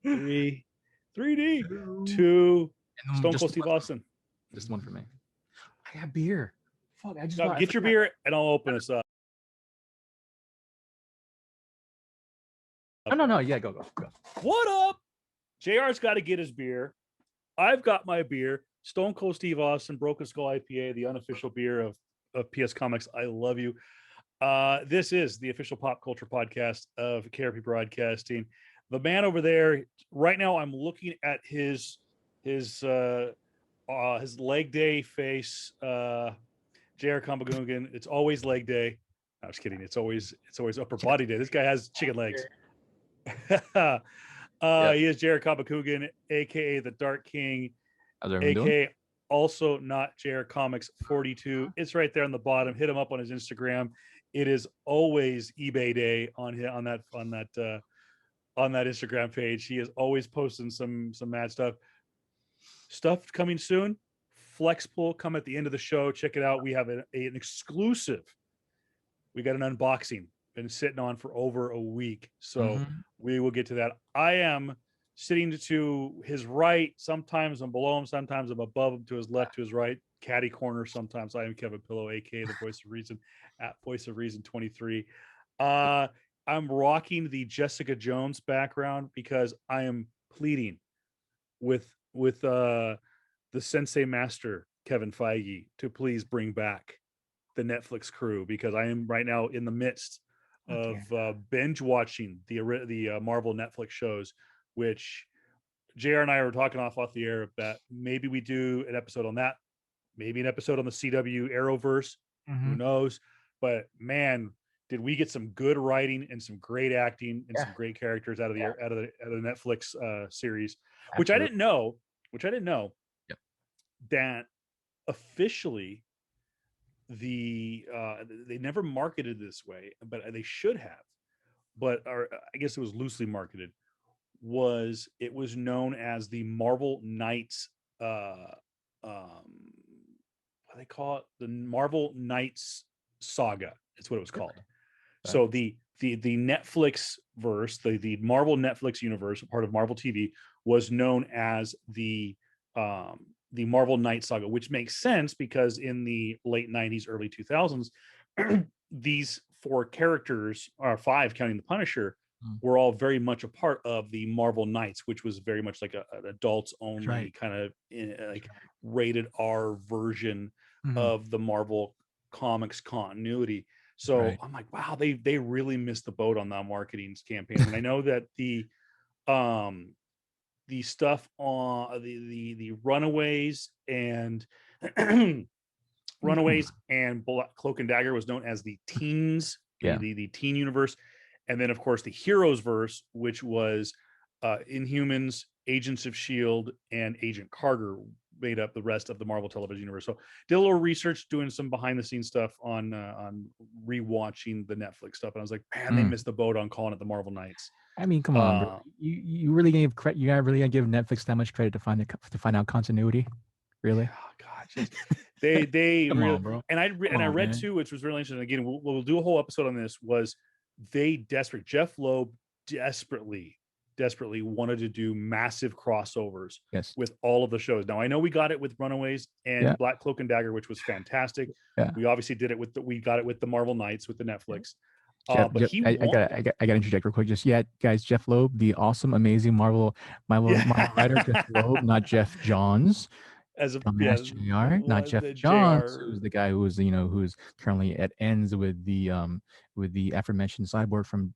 Three, 3D, Two. two. And then Stone just Cold Steve one, Austin. just one for me. I got beer. Fuck, I just Now thought I get your forgot. beer and I'll open this up. No. Yeah, go. What up? JR's got to get his beer. I've got my beer. Stone Cold Steve Austin, Broken Skull IPA, the unofficial beer of PS Comics. I love you. This is the official pop culture podcast of KRP Broadcasting. The man over there, right now, I'm looking at his leg day face. JR Cabacungan. It's always leg day. I was kidding. It's always upper body day. This guy has chicken legs. Yep. He is Jared Cabacungan, aka the Dark King, How's everyone doing? aka also not Jared Comics 42. It's right there on the bottom. Hit him up on his Instagram. It is always eBay day on that Instagram page. He is always posting some mad stuff. Stuff coming soon. Flex pull come at the end of the show. Check it out. We have an exclusive. We got an unboxing. Been sitting on for over a week, so we will get to that. I am sitting to his right. Sometimes I'm below him. Sometimes I'm above him. To his left, to his right, caddy corner. Sometimes I am Kevin Pillow, aka the Voice of Reason, at Voice of Reason 23. I'm rocking the Jessica Jones background because I am pleading with the Sensei Master Kevin Feige to please bring back the Netflix crew, because I am right now in the midst of binge watching the Marvel Netflix shows, which JR and I were talking off the air that maybe we do an episode on that, maybe an episode on the CW Arrowverse. Who knows? But man, did we get some good writing and some great acting and some great characters out of the Netflix series, which I didn't know. Yep. That officially they never marketed this way, but they should have. But I guess it was loosely marketed. It was known as the Marvel Knights? What do they call it? The Marvel Knights Saga. That's what it was called. So the Netflix verse, the Marvel Netflix universe, part of Marvel TV, was known as the Marvel Knight Saga, which makes sense because in the late 90s, early 2000s, these four characters, or five counting the Punisher, were all very much a part of the Marvel Knights, which was very much like an adults only kind of like rated R version of the Marvel Comics continuity. So I'm like, wow, they really missed the boat on that marketing campaign. And I know that the stuff on the Runaways and Runaways and Cloak and Dagger was known as the teens, the teen universe. And then of course the Heroes verse, which was Inhumans, Agents of S.H.I.E.L.D. and Agent Carter, made up the rest of the Marvel television universe. So did a little research, doing some behind the scenes stuff on rewatching the Netflix stuff, and I was like, man, they missed the boat on calling it the Marvel Knights. I mean, come on, bro. You really gave credit? You gotta really give Netflix that much credit to find out continuity? Really? Oh gosh, they come really, on, bro. And I read too, which was really interesting. Again, we'll do a whole episode on this. Was Jeff Loeb desperately wanted to do massive crossovers with all of the shows. Now I know we got it with Runaways and Black Cloak and Dagger, which was fantastic. We obviously did it with we got it with the Marvel Knights with the Netflix. I gotta interject real quick. Just guys, Jeff Loeb, the awesome, amazing Marvel writer, Jeff Loeb, not Jeff Johns. As a JR, not Jeff Johns, who's the guy who's currently at ends with the aforementioned cyborg from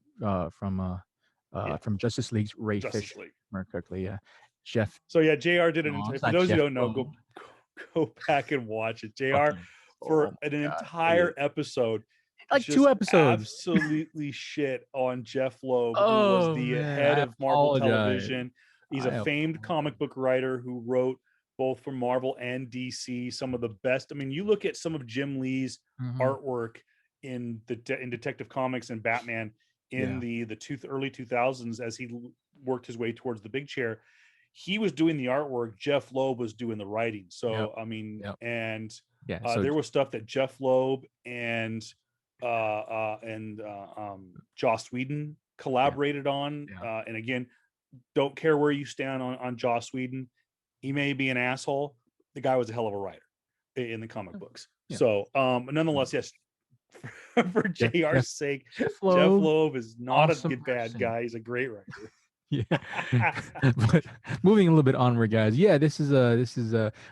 Justice League's Ray Fisher. More correctly, Jeff. So JR did it. For those who don't know, go back and watch it. JR for an entire episode, like 2 episodes, absolutely shit on Jeff Loeb, who was the head of Marvel Television. He's a famed comic book writer who wrote both for Marvel and DC some of the best. I mean, you look at some of Jim Lee's artwork in Detective Comics and Batman in the early 2000s, as he worked his way towards the big chair. He was doing the artwork. Jeff Loeb was doing the writing. So I mean, and there was stuff that Jeff Loeb and Joss Whedon collaborated on. And again, don't care where you stand on Joss Whedon. He may be an asshole. The guy was a hell of a writer in the comic books. Yeah. So, nonetheless, yes, for JR's sake, Jeff Loeb is not awesome a bad guy. He's a great writer. Yeah. But moving a little bit onward, guys. Yeah, this is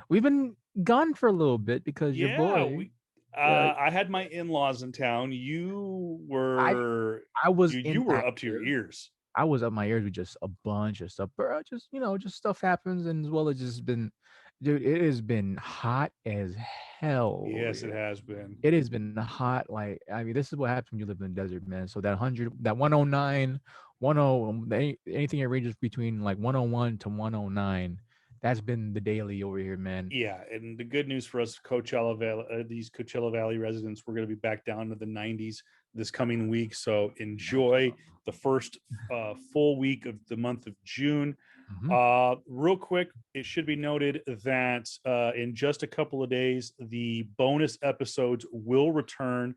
we've been gone for a little bit because your boy I had my in-laws in town. You were I was you were up to your ears. I was up my ears with just a bunch of stuff, but just just stuff happens, and as well as just been, dude, it has been hot as hell. Yes, it has been. It has been hot. Like, I mean, this is what happens when you live in the desert, man. So that 100, that 109, 10, anything that ranges between like 101 to 109, that's been the daily over here, man. Yeah, and the good news for us, these Coachella Valley residents, we're going to be back down to the 90s this coming week. So enjoy the first full week of the month of June. Real quick, it should be noted that in just a couple of days, the bonus episodes will return.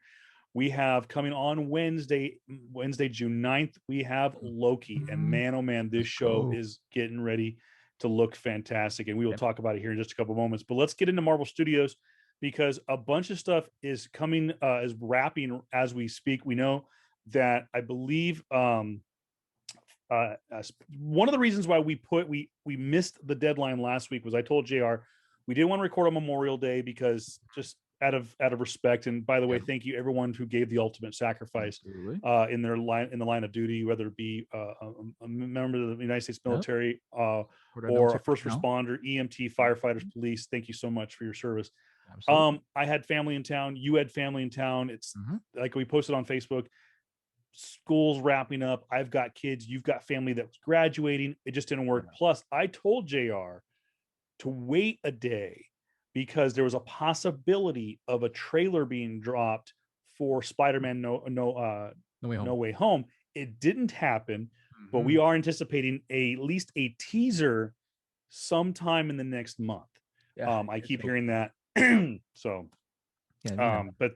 We have coming on Wednesday, June 9th, we have Loki. And man, oh man, this show is getting ready to look fantastic. And we will talk about it here in just a couple of moments. But let's get into Marvel Studios, because a bunch of stuff is coming, is wrapping as we speak. We know that, I believe, one of the reasons why we missed the deadline last week was I told JR we didn't want to record on Memorial Day because just out of respect. And by the way, thank you everyone who gave the ultimate sacrifice in the line of duty, whether it be a member of the United States military or a first responder, EMT, firefighters, police. Thank you so much for your service. Absolutely. I had family in town. You had family in town. It's like we posted on Facebook. School's wrapping up. I've got kids. You've got family that was graduating. It just didn't work. Plus, I told JR to wait a day because there was a possibility of a trailer being dropped for Spider-Man No Way Home. It didn't happen, but we are anticipating at least a teaser sometime in the next month. I keep hearing that. So, but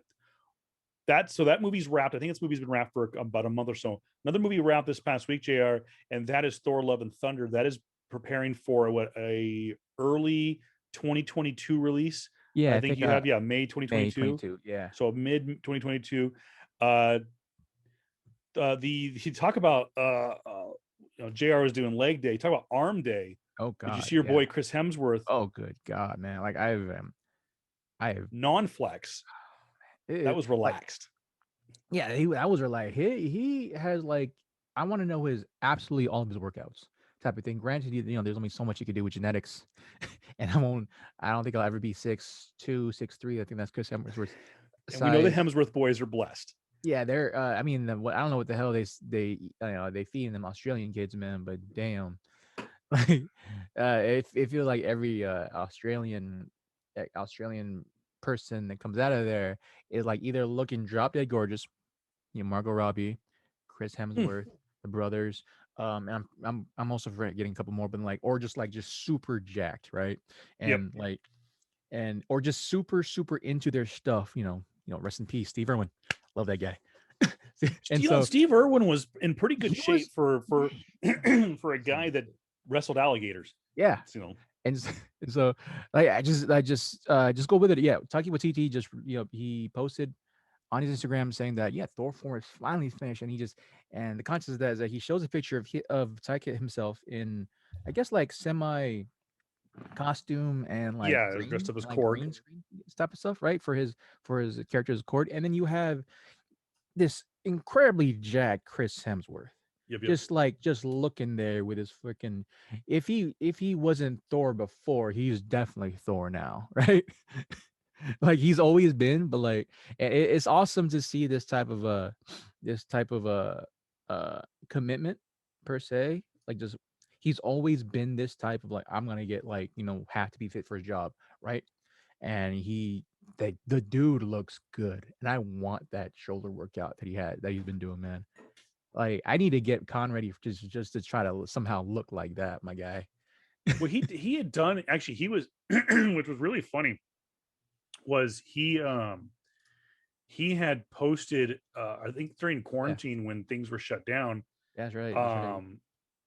that movie's wrapped. I think this movie's been wrapped for about a month or so. Another movie wrapped this past week, JR, and that is Thor: Love and Thunder. That is preparing for a early 2022 release. Yeah, I think you have May 2022. May 22, yeah. So mid 2022. You talk about JR was doing leg day. You talk about arm day. Oh God! Did you see your boy Chris Hemsworth? Oh good God, man! Like I have non-flex. That was relaxed. That was relaxed. He has like, I want to know his absolutely all of his workouts type of thing. Granted, there's only so much you can do with genetics, and I don't think I'll ever be 6'2", 6'3". I think that's Chris Hemsworth. And we know the Hemsworth boys are blessed. Yeah, they're. I mean, I don't know what the hell they feed them Australian kids, man. But damn, like it feels like every Australian person that comes out of there is like either looking drop dead gorgeous, Margot Robbie, Chris Hemsworth, the brothers. And I'm also getting a couple more, but like, or just super jacked, right? And or just super into their stuff. Rest in peace, Steve Irwin. Love that guy. And Steve Irwin was in pretty good shape for for a guy that wrestled alligators. Yeah. And so like I just go with it. Yeah, Taika Waititi just he posted on his Instagram saying that Thor 4 is finally finished, and the context of that is that he shows a picture of Taika himself in, I guess, like semi costume and like dressed up as like Korg green screen type of stuff, right, for his character's Korg, and then you have this incredibly jacked Chris Hemsworth. Just looking there with his freaking, if he wasn't Thor before, he's definitely Thor now, right? Like he's always been, but like it's awesome to see this type of commitment per se. Like just he's always been this type of like, I'm gonna get have to be fit for his job, right? And the dude looks good, and I want that shoulder workout that he's been doing, man. Like I need to get Con ready just to try to somehow look like that, my guy. Well, he had done, actually, he was which was really funny, was he had posted I think during quarantine when things were shut down. That's right.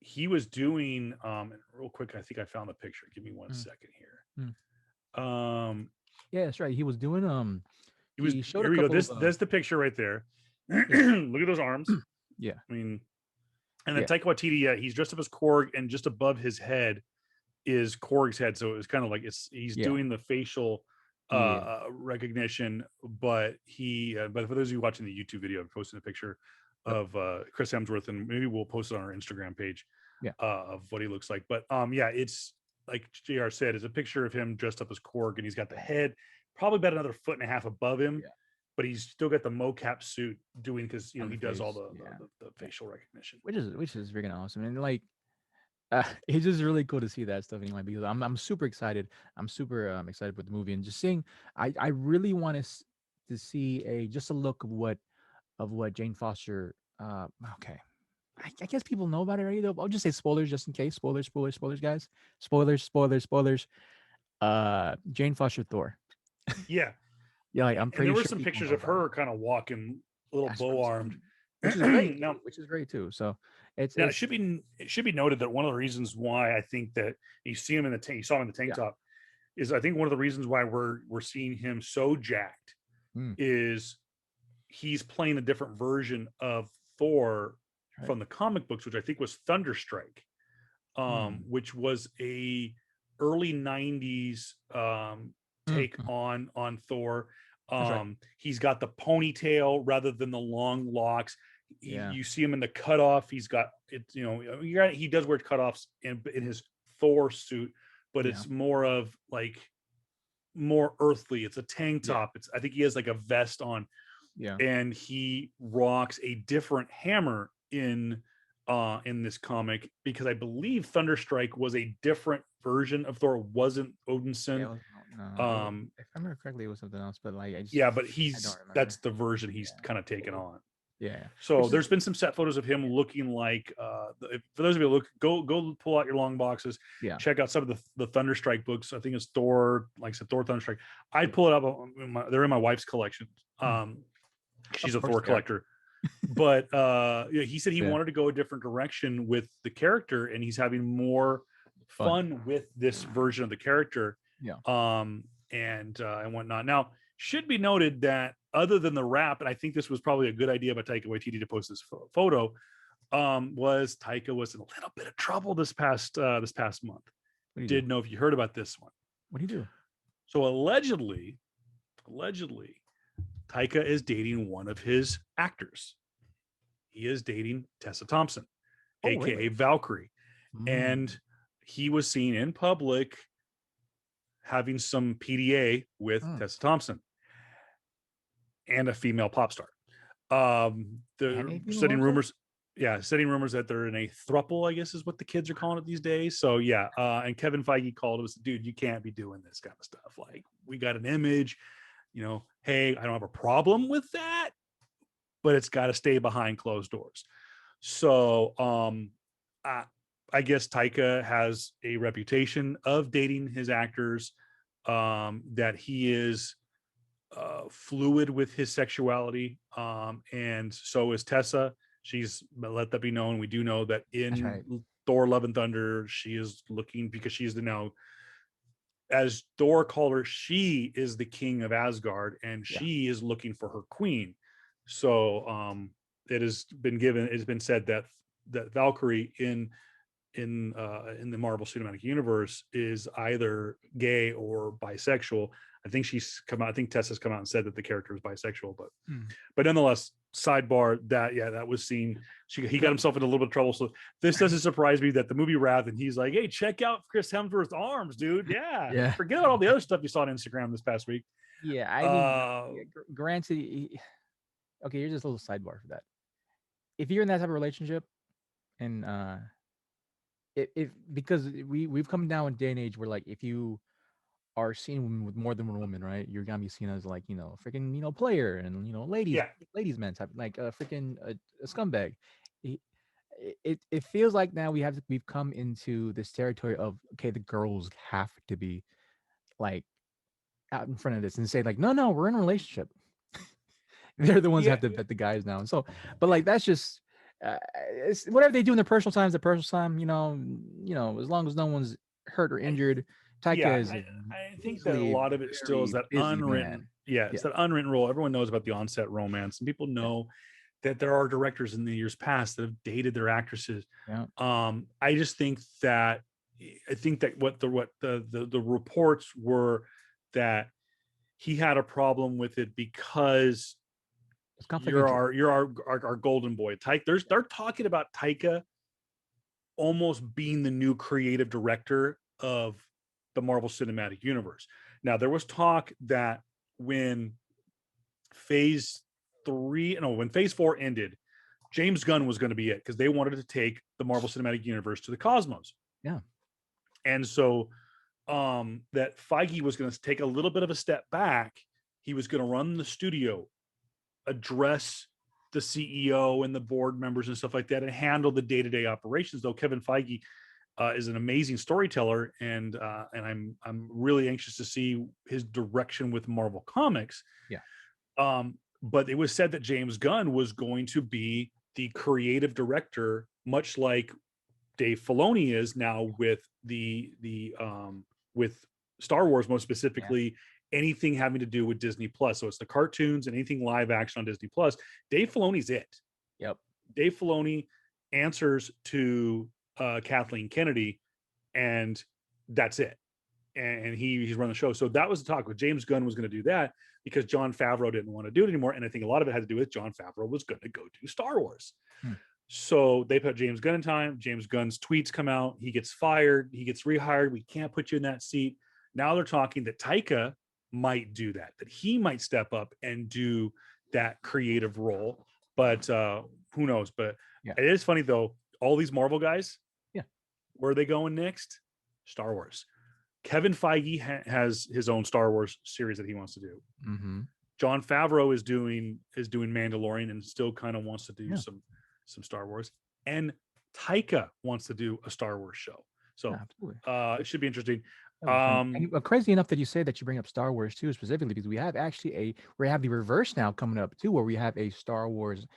he was doing real quick. I think I found the picture. Give me one Mm, second here. mm. Um, Yeah, that's right. He was doing he was he showed a here. We go. couple This of that's the picture right there. yeah. Look at those arms. Yeah. I mean, and then Yeah. Taika Waititi, yeah, he's dressed up as Korg, and just above his head is Korg's head. So it was kind of like he's Yeah. doing the facial Yeah. recognition, but but for those of you watching the YouTube video, I'm posting a picture Yep. of Chris Hemsworth, and maybe we'll post it on our Instagram page Yeah. of what he looks like. But yeah, it's like JR said, it's a picture of him dressed up as Korg, and he's got the head probably about another foot and a half above him, Yeah. but he's still got the mocap suit doing, because On he the does all face. Yeah. the facial recognition. Which is freaking awesome. And like it's just really cool to see that stuff anyway, because I'm super excited. I'm super excited with the movie, and just seeing. I really want to see a just a look of what Jane Foster. Okay, I guess people know about it already. Though I'll just say spoilers just in case. Spoilers, guys. Spoilers. Jane Foster Thor. Yeah, Yeah, like, I'm and there pretty were sure some people pictures know of about it. her kind of walking, a little That's what I'm bow armed. saying. Which is great. Now, Which is great too. So it's now it's it should be noted that one of the reasons why I think that you see him in the tank, you saw him in the tank yeah. top, is I think one of the reasons why we're seeing him so jacked Mm, is he's playing a different version of Thor right. from the comic books, which I think was Thunderstrike, Mm, which was a early '90s take mm. on Thor. That's right. He's got the ponytail rather than the long locks. Yeah. You see him in the cutoff. He's got it. He does wear cutoffs in his Thor suit, but Yeah. it's more of like more earthly. It's a tank Yeah. top. I think he has like a vest on, Yeah. and he rocks a different hammer in this comic, because I believe Thunderstrike was a different version of Thor. It wasn't Yeah, Odinson. it was no, if I remember correctly, it was something else, but like Yeah, but I don't that's remember. the version he's Yeah, kind of taken on. yeah, So which is there's been some set photos of him looking like for those of you who look, go pull out your long boxes, yeah, check out some of the Thunderstrike books. I think it's Thor, like I said, Thor Thunderstrike. I'd pull it up. They're in my wife's collection. mm, She's of a course Thor they are. collector. But yeah, he said he Yeah, wanted to go a different direction with the character, and he's having more fun. fun with this version of the character, Yeah, and whatnot. Now, should be noted that other than the rap, and I think this was probably a good idea by Taika Waititi to post this photo, was Taika was in a little bit of trouble this past month. what do you do? Didn't know if you heard about this one. What do you do? So allegedly, Taika is dating one of his actors. He is dating Tessa Thompson, Oh, aka really? Valkyrie, Mm. and he was seen in public having some PDA with Mm. Tessa Thompson and a female pop star. And They're a female setting boxer? rumors, yeah, setting rumors that they're in a thruple, I guess is what the kids are calling it these days. So yeah, and Kevin Feige called us, dude, you can't be doing this kind of stuff. Like, we got an image, hey, I don't have a problem with that, but it's got to stay behind closed doors. So I guess Taika has a reputation of dating his actors, that he is fluid with his sexuality, and so is Tessa. She's let that be known. We do know that That's in right. Thor: Love and Thunder, she is looking, because she's the now, as Thor called her, she is the king of Asgard, and Yeah, she is looking for her queen. So it's been said that Valkyrie in the Marvel Cinematic Universe is either gay or bisexual. I think I think Tessa's come out and said that the character is bisexual, mm. but nonetheless, sidebar, that was seen. He got himself in a little bit of trouble. So this doesn't surprise me that the movie Wrath, and he's like, hey, check out Chris Hemsworth's arms, dude. Yeah. Yeah, Forget about all the other stuff you saw on Instagram this past week. yeah. I mean, Uh yeah, granted, okay. Here's just a little sidebar for that. If you're in that type of relationship, and if because we've come down a day and age where like if you are seen with more than one woman, right? You're gonna be seen as like freaking player and yeah. ladies man type like a freaking a scumbag. It, it feels like now we've come into this territory of okay, the girls have to be like out in front of this and say like no, we're in a relationship. They're the ones that Yeah. have to vet the guys now, and so but like that's just whatever they do in their personal time is their personal time. As long as no one's hurt or injured. Taika is I think that a easily lot of it still is very that busy unwritten. man. Yeah, it's that unwritten rule. Everyone knows about the onset romance, and people know that there are directors in the years past that have dated their actresses. Yeah. I just think that what the reports were that he had a problem with it because you're our golden boy. They're talking about Taika almost being the new creative director of the Marvel Cinematic Universe. Now, there was talk that when phase four ended, James Gunn was going to be it because they wanted to take the Marvel Cinematic Universe to the cosmos. Yeah. And so that Feige was going to take a little bit of a step back. He was going to run the studio, address the CEO and the board members and stuff like that, and handle the day-to-day operations. Though Kevin Feige is an amazing storyteller, and I'm really anxious to see his direction with Marvel Comics. Yeah. But it was said that James Gunn was going to be the creative director, much like Dave Filoni is now with with Star Wars, most specifically anything having to do with Disney Plus. So it's the cartoons and anything live action on Disney Plus. Dave Filoni's it. Yep. Dave Filoni answers to Kathleen Kennedy, and that's it. And he's run the show. So that was the talk. With James Gunn was going to do that because Jon Favreau didn't want to do it anymore. And I think a lot of it had to do with Jon Favreau was going to go do Star Wars. So they put James Gunn in time. James Gunn's tweets come out. He gets fired. He gets rehired. We can't put you in that seat. Now they're talking that Taika might do that he might step up and do that creative role. But who knows? But it is funny, though. All these Marvel guys, where are they going next? Star Wars. Kevin Feige has his own Star Wars series that he wants to do. Mm-hmm. Jon Favreau is doing Mandalorian and still kind of wants to do some Star Wars. And Taika wants to do a Star Wars show. So it should be interesting. Crazy enough that you say that you bring up Star Wars too, specifically because we have the reverse now coming up too, where we have a Star Wars,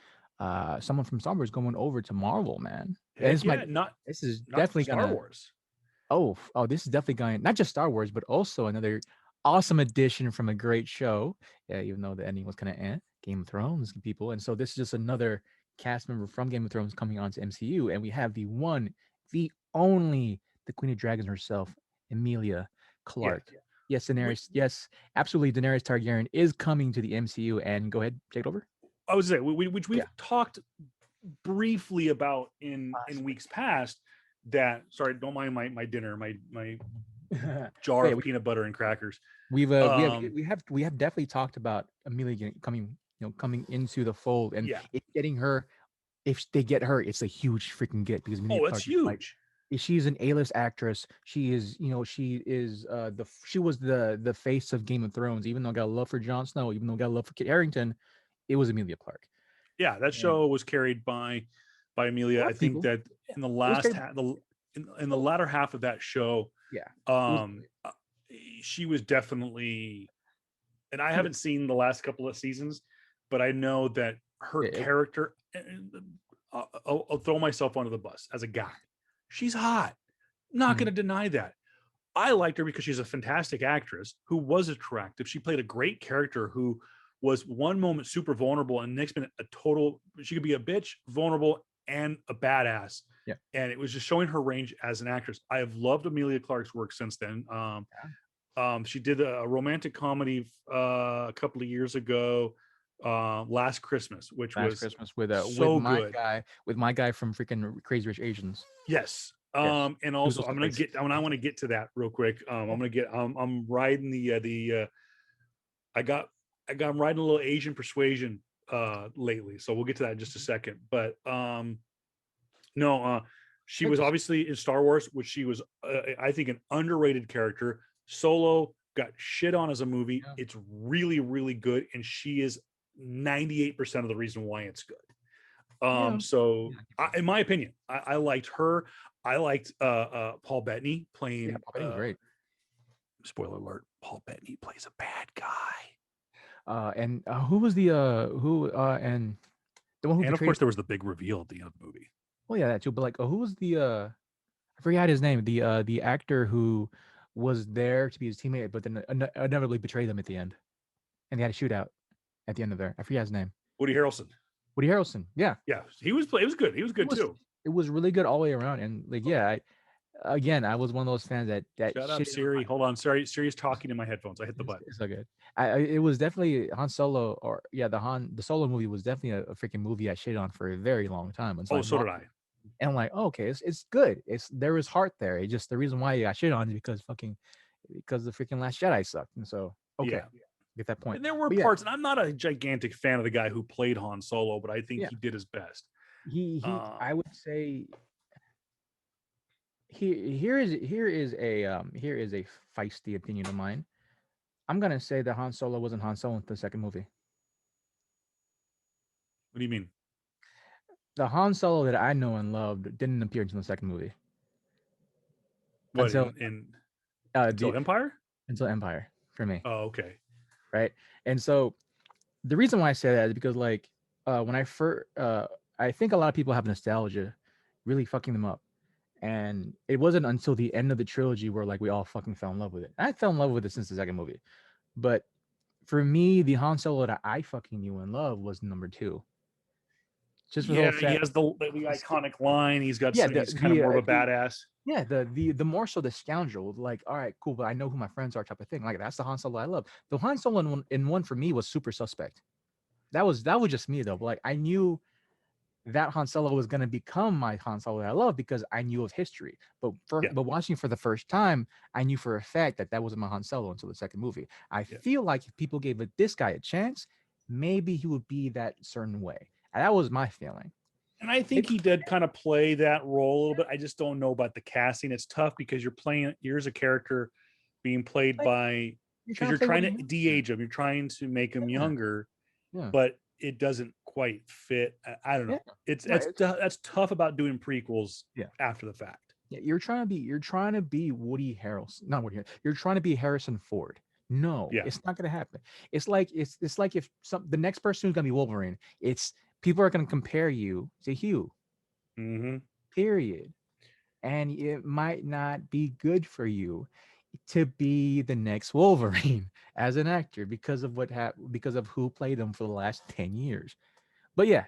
someone from Star Wars going over to Marvel, man. This is definitely Star Wars. Oh, this is definitely going not just Star Wars, but also another awesome addition from a great show. Yeah, even though the ending was kind of Game of Thrones people, and so this is just another cast member from Game of Thrones coming on to MCU, and we have the one, the only, the Queen of Dragons herself, Emilia Clarke. Yes, Daenerys. Yes, absolutely. Daenerys Targaryen is coming to the MCU, and go ahead, take it over. I was saying, which we've talked briefly about in weeks past. That don't mind my dinner, my jar of peanut butter and crackers. We have definitely talked about Emilia coming into the fold, and getting her. If they get her, it's a huge freaking get because it's huge. She's an A-list actress. She is, she was the face of Game of Thrones. Even though I got love for Jon Snow, even though I got love for Kit Harington, it was Emilia Clarke. Yeah, that show was carried by Emilia. I think that in the in the latter half of that show, she was definitely, and I haven't seen the last couple of seasons, but I know that her character, I'll throw myself under the bus as a guy. She's hot. Not going to deny that. I liked her because she's a fantastic actress who was attractive. She played a great character who was one moment super vulnerable and next minute she could be a bitch, vulnerable, and a badass. Yeah. And it was just showing her range as an actress. I have loved Emilia Clarke's work since then. She did a romantic comedy a couple of years ago, Last Christmas, which was with my guy from freaking Crazy Rich Asians. Yes. And also I want to get to that real quick. I'm riding I'm riding a little Asian persuasion lately, so we'll get to that in just a second. But she was obviously in Star Wars, which she was I think an underrated character. Solo got shit on as a movie. It's really, really good, and she is 98% of the reason why it's good. So in my opinion, I liked her. I liked Paul Bettany playing. Paul Bettany was great. Spoiler alert: Paul Bettany plays a bad guy. And who was the and The one who And of betrayed. course, there was the big reveal at the end of the movie. Well, yeah, that too. But like, who was the? I forgot his name. The actor who was there to be his teammate, but then inevitably betrayed them at the end, and they had a shootout at the end of there. I forget his name. Woody Harrelson. Woody Harrelson. Yeah, Yeah, he was. It was good. He was good too. It was really good all the way around, and like, yeah, I was one of those fans that Shut up, shit. Siri. Hold on. Siri's talking in my headphones. I hit the button. It's so good. It was definitely Han Solo, or yeah, the Solo movie was definitely a freaking movie I shit on for a very long time. Oh, so did I. And I'm like, oh, okay, it's good. There was heart there. It's just the reason why I shit on it because the freaking Last Jedi sucked. And so okay, get that point. And there were parts, and I'm not a gigantic fan of the guy who played Han Solo, but I think he did his best. He I would say here is a feisty opinion of mine. I'm gonna say that Han Solo wasn't Han Solo in the second movie. What do you mean? The Han Solo that I know and loved didn't appear until the second movie. What until Empire? Until Empire for me. Oh, okay. Right, and so the reason why I say that is because like when I first I think a lot of people have nostalgia really fucking them up. And it wasn't until the end of the trilogy where like we all fucking fell in love with it. I fell in love with it since the second movie. But for me, the Han Solo that I fucking knew and loved was number 2. Just for he has the iconic line. He's got he's kind of more of a badass. Yeah, the more so the scoundrel, like, all right, cool, but I know who my friends are type of thing. Like that's the Han Solo I love. The Han Solo in one for me was super suspect. That was just me though. But like I knew that Han Solo was going to become my Han Solo that I love because I knew of history. But watching for the first time, I knew for a fact that wasn't my Han Solo until the second movie. I feel like if people gave this guy a chance, maybe he would be that certain way. And that was my feeling. And I think he did kind of play that role a little bit. I just don't know about the casting. It's tough because here's a character being played by, because you're trying to de-age him. You're trying to make him younger, but it doesn't quite fit. I don't know. That's tough about doing prequels after the fact. Yeah, you're trying to be Woody Harrelson, not Woody. You're trying to be Harrison Ford. No, it's not going to happen. It's like if the next person who's going to be Wolverine, people are going to compare you to Hugh. Mm-hmm. Period. And it might not be good for you to be the next Wolverine as an actor because of because of who played him for the last 10 years. But yeah,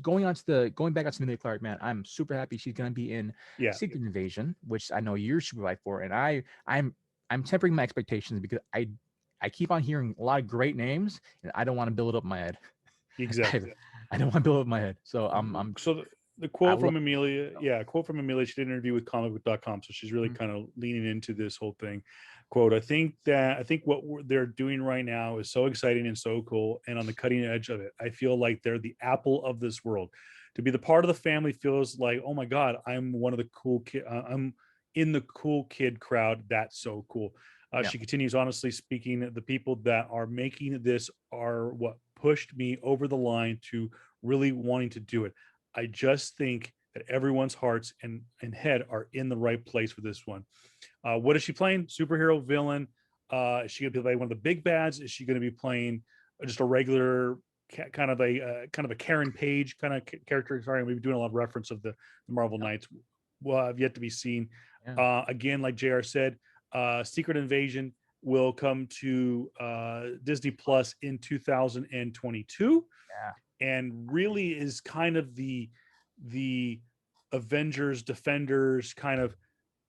going back on to Emilia Clarke, man, I'm super happy she's gonna be in Secret Invasion, which I know you're super hyped for, and I'm tempering my expectations because I keep on hearing a lot of great names, and I don't want to build it up in my head. Exactly. I don't want to build it up in my head, so I'm. So the quote from Emilia, she did an interview with comicbook.com, so she's really kind of leaning into this whole thing. Quote, I think what they're doing right now is so exciting and so cool and on the cutting edge of it. I feel like they're the Apple of this world. To be the part of the family feels like, oh my God, I'm one of the cool kid. I'm in the cool kid crowd. That's so cool. She continues, honestly speaking, the people that are making this are what pushed me over the line to really wanting to do it. I just think that everyone's hearts and head are in the right place for this one. What is she playing? Superhero, villain? Is she going to be playing one of the big bads? Is she going to be playing just a regular kind of a Karen Page kind of character? Sorry, we've been doing a lot of reference of the Marvel Knights. Well, I've yet to be seen. Again, like JR said, Secret Invasion will come to Disney Plus in 2022. And really is kind of the Avengers Defenders kind of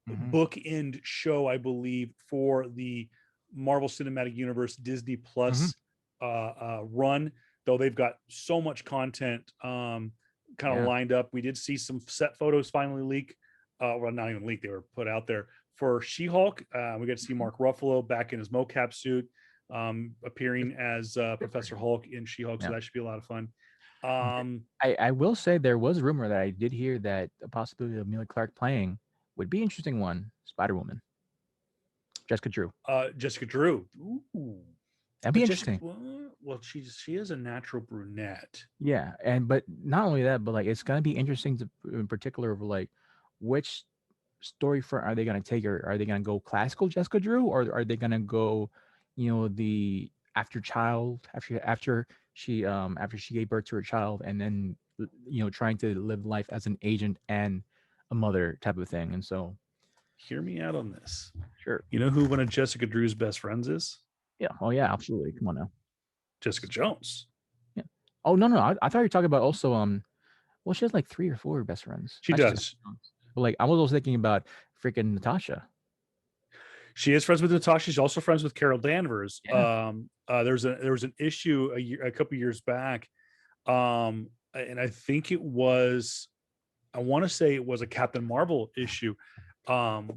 bookend show, I believe, for the Marvel Cinematic Universe Disney Plus run. Though they've got so much content kind of lined up. We did see some set photos finally leak. Well, not even leak; they were put out there for She-Hulk. We got to see Mark Ruffalo back in his mocap suit, appearing as Professor Hulk in She-Hulk. So that should be a lot of fun. I will say there was a rumor that I did hear that the possibility of Emilia Clarke playing would be an interesting one. Spider-Woman, Jessica Drew. Jessica Drew. Ooh. That'd be interesting. Well, she is a natural brunette. Yeah, but not only that, but like it's gonna be interesting in particular of like which story front are they gonna take, or are they gonna go classical Jessica Drew, or are they gonna go, the after she gave birth to her child, and then trying to live life as an agent and a mother type of thing. And so, hear me out on this. sure. You know who one of Jessica Drew's best friends is? Yeah. Oh yeah, absolutely. Come on now. Jessica Jones. Yeah. Oh no, no. I thought you were talking about also well, she has like 3 or 4 best friends. She does. But like I was also thinking about freaking Natasha. She is friends with Natasha. She's also friends with Carol Danvers. Yeah. There was an issue a couple years back, and I think it was, I want to say it was a Captain Marvel issue,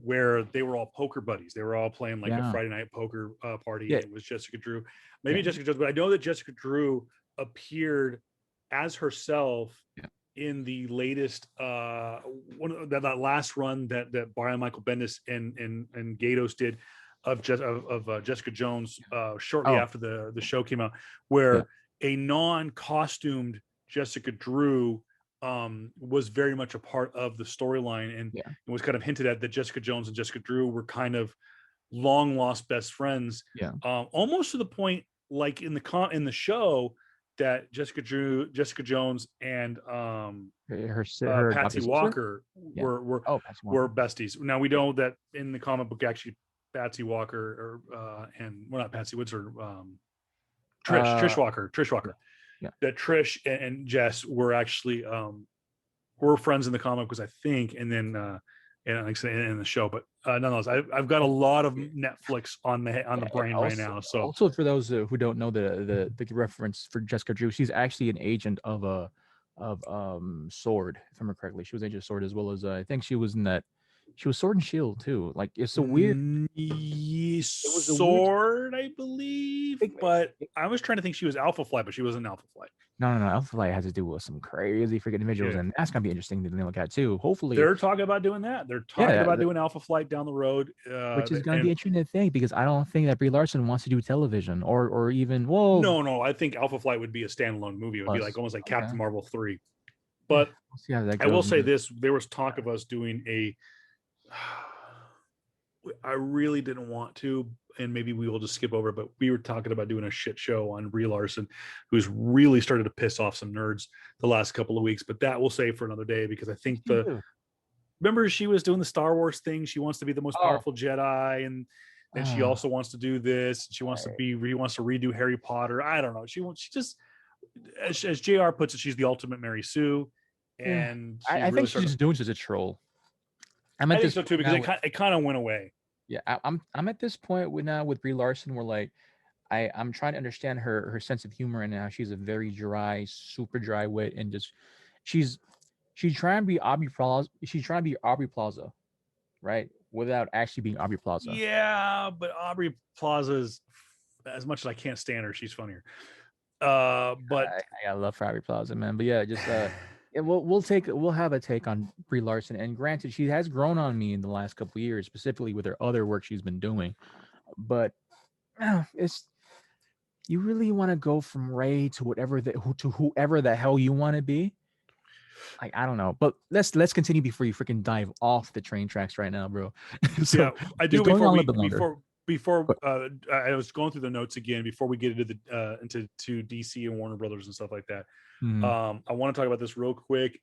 where they were all poker buddies. They were all playing like a Friday night poker party. Yeah. It was Jessica Drew, maybe Jessica Jones, but I know that Jessica Drew appeared as herself in the latest that last run that Brian Michael Bendis and Gatos did of Jessica Jones shortly after the show came out, where a non-costumed Jessica Drew was very much a part of the storyline, and it was kind of hinted at that Jessica Jones and Jessica Drew were kind of long lost best friends, almost to the point like in the show that Jessica Jones and Patsy Walker were besties. Now we know that in the comic book, actually, Patsy Walker and well, not Patsy, what's her Trish Walker. That Trish and Jess were actually were friends in the comic books, I think, and then and like I said, in the show. But nonetheless, I've got a lot of Netflix on the brain right now. So also for those who don't know the reference for Jessica Drew, she's actually an agent of Sword, if I remember correctly. She was agent of Sword, as well as I think she was Sword and Shield too. Like it's a weird. It was Sword, I believe, but I was trying to think she was Alpha Flight, but she wasn't Alpha Flight. No. Alpha Flight has to do with some crazy freaking individuals, and that's gonna be interesting to look at too. Hopefully, they're talking about doing that. They're talking about doing Alpha Flight down the road, which is gonna be interesting to think, because I don't think that Brie Larson wants to do television or even No. I think Alpha Flight would be a standalone movie. It would be like almost like Captain Marvel 3. But we'll see how that goes. I will say this: there was talk of us doing a. I really didn't want to, and maybe we will just skip over, but we were talking about doing a shit show on Brie Larson, who's really started to piss off some nerds the last couple of weeks, but that we'll save for another day, because I think remember she was doing the Star Wars thing. She wants to be the most powerful Jedi, and she also wants to do this. She wants to redo Harry Potter. I don't know. She just, as JR puts it, she's the ultimate Mary Sue. And I think she's just doing it as a troll. I think so too, because it kind of went away. Yeah, I'm at this point with Brie Larson, where like I'm trying to understand her sense of humor, and now she's a very dry, super dry wit, and just she's trying to be Aubrey Plaza. She's trying to be Aubrey Plaza, right? Without actually being Aubrey Plaza. Yeah, but Aubrey Plaza is, as much as I can't stand her, she's funnier. But I love for Aubrey Plaza, man. But yeah, just we'll have a take on Brie Larson, and granted, she has grown on me in the last couple of years, specifically with her other work she's been doing. But it's, you really want to go from Ray to whoever the hell you want to be. Like, I don't know, but let's continue before you freaking dive off the train tracks right now, bro. So I do before I was going through the notes again before we get into DC and Warner Brothers and stuff like that. I want to talk about this real quick.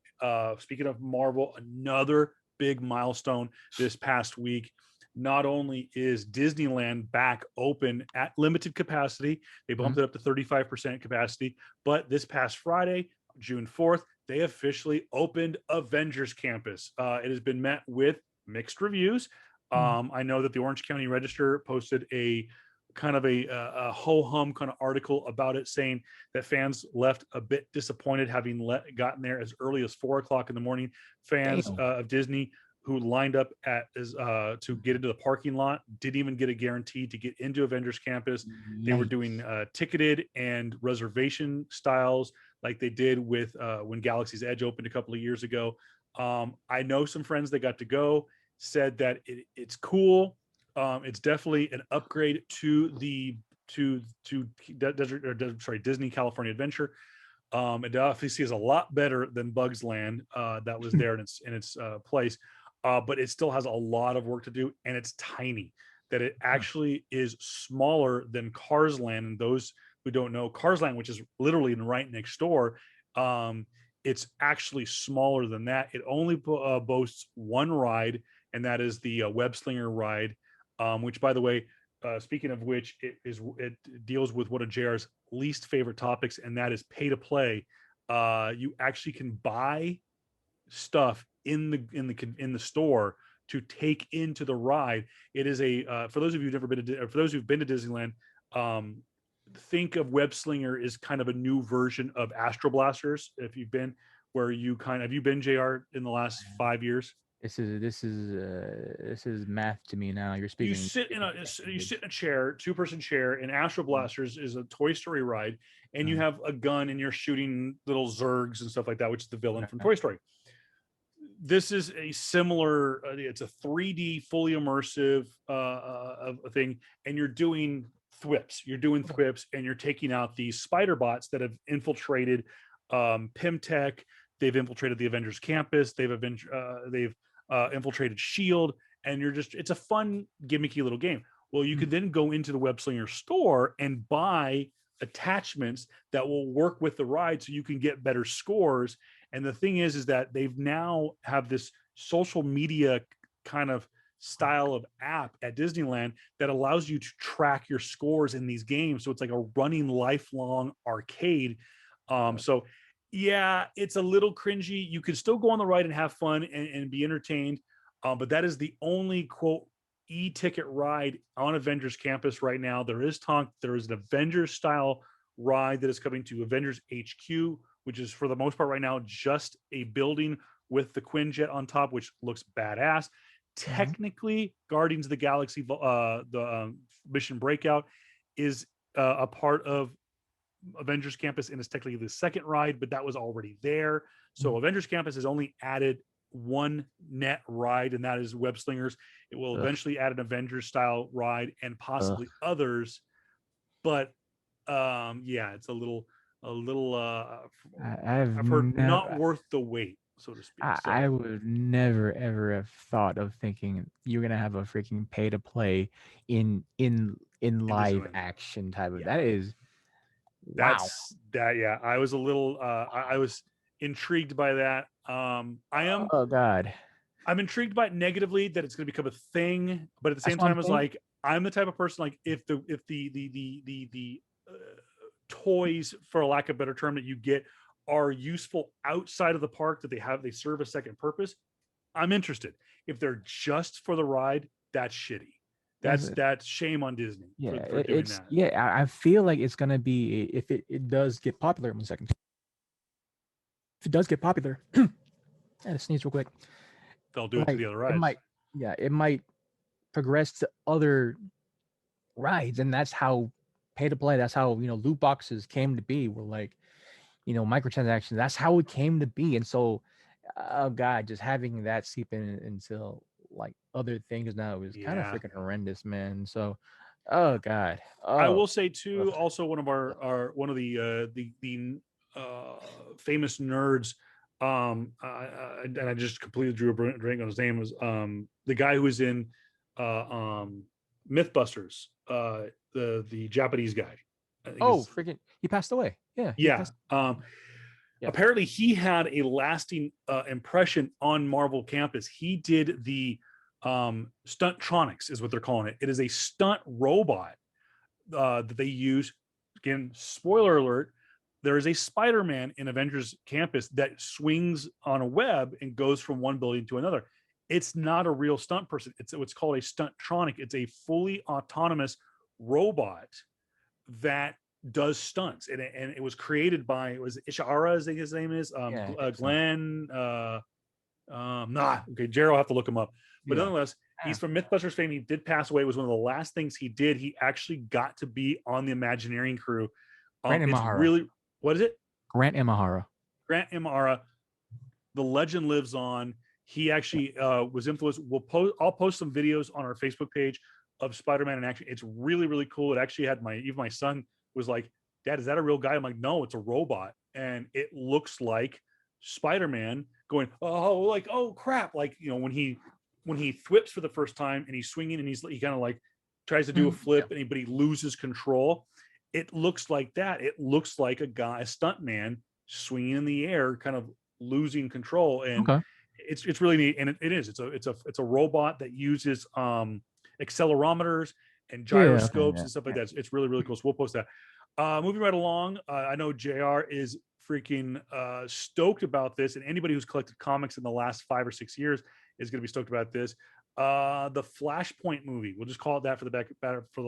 Speaking of Marvel, another big milestone this past week. Not only is Disneyland back open at limited capacity, they bumped it up to 35% capacity, but this past Friday, June 4th, they officially opened Avengers Campus. It has been met with mixed reviews. I know that the Orange County Register posted a kind of a ho-hum kind of article about it, saying that fans left a bit disappointed, having gotten there as early as 4:00 in the morning. Fans of Disney who lined up to get into the parking lot didn't even get a guarantee to get into Avengers Campus. They were doing ticketed and reservation styles like they did with when Galaxy's Edge opened a couple of years ago. I know some friends that got to go, said that it's cool. It's definitely an upgrade to Disney California Adventure. It obviously is a lot better than Bugs Land that was there in its place, but it still has a lot of work to do, and it's tiny. that it actually is smaller than Cars Land. And those who don't know, Cars Land, which is literally right next door, it's actually smaller than that. It only boasts one ride, and that is the Web Slinger ride, which, by the way, speaking of which, it deals with one of JR's least favorite topics, and that is pay to play. You actually can buy stuff in the store to take into the ride. It is for those of you who've never been to, or for those who've been to Disneyland, think of Web Slinger is kind of a new version of Astro Blasters. If you've been, where you have you been, JR, in the last 5 years? This is math to me now. You're speaking. You sit in a chair, 2-person chair, and Astro Blasters is a Toy Story ride, and you have a gun and you're shooting little Zurgs and stuff like that, which is the villain from Toy Story. This is a similar. It's a 3D, fully immersive thing, and you're doing thwips. You're doing thwips, and you're taking out these spider bots that have infiltrated Pimtech. They've infiltrated the Avengers campus. They've infiltrated Shield, and it's a fun, gimmicky little game. Well, you can then go into the Web Slinger store and buy attachments that will work with the ride, so you can get better scores. And the thing is that they've now have this social media kind of style of app at Disneyland that allows you to track your scores in these games. So it's like a running lifelong arcade. So yeah, it's a little cringy. You can still go on the ride and have fun and be entertained. But that is the only quote e-ticket ride on Avengers Campus right now. There is an Avengers style ride that is coming to Avengers HQ, which is for the most part right now just a building with the Quinjet on top, which looks badass. Technically, Guardians of the Galaxy, Mission Breakout is a part of Avengers Campus, and it's technically the second ride, but that was already there. So Avengers Campus has only added one net ride, and that is Web Slingers. It will eventually add an Avengers style ride and possibly others, but yeah, it's a little I've heard not worth the wait, so to speak. I would never ever have thought of thinking you're gonna have a freaking pay to play in live action type of that is yeah, I was a little I was intrigued by that. Oh god, I'm intrigued by it negatively, that it's going to become a thing, but at the same time, it's like I'm the type of person, like if the toys, for lack of a better term, that you get are useful outside of the park, that they serve a second purpose, I'm interested. If they're just for the ride, that's shitty. That's shame on Disney for doing that. Yeah, I feel like it's gonna be, if it does get popular. 1 second. If it does get popular, I had to sneeze real quick. They'll do it to the other rides. It might progress to other rides, and that's how pay to play. That's how loot boxes came to be. Were like microtransactions. That's how it came to be. And so, oh god, just having that seep in into like other things now is kind of freaking horrendous, man. So, oh god. I will say too, also one of one of the famous nerds, and I just completely drew a blank on his name, was the guy who was in Mythbusters, the Japanese guy. Freaking he passed away. Yeah. Apparently he had a lasting impression on Marvel Campus. He did the Stunttronics, is what they're calling it. It is a stunt robot that they use. Again, spoiler alert, there is a Spider-Man in Avengers Campus that swings on a web and goes from one building to another. It's not a real stunt person. It's what's called a Stunttronic. It's a fully autonomous robot that does stunts, and it was created by, it was Ishihara, I think his name is, Glenn. Okay, Jared will have to look him up. But nonetheless, he's from Mythbusters fame. He did pass away. It was one of the last things he did. He actually got to be on the Imagineering crew. It's really, what is it? Grant Imahara. Grant Imahara. The legend lives on. He actually was influenced. I'll post some videos on our Facebook page of Spider-Man in action. It's really, really cool. It actually had even my son was like, "Dad, is that a real guy?" I'm like, "No, it's a robot." And it looks like Spider-Man going, oh crap. Like, when he thwips for the first time and he's swinging and he kind of like tries to do a flip and he loses control. It looks like that. It looks like a stuntman swinging in the air, kind of losing control, and it's really neat. And it is. It's a robot that uses accelerometers and gyroscopes and stuff like that. It's really cool. So we'll post that. Moving right along, I know JR is freaking stoked about this, and anybody who's collected comics in the last 5 or 6 years is going to be stoked about this. The Flashpoint movie, we'll just call it that for the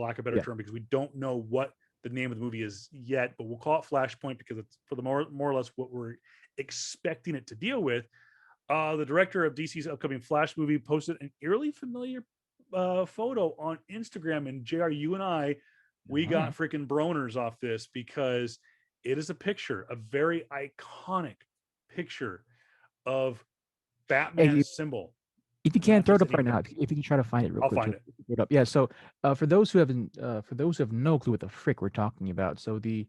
lack of a better term, because we don't know what the name of the movie is yet, but we'll call it Flashpoint because it's for the more or less what we're expecting it to deal with. The director of DC's upcoming Flash movie posted an eerily familiar photo on Instagram, and JR, you and I, we got freaking broners off this because it is a picture, a very iconic picture of Batman's symbol. If you can't throw it up right now, if you can try to find it real quick. I'll find it. Up. Yeah. So for those who have no clue what the frick we're talking about, so the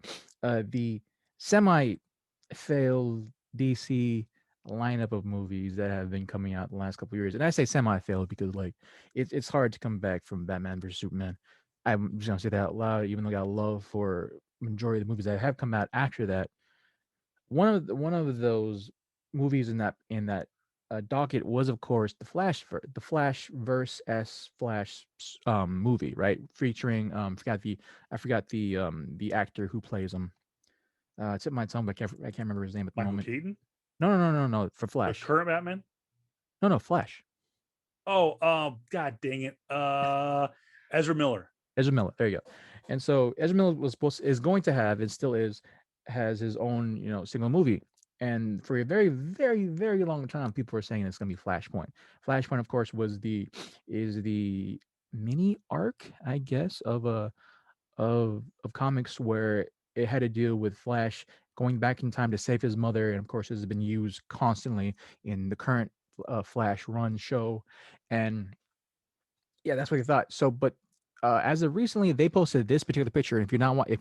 semi-failed DC lineup of movies that have been coming out in the last couple of years, and I say semi-failed because like it's hard to come back from Batman versus Superman. I'm just gonna say that out loud, even though I got love for majority of the movies that have come out after that. One of those movies in that docket was, of course, the Flash verse S Flash movie, right? Featuring I forgot the actor who plays him. It's at my tongue, but I can't remember his name at the moment. Keaton? No, for Flash. The current Batman? No, Flash. Oh, god dang it. Ezra Miller. There you go. And so Ezra Miller is going to have, and still has his own, single movie. And for a very, very, very long time, people were saying it's going to be Flashpoint. Flashpoint, of course, is the mini arc, I guess, of comics where it had to deal with Flash going back in time to save his mother, and of course, has been used constantly in the current Flash run show. And yeah, that's what I thought. So, but as of recently, they posted this particular picture. And if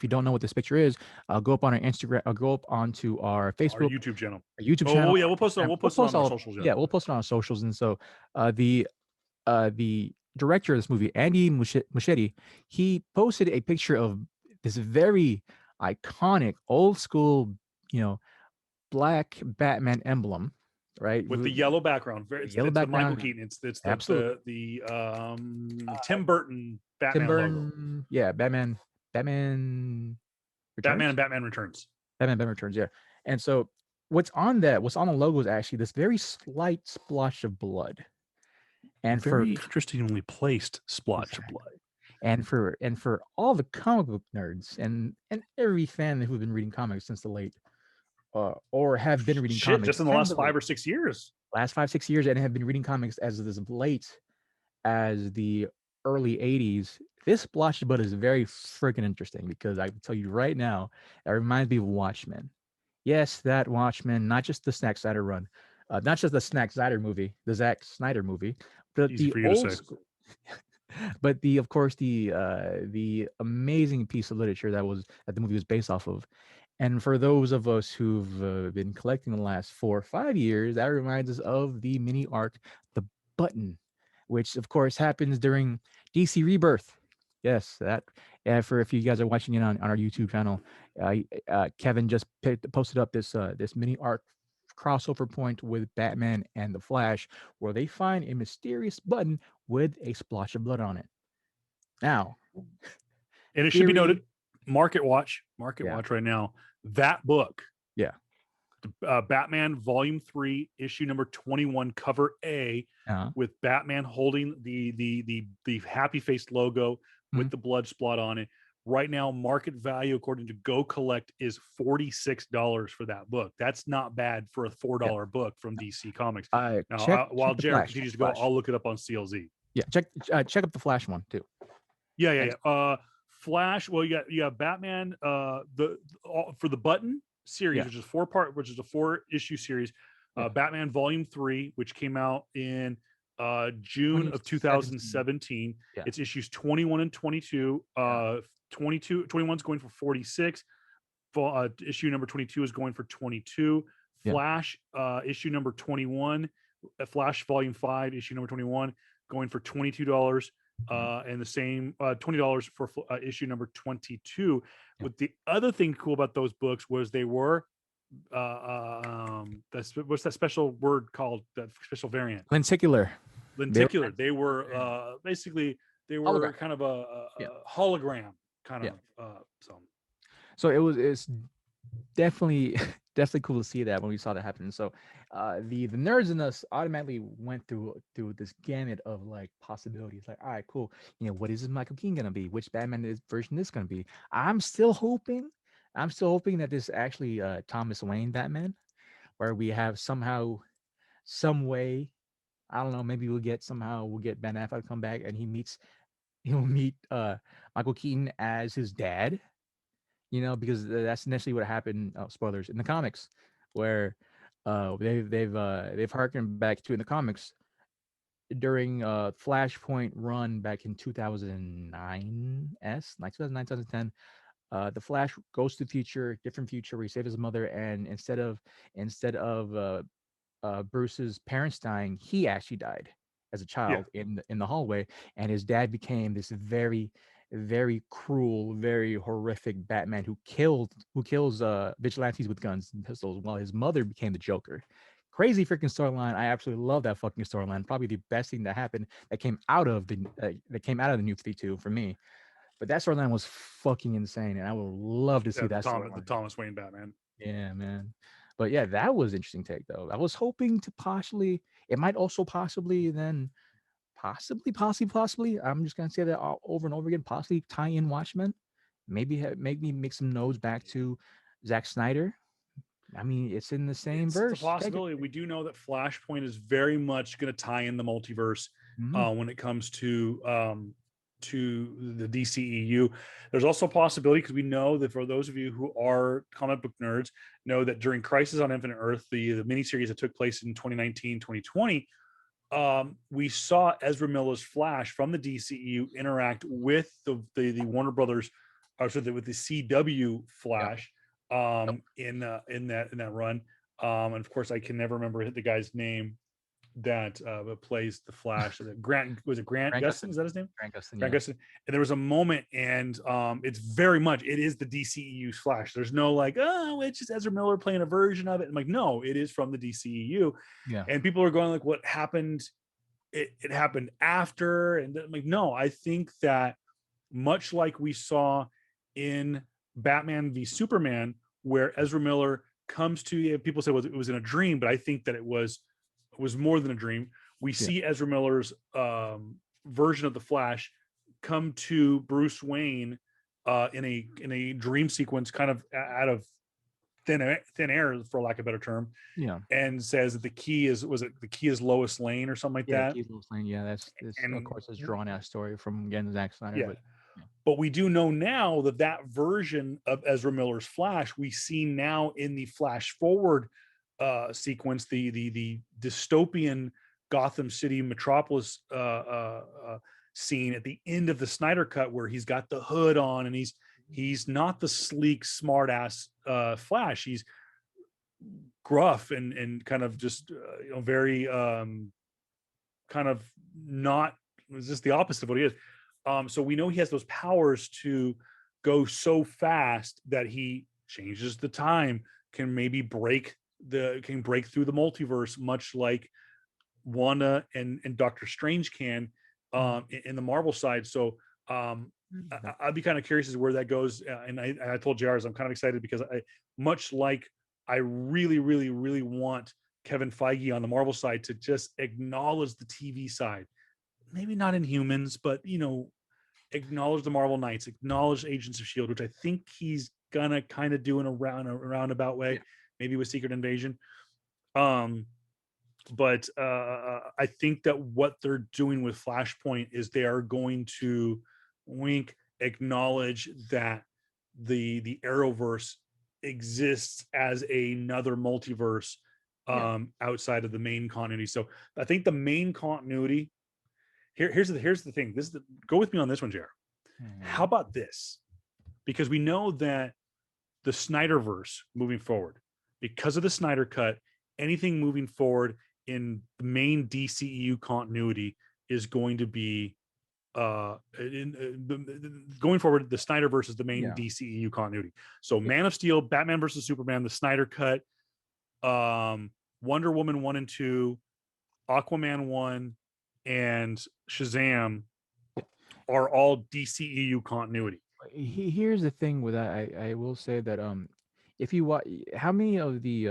you don't know what this picture is, go up on our Instagram. Go up onto our Facebook, our YouTube channel. Oh yeah, we'll post it. We'll post it on our socials. Yeah, we'll post it on our socials. And so, the director of this movie, Andy Muschietti, he posted a picture of this very iconic old school, black Batman emblem. Right, with the yellow background. It's the Michael Keaton. It's the Tim Burton Batman logo. Yeah, Batman Returns. Batman Returns. Batman Returns. Yeah, and so what's on the logo is actually this very slight splotch of blood, and very interestingly placed splotch of blood. And for all the comic book nerds and every fan who've been reading comics since the late. Or have been reading comics just in the last 5 or 6 years. Last 5-6 years, and have been reading comics as late as the early 80s. This splotch of blood is very freaking interesting because I can tell you right now, it reminds me of Watchmen. Yes, that Watchmen, not just the Zack Snyder run, not just the Zack Snyder movie, but easy for you to say. But of course the amazing piece of literature that the movie was based off of. And for those of us who've been collecting the last 4 or 5 years, that reminds us of the mini arc, The Button, which of course happens during DC Rebirth. Yes, that. For if you guys are watching it on our YouTube channel, Kevin just posted up this mini arc crossover point with Batman and the Flash, where they find a mysterious button with a splotch of blood on it. Now, and it should be noted, Market Watch right now. That book, Batman Volume 3, issue number 21, cover A, with Batman holding the happy face logo with the blood spot on it. Right now, market value according to Go Collect is $46 for that book. That's not bad for a $4 book from DC Comics. While Jared continues to go, I'll look it up on CLZ. Yeah, check up the Flash one too. Yeah. Flash. Well, you got Batman. For the Button series, which is a 4-issue series. Batman Volume 3, which came out in June of 2017. Yeah. It's issues 21 and 22. 21 is going for 46. Issue number 22 is going for 22. Flash issue number 21. Flash Volume 5, issue number 21, going for $22. and the same $20 for issue number 22. Yeah. With the other thing cool about those books was they were what's that special word called? That special variant? Lenticular. Lenticular. They were basically they were Hologram. kind of a Yeah. hologram kind Yeah. of So it's definitely definitely cool to see that when we saw that happen. So the nerds in us automatically went through this gamut of like possibilities. Like, all right, cool. What is this Michael Keaton gonna be? Which Batman version is gonna be? I'm still hoping that this actually Thomas Wayne Batman, where we have somehow, some way, I don't know, maybe we'll get Ben Affleck come back and he'll meet Michael Keaton as his dad, because that's initially what happened. Spoilers in the comics, where they've harkened back to in the comics during Flashpoint run back in 2009, like 2009, 2010. The Flash goes to the future, different future, where he saves his mother, and instead of Bruce's parents dying, he actually died as a child in the hallway, and his dad became this very, very cruel, very horrific Batman who kills vigilantes with guns and pistols, while his mother became the Joker. Crazy freaking storyline. I absolutely love that fucking storyline. Probably the best thing that happened that came out of the New 52 for me. But that storyline was fucking insane, and I would love to see that storyline. The Thomas Wayne Batman. Yeah, man. But yeah, that was interesting take though. I was hoping to it might also possibly then, possibly. I'm just gonna say that over and over again. Possibly tie in Watchmen. Maybe make me make some nodes back to Zack Snyder. I mean, it's in the same verse. It's a possibility. We do know that Flashpoint is very much going to tie in the multiverse when it comes to the DCEU. There's also a possibility, because we know that for those of you who are comic book nerds, know that during Crisis on Infinite Earth, the miniseries that took place in 2019, 2020, we saw Ezra Miller's Flash from the DCEU interact with the Warner Brothers, with the CW Flash in that run. And of course, I can never remember the guy's name that plays the Flash. Grant Gustin? Is that his name? Grant Gustin. Grant Gustin. And there was a moment, and it is the DCEU's Flash. There's no like, oh, it's just Ezra Miller playing a version of it. I'm like, no, it is from the DCEU. Yeah. And people are going like, what happened? It happened after, and I'm like, no, I think that much like we saw in Batman v Superman, where Ezra Miller comes to, people say, well, it was in a dream, but I think that it was more than a dream. We see Ezra Miller's version of the Flash come to Bruce Wayne in a dream sequence, kind of out of thin air, for lack of a better term. Yeah. And says that the key is Lois Lane or something like that. Key is Lois Lane. Yeah, that's of course a drawn out story from again Zack Snyder. Yeah. But we do know now that version of Ezra Miller's Flash we see now in the Flash Forward sequence, the dystopian Gotham City metropolis scene at the end of the Snyder Cut, where he's got the hood on and he's not the sleek, smart ass Flash. He's gruff and kind of just very kind of not, it's just the opposite of what he is. So we know he has those powers to go so fast that he changes the time, can maybe break through the multiverse, much like Wanda and Doctor Strange can in the Marvel side. So I'd be kind of curious as to where that goes. And I told JRs I'm kind of excited, because I really, really, really want Kevin Feige on the Marvel side to just acknowledge the TV side. Maybe not Inhumans, but acknowledge the Marvel Knights, acknowledge Agents of S.H.I.E.L.D., which I think he's gonna kind of do in a roundabout way, maybe with Secret Invasion. But I think that what they're doing with Flashpoint is they are going to acknowledge that the Arrowverse exists as another multiverse outside of the main continuity. So I think the main continuity, here's the thing. Go with me on this one, JR. How about this? Because we know that the Snyderverse moving forward, because of the Snyder Cut, anything moving forward in the main DCEU continuity is going to be going forward, the Snyderverse is the main Yeah. DCEU continuity. So Man of Steel, Batman versus Superman, the Snyder Cut, Wonder Woman 1 and 2, Aquaman 1, and Shazam are all DCEU continuity. Here's the thing with that. I will say that if you watch, how many of the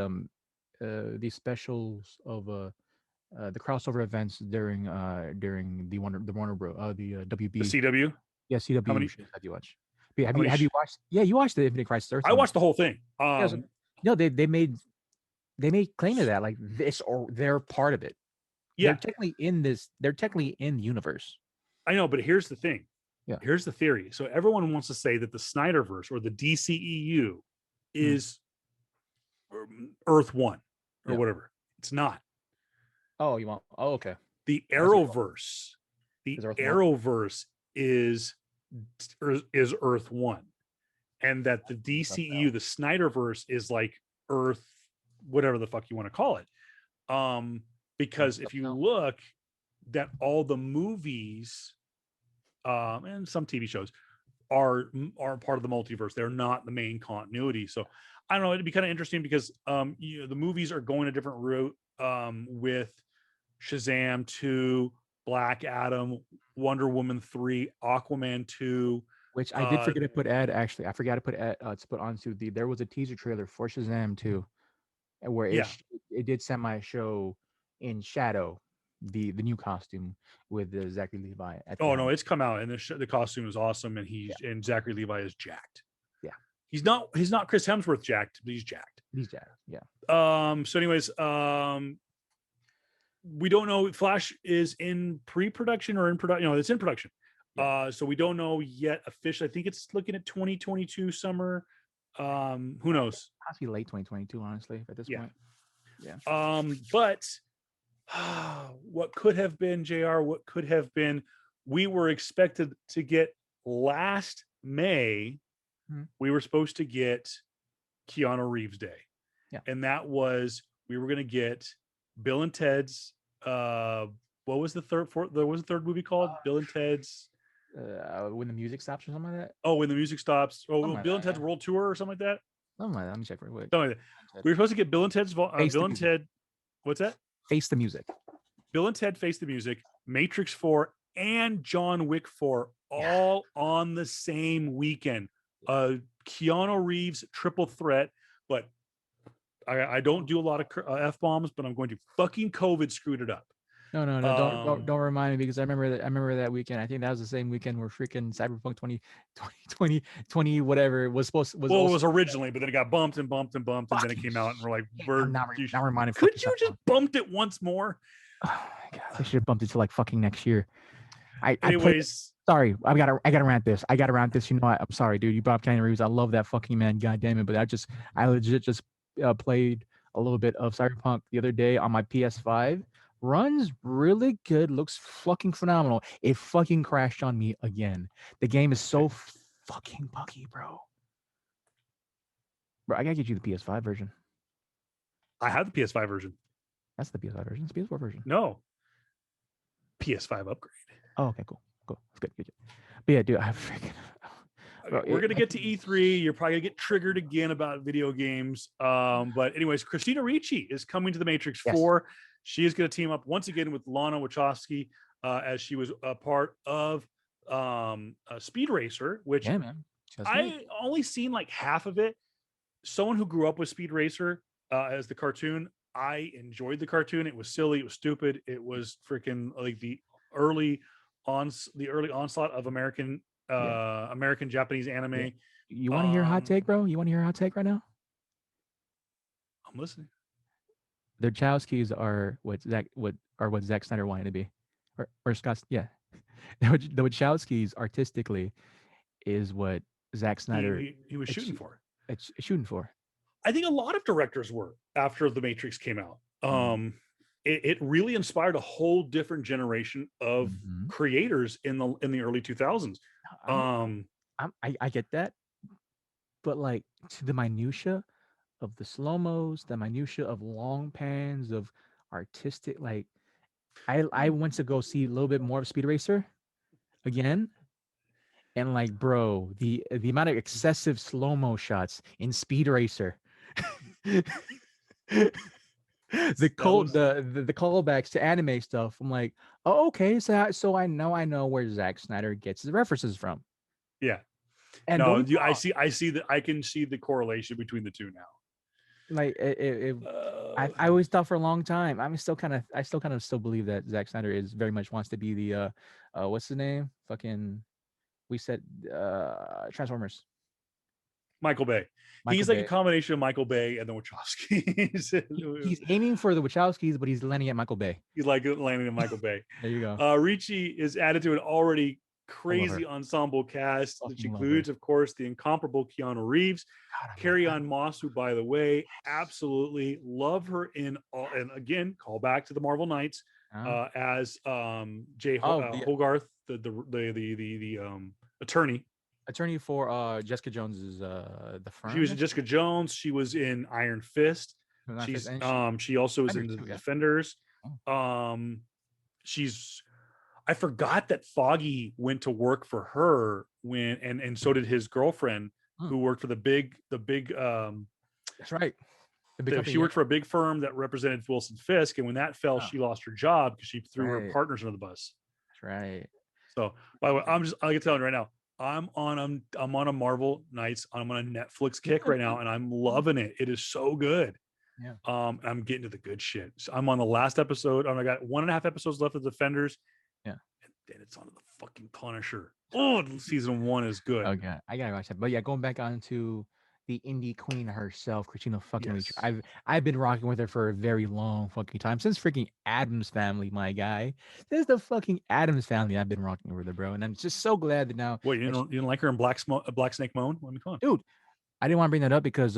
specials of the crossover events during the Warner Bros. The The WB, CW. yeah, How CW many? shows have you watched? Have How you many? watched? Yeah, you watched the Infinite Crisis Earth I one, right? watched the whole thing. Yeah, no, they made claim to that, like this, or they're part of it. Yeah, They're technically in this. They're technically in the universe. I know, but here's the thing. Yeah. Here's the theory. So everyone wants to say that the Snyderverse or the DCEU is Earth 1 or whatever. It's not. Oh, you want? Oh, okay. The Arrowverse. The Arrowverse is Earth 1. And that the DCEU, the Snyderverse, is like Earth, whatever the fuck you want to call it. Because if you look, that all the movies and some TV shows are part of the multiverse. They're not the main continuity. So I don't know. It'd be kind of interesting because the movies are going a different route with Shazam 2, Black Adam, Wonder Woman 3, Aquaman 2. Which I did forget to put actually. I forgot to put to put onto there was a teaser trailer for Shazam 2, where it did semi-show in shadow the new costume with Zachary Levi. No, it's come out, and the costume is awesome, and and Zachary Levi is jacked. Yeah, he's not Chris Hemsworth jacked, but he's jacked. He's jacked. Yeah. So, anyways, we don't know. Flash is in pre-production or in production. It's in production. Yeah. So we don't know yet officially. I think it's looking at 2022 summer. Who knows? Possibly late 2022, honestly, at this point. Yeah. But what could have been, JR? What could have been? We were expected to get last May. Mm-hmm. We were supposed to get Keanu Reeves Day. Yeah. And that was, we were going to get Bill and Ted's, what was the third movie called? Bill and Ted's When the Music Stops or something like that. Oh, When the Music Stops. Oh, Bill and Ted's World Tour or something like that. Something like that. Let me check real quick. Something like that. We were supposed to get Bill and Ted's Bill and Ted. What's that? Face the Music. Bill and Ted Face the Music, Matrix 4, and John Wick 4 all on the same weekend. Keanu Reeves triple threat, but I don't do a lot of F-bombs, but I'm going to fucking COVID screwed it up. No, don't remind me, because I remember that weekend. I think that was the same weekend where freaking Cyberpunk 20 whatever was supposed to. It was originally, but then it got bumped, and then it came out, and we're like, not reminding. Could you just bumped it once more? Oh my god, I should have bumped it to like fucking next year. Anyways, sorry, I gotta rant this. You know what? I'm sorry, dude. You brought up Keanu Reeves. I love that fucking man. God damn it! But I legit just played a little bit of Cyberpunk the other day on my PS5. Runs really good. Looks fucking phenomenal. It fucking crashed on me again. The game is so fucking buggy, bro. Bro, I gotta get you the PS5 version. I have the PS5 version. That's the PS5 version. It's the PS4 version. No. PS5 upgrade. Oh, okay, cool. That's good. But yeah, dude, I freaking. We're gonna get to E3. You're probably gonna get triggered again about video games. But anyways, Christina Ricci is coming to the Matrix 4. She is going to team up once again with Lana Wachowski, as she was a part of Speed Racer, which I only seen like half of it. Someone who grew up with Speed Racer as the cartoon, I enjoyed the cartoon. It was silly. It was stupid. It was freaking like the early onslaught of American Japanese anime. Yeah. You want to hear a hot take, bro? You want to hear a hot take right now? I'm listening. The Wachowskis are what Zack Snyder wanted to be, or Scott. Yeah, the Wachowskis artistically is what Zack Snyder he was shooting for. It's shooting for. I think a lot of directors were after The Matrix came out. It really inspired a whole different generation of creators in the early 2000s. I get that, but like to the minutia of the slow-mos, the minutia of long pans, of artistic, like I went to go see a little bit more of Speed Racer. again. And like, bro, the amount of excessive slow-mo shots in Speed Racer. The callbacks to anime stuff. I'm like, oh, okay, so I know where Zack Snyder gets his references from. Yeah. And no, I see that. I can see the correlation between the two now. Like I always thought for a long time. I still kind of believe that Zack Snyder is very much wants to be the what's his name? Fucking we said Transformers. Michael Bay. He's like a combination of Michael Bay and the Wachowskis. He's aiming for the Wachowskis, but he's landing at Michael Bay. He's like landing at Michael Bay. There you go. Ricci is added to an already crazy ensemble cast, which includes, of course, the incomparable Keanu Reeves, Carrie-Anne Moss, who, by the way, absolutely love her in all. And again, call back to the Marvel Knights as Hogarth, the attorney. Attorney for Jessica Jones's the firm. She was in Jessica Jones. She was in Iron Fist. She also was in the Defenders. I forgot that Foggy went to work for her and so did his girlfriend who worked for the big that's right. She worked for a big firm that represented Wilson Fisk, and when that fell, she lost her job because she threw her partners under the bus. That's right. So, by the way, I can tell you right now, I'm on a Marvel Knights. I'm on a Netflix kick right now, and I'm loving it. It is so good. Yeah. I'm getting to the good shit. So I'm on the last episode. I got 1.5 episodes left of Defenders. Yeah. And then it's on the fucking Punisher. Oh, season 1 is good. Okay, I gotta watch that. But yeah, going back on to the indie queen herself, Christina fucking Ricci. I've been rocking with her for a very long fucking time, since freaking Addams Family, my guy. This is the fucking Addams Family I've been rocking with her, bro, and I'm just so glad that now. Wait, you didn't like her in Black Snake Moan? Let me come on, dude. I didn't want to bring that up because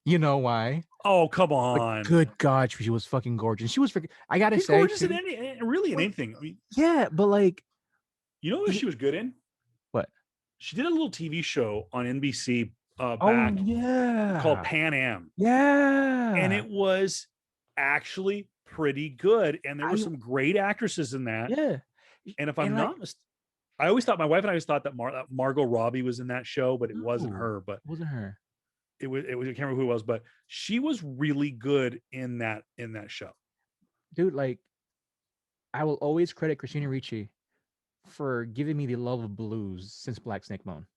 you know why? Oh, come on! But good God, she was fucking gorgeous. She was freaking. I gotta say, gorgeous in anything. I mean, yeah, but like, you know what she was good in? What? She did a little TV show on NBC. Called Pan Am. Yeah. And it was actually pretty good. And there were some great actresses in that. Yeah. And if I'm not mistaken, I always thought, my wife and I always thought that Margot Robbie was in that show, but it wasn't her. But it wasn't her. It was I can't remember who it was, but she was really good in that show. Dude, like, I will always credit Christina Ricci for giving me the love of blues since Black Snake Moan.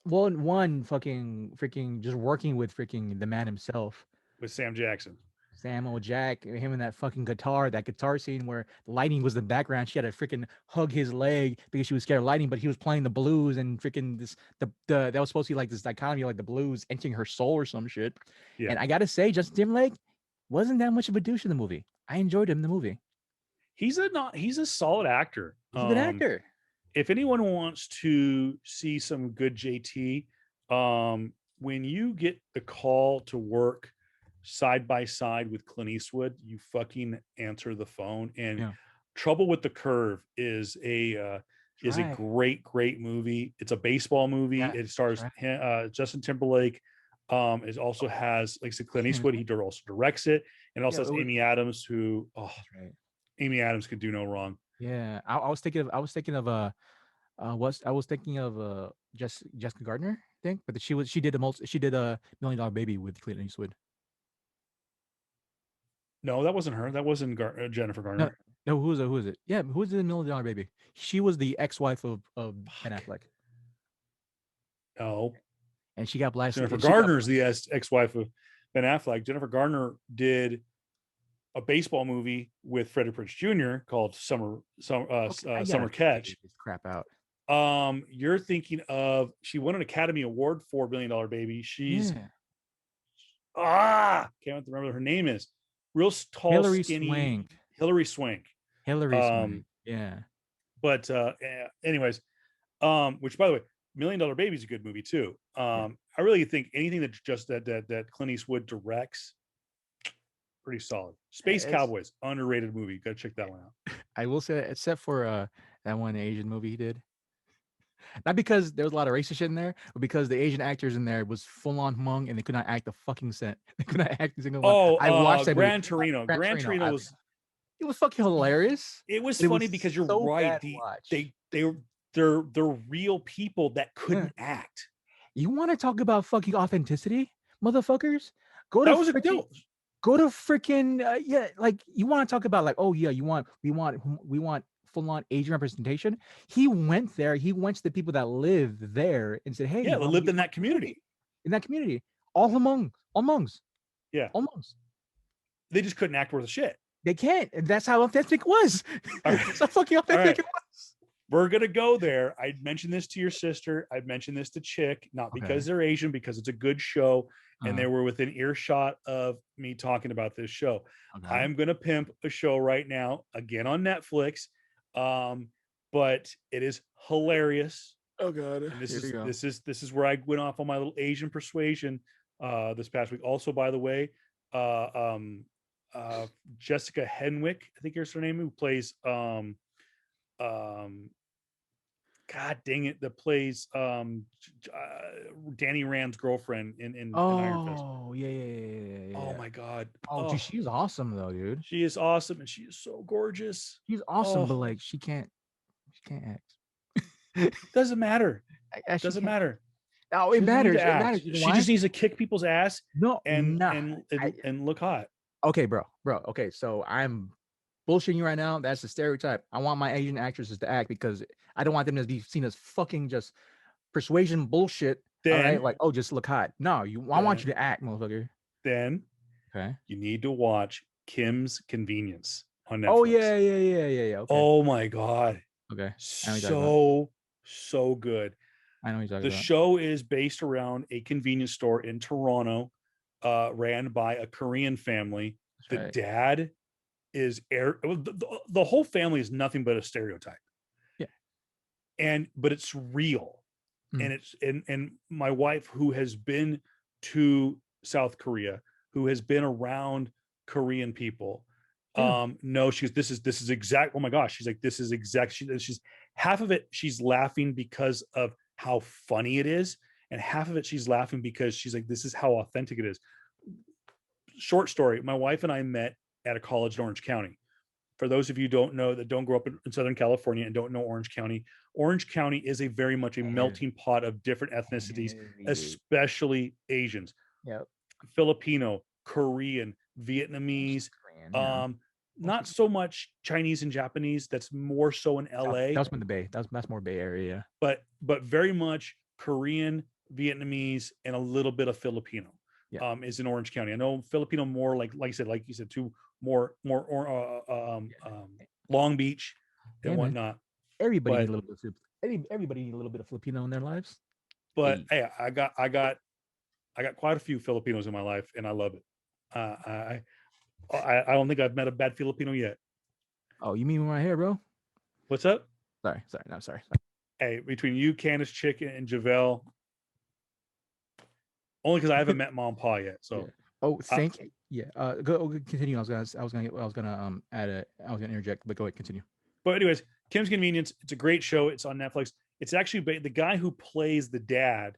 One freaking just working with freaking the man himself, with Sam Jackson, Samuel Jack, him in that fucking that guitar scene where the lighting was the background. She had to freaking hug his leg because she was scared of lighting, but he was playing the blues and freaking that was supposed to be like this dichotomy, like the blues entering her soul or some shit. Yeah. And I gotta say, Justin Timberlake wasn't that much of a douche in the movie. I enjoyed him in the movie. He's a solid actor. He's a good actor. If anyone wants to see some good JT, when you get the call to work side by side with Clint Eastwood, you fucking answer the phone. And Trouble with the Curve is a great movie. It's a baseball movie. It stars Justin Timberlake. It also has, like I said, Clint Eastwood. He also directs it, and also has Amy Adams, who Amy Adams could do no wrong. Yeah, I was thinking of Jessica Gardner, I think, but she did a $1 Million Baby with Clint Eastwood. No, that wasn't her. That wasn't Jennifer Garner. No, who is it? Yeah, who is the $1 Million Baby? She was the ex-wife of Ben Affleck. No, and she got blasted. Jennifer Garner's the ex-wife of Ben Affleck. Jennifer Garner did a baseball movie with Freddie Prinze Jr. called Summer Catch. Crap out. You're thinking of, she won an Academy Award for $1 Million Baby. She's can't remember her name is. Real tall, Hilary skinny Swank. Hilary Swank. Yeah. But anyways, which, by the way, $1 Million Baby is a good movie too. I really think anything that Clint Eastwood directs, pretty solid. Space Cowboys, underrated movie. Gotta check that one out. I will say that, except for that one Asian movie he did. Not because there was a lot of racist shit in there, but because the Asian actors in there was full on Hmong and they could not act a fucking cent. They could not act a single one. I watched that Gran Torino. Gran Torino was It was fucking hilarious. It was funny because you're so right. bad to watch. They're real people that couldn't act. You want to talk about fucking authenticity, motherfuckers? Go to freaking like you want to talk about like, oh yeah, we want full on Asian representation. He went there. He went to the people that live there and said, hey, yeah, they lived in that community. All Hmongs. Yeah, Hmongs. They just couldn't act worth a shit. They can't. And that's how authentic it was. That's how fucking authentic it was. We're gonna go there. I mentioned this to your sister. I've mentioned this to Chick, not because they're Asian, because it's a good show, and they were within earshot of me talking about this show. I'm gonna pimp a show right now, again on Netflix, but it is hilarious. Oh god! And this is where I went off on my little Asian persuasion this past week. Also, by the way, Jessica Henwick, I think here's her name, who plays God dang it, that plays Danny Rand's girlfriend in Iron Fist. Oh yeah. Oh my god. Oh, dude, she's awesome though, dude. She is awesome, and she is so gorgeous. She's awesome, but like she can't act. Doesn't matter. Doesn't matter. Oh, it matters. It matters. She just needs to kick people's ass. No, and look hot. Okay, bro. Okay, so I'm bullshitting you right now. That's the stereotype. I want my Asian actresses to act because I don't want them to be seen as fucking just persuasion bullshit. All right, like, oh, just look hot. No, I want you to act, motherfucker. Then, you need to watch Kim's Convenience on Netflix. Oh yeah. Okay. Oh my god. Okay. So good. I know what you're talking about. The show is based around a convenience store in Toronto, ran by a Korean family. The dad is the whole family is nothing but a stereotype. Yeah. But it's real. And it's and my wife, who has been to South Korea, who has been around Korean people, no, this is exact. Oh my gosh, she's like, this is exact. She's half of it, she's laughing because of how funny it is, and half of it she's laughing because she's like, this is how authentic it is. Short story: my wife and I met at a college in Orange County. For those of you who don't know, that don't grow up in Southern California and don't know Orange County is a very much a melting pot of different ethnicities, especially Asians. Yep. Filipino, Korean, Vietnamese, not so much Chinese and Japanese. That's more so in LA. That's in the Bay. That's more Bay Area. But very much Korean, Vietnamese, and a little bit of Filipino. Is in Orange County. I know Filipino more like you said, to more Long Beach and whatnot. Everybody needs a little bit of Filipino in their lives. But hey, I got quite a few Filipinos in my life, and I love it. I don't think I've met a bad Filipino yet. Oh, you mean right here, bro? What's up? Sorry. Hey, between you, Candace, Chick, and Javelle, only because I haven't met Mom and Pa yet. So thank you. Yeah. Go continue. I was gonna interject, but go ahead, continue. But anyways, Kim's Convenience. It's a great show. It's on Netflix. It's actually the guy who plays the dad.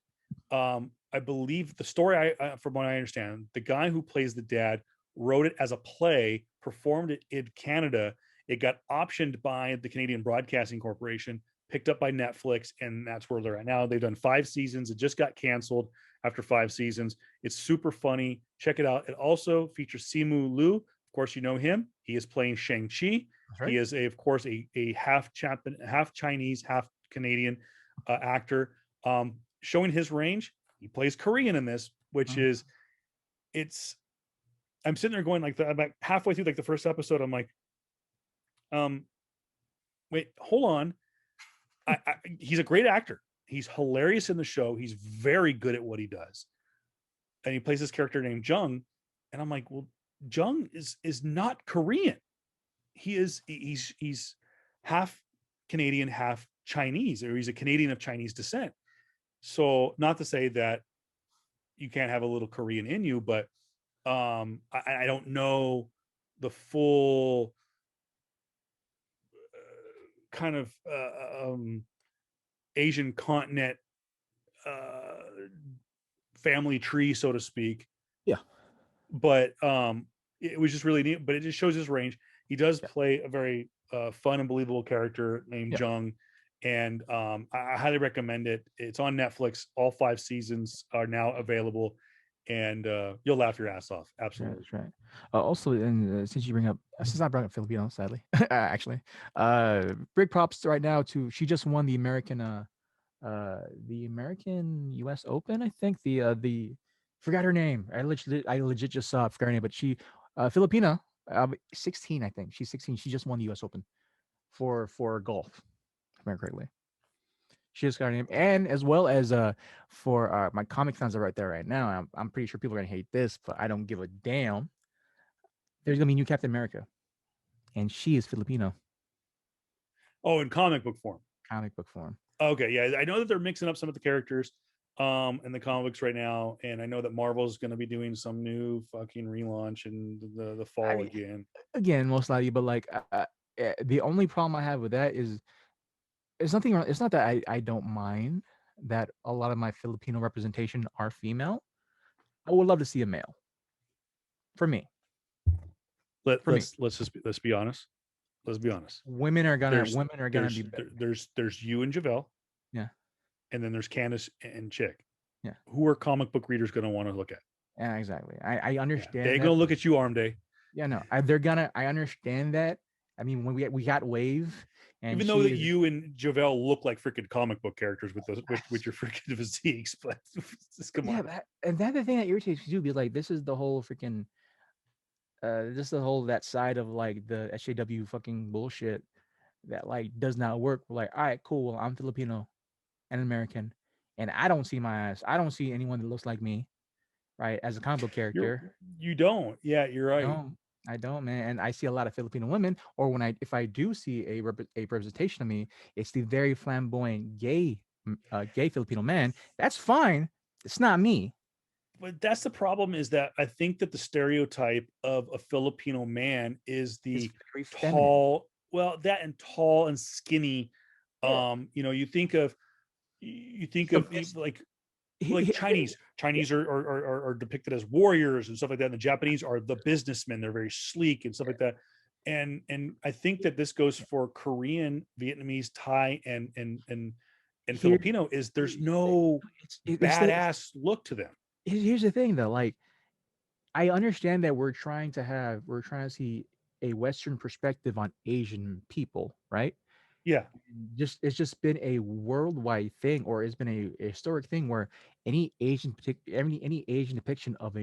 I believe the story, from what I understand, the guy who plays the dad wrote it as a play, performed it in Canada. It got optioned by the Canadian Broadcasting Corporation, picked up by Netflix, and that's where they're at now. They've done 5 seasons. It just got canceled after 5 seasons. It's super funny. Check it out. It also features Simu Liu. Of course, you know him. He is playing Shang-Chi. Right. He is, of course, a half Chinese, half Canadian actor. Showing his range. He plays Korean in this, which is, I'm sitting there going like, I'm like halfway through like the first episode. I'm like, wait, hold on. He's a great actor. He's hilarious in the show. He's very good at what he does. And he plays this character named Jung. And I'm like, well, Jung is not Korean. He's half Canadian, half Chinese, or he's a Canadian of Chinese descent. So not to say that you can't have a little Korean in you, but I don't know the full kind of Asian continent family tree, so to speak. Yeah. But it was just really neat. But it just shows his range. He does play a very fun and believable character named Jung, and I highly recommend it. It's on Netflix. All 5 seasons are now available, and you'll laugh your ass off. Absolutely. That's right. Also, and since I brought up Filipino, sadly, actually, big props right now to she just won the American U.S. Open. I think the forgot her name. I legit just saw it, forgot her name, but she Filipina, 16, I think she's 16. She just won the U.S. Open for golf, if I remember correctly. She just got her name, and as well as for my comic fans are right there right now. I'm pretty sure people are gonna hate this, but I don't give a damn. There's gonna be a new Captain America, and she is Filipino. Oh, in comic book form. Comic book form. Okay, yeah, I know that they're mixing up some of the characters in the comics right now, and I know that Marvel's going to be doing some new fucking relaunch in the fall again. Again, most likely, but like the only problem I have with that is it's nothing. It's not that I don't mind that a lot of my Filipino representation are female. I would love to see a male. For me. Let's be honest. Let's be honest. Women are gonna be better. There's you and Javelle. Yeah. And then there's Candace and Chick. Yeah. Who are comic book readers going to want to look at? Yeah, exactly. I understand. Yeah. They're going to look at you, Arm Day. Yeah, no. I understand that. I mean, when we got Wave, and even though that you and Javelle look like freaking comic book characters with those with your freaking physiques, but come on. And that's the thing that irritates me too, because like this is the whole freaking this is the whole that side of like the SJW fucking bullshit that like does not work. We're like, all right, cool. Well, I'm Filipino and American, and I don't see my ass. I don't see anyone that looks like me, right? As a comic book character, you don't. Yeah, you're right. I don't, man. And I see a lot of Filipino women, or if I do see a representation of me, it's the very flamboyant gay Filipino man. That's fine. It's not me. But that's the problem, is that I think that the stereotype of a Filipino man is the tall, that and tall and skinny. You think of like Chinese are depicted as warriors and stuff like that. And the Japanese are the businessmen. They're very sleek and stuff like that. And I think that this goes for Korean, Vietnamese, Thai, and Filipino. Is there's no badass look to them. Here's the thing, though. Like, I understand that we're trying to see a Western perspective on Asian people, right? Yeah. It's just been a worldwide thing, or it's been a historic thing where any Asian depiction of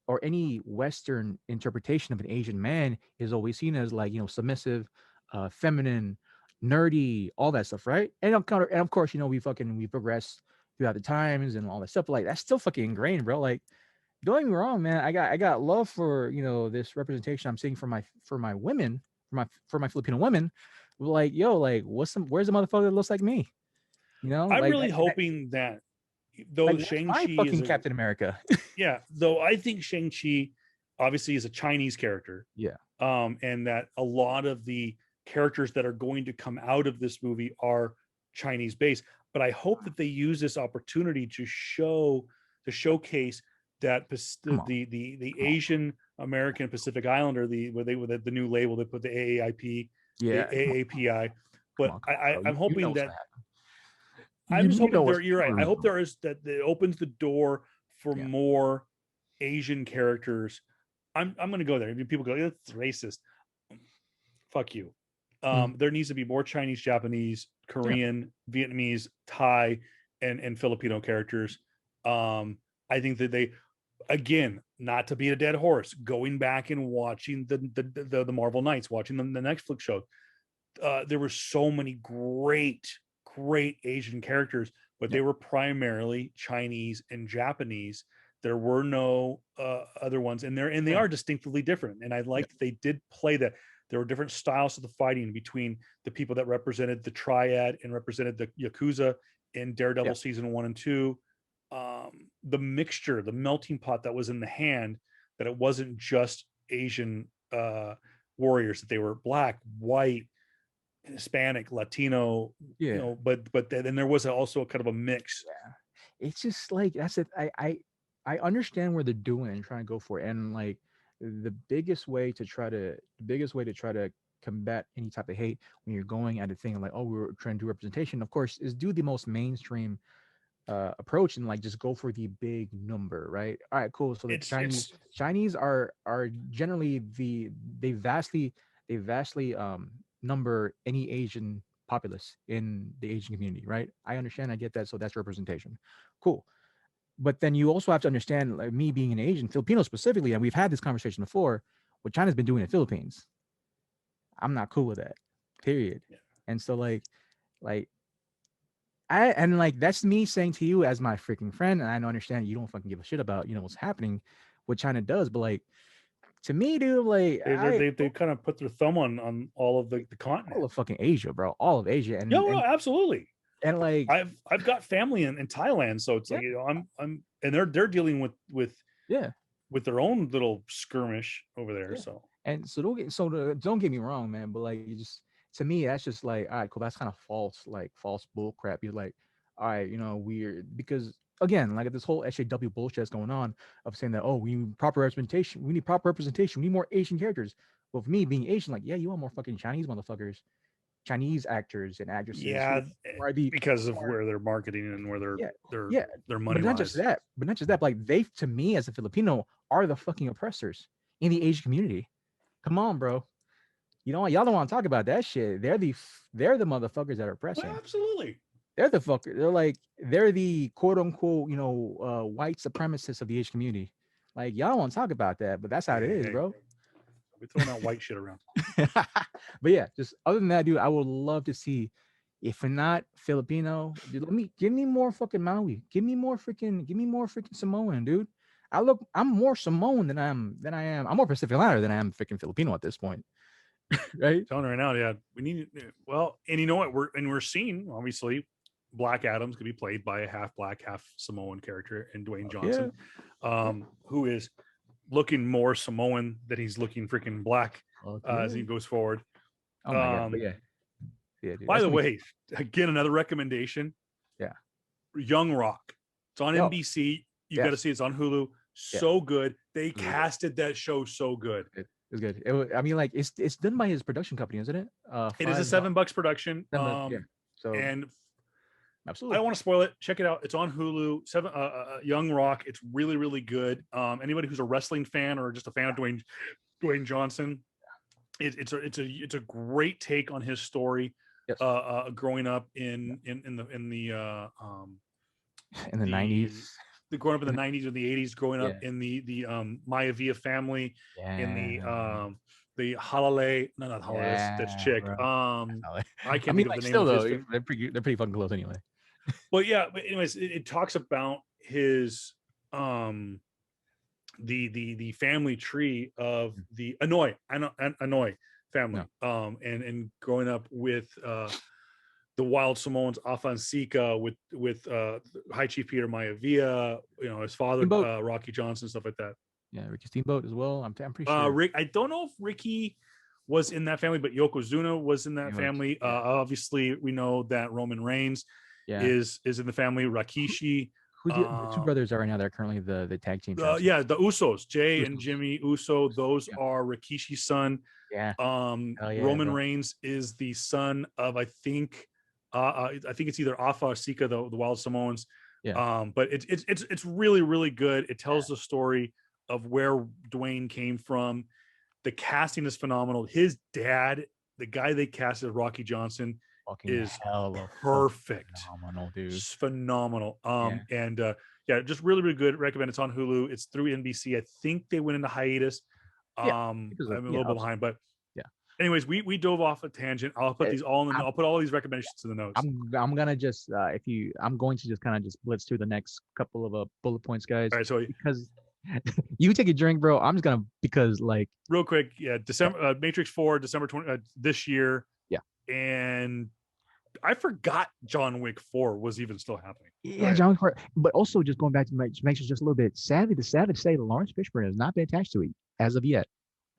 or any Western interpretation of an Asian man is always seen as like, submissive, feminine, nerdy, all that stuff, right? And of course, we progress throughout the times and all that stuff. But like, that's still fucking ingrained, bro. Like, don't get me wrong, man. I got love for this representation I'm seeing for my women, for my Filipino women. Like, yo, like, where's the motherfucker that looks like me? I'm like, really hoping that though like, Shang-Chi is Captain America. Yeah, though I think Shang-Chi obviously is a Chinese character. Yeah. And that a lot of the characters that are going to come out of this movie are Chinese based. But I hope that they use this opportunity to showcase that the Asian American Pacific Islander, with the new label, they put the AAIP, AAPI. But I'm hoping that I'm just hoping you're right. I hope that it opens the door for more Asian characters. I'm going to go there. People go, it's racist. Fuck you. There needs to be more Chinese, Japanese, Korean, Vietnamese, Thai, and Filipino characters. I think that they, again, not to beat a dead horse, going back and watching the Marvel Knights, watching the Netflix show. There were so many great Asian characters, but they were primarily Chinese and Japanese. There were no other ones, and they are distinctively different. And I like that they did play that. There were different styles of the fighting between the people that represented the Triad and represented the Yakuza in Daredevil season 1 and 2. The mixture, the melting pot that was in the hand, that it wasn't just Asian warriors, that they were black, white, Hispanic, Latino, but then there was also a kind of a mix. It's just like, that's it. I understand where they're doing and trying to go for it, and like the biggest way to try to combat any type of hate when you're going at a thing like, oh, we're trying to do representation, of course, is do the most mainstream approach and like just go for the big number, right? All right, cool. So the Chinese are generally they vastly number any Asian populace in the Asian community, right? I understand, I get that. So that's representation. Cool. But then you also have to understand, like me being an Asian, Filipino specifically, and we've had this conversation before, what China's been doing in the Philippines. I'm not cool with that. Period. Yeah. And so like like that's me saying to you as my freaking friend, and I don't understand you don't fucking give a shit about what's happening, what China does, but like to me, dude, like they kind of put their thumb on all of the continent, all of fucking Asia, bro, all of Asia, and absolutely. And like I've got family in Thailand, so it's like I'm and they're dealing with their own little skirmish over there. So and so don't get me wrong, man, but like you just to me that's just like, all right, cool, that's kind of false bull crap. You're like, all right, weird, because again, like this whole SJW bullshit that's going on of saying that, oh, we need proper representation, we need more Asian characters. Well, for me being Asian, like, yeah, you want more fucking Chinese motherfuckers, Chinese actors and actresses, because of where they're marketing and where their money. But not just that. Like they, to me as a Filipino, are the fucking oppressors in the Asian community. Come on, bro. You know what? Y'all don't want to talk about that shit. They're the motherfuckers that are oppressing. Well, absolutely. They're the fucker. They're the quote unquote, white supremacists of the Asian community. Like y'all don't want to talk about that, but that's how it is, bro. We're throwing that white shit around. But yeah, just other than that, dude, I would love to see, if not Filipino, dude, give me more fucking Maui. Give me more freaking Samoan, dude. I'm more Samoan than I am. I'm more Pacific Islander than I am freaking Filipino at this point. Right? Telling right now, yeah. We need, well, and you know what? We're seeing, obviously, Black Adam's gonna be played by a half black, half Samoan character in Dwayne Johnson, who is looking more Samoan than he's looking freaking black as he goes forward. Oh my God. But yeah, dude, by the way, again, another recommendation. Yeah. Young Rock. It's on NBC. You got to see it. It's on Hulu. So good. They casted that show so good. It's good. I mean, like it's done by his production company, isn't it? It is a $7 production. So and absolutely, I don't want to spoil it. Check it out. It's on Hulu. Young Rock. It's really, really good. Anybody who's a wrestling fan or just a fan of Dwayne Johnson, it's a great take on his story. Yes. Growing up in the 90s. Growing up in the 90s or the 80s, growing up in the Maivia family, in the Halale, no, not Halale, that's chick. I can't think of the name still, of though, they're pretty fucking close anyway. But yeah, but anyways, it talks about his the family tree of the Hanoi family, and growing up with the Wild Samoans, Afansika, with High Chief Peter Maivia, his father, Rocky Johnson, stuff like that. Yeah, Ricky Steamboat as well. I'm pretty sure. Rick, I don't know if Ricky was in that family, but Yokozuna was in that family. Obviously, we know that Roman Reigns is in the family. Rakishi. Who the two brothers are right now? They're currently the tag team. The Usos, Jay and Jimmy Uso. Those are Rikishi's son. Yeah. Roman Reigns is the son of, I think it's either Afa or Sika, the Wild Samoans. Yeah. But it's really, really good. It tells the story of where Dwayne came from. The casting is phenomenal. His dad, the guy they casted, Rocky Johnson, is perfect. Phenomenal, dude. Just phenomenal. And just really, really good. Recommend. It's on Hulu. It's through NBC. I think they went into hiatus. I'm a little bit behind, but anyways, we dove off a tangent. I'll put these all in. I'll put all these recommendations in the notes. I'm gonna just I'm going to just kind of just blitz through the next couple of bullet points, guys. All right, so because you take a drink, bro. I'm just gonna because real quick, December Matrix 4, December 20 this year. Yeah, and I forgot John Wick 4 was even still happening. Yeah, John Wick 4. But also just going back to Matrix just a little bit. Sadly to say, Lawrence Fishburne has not been attached to it as of yet.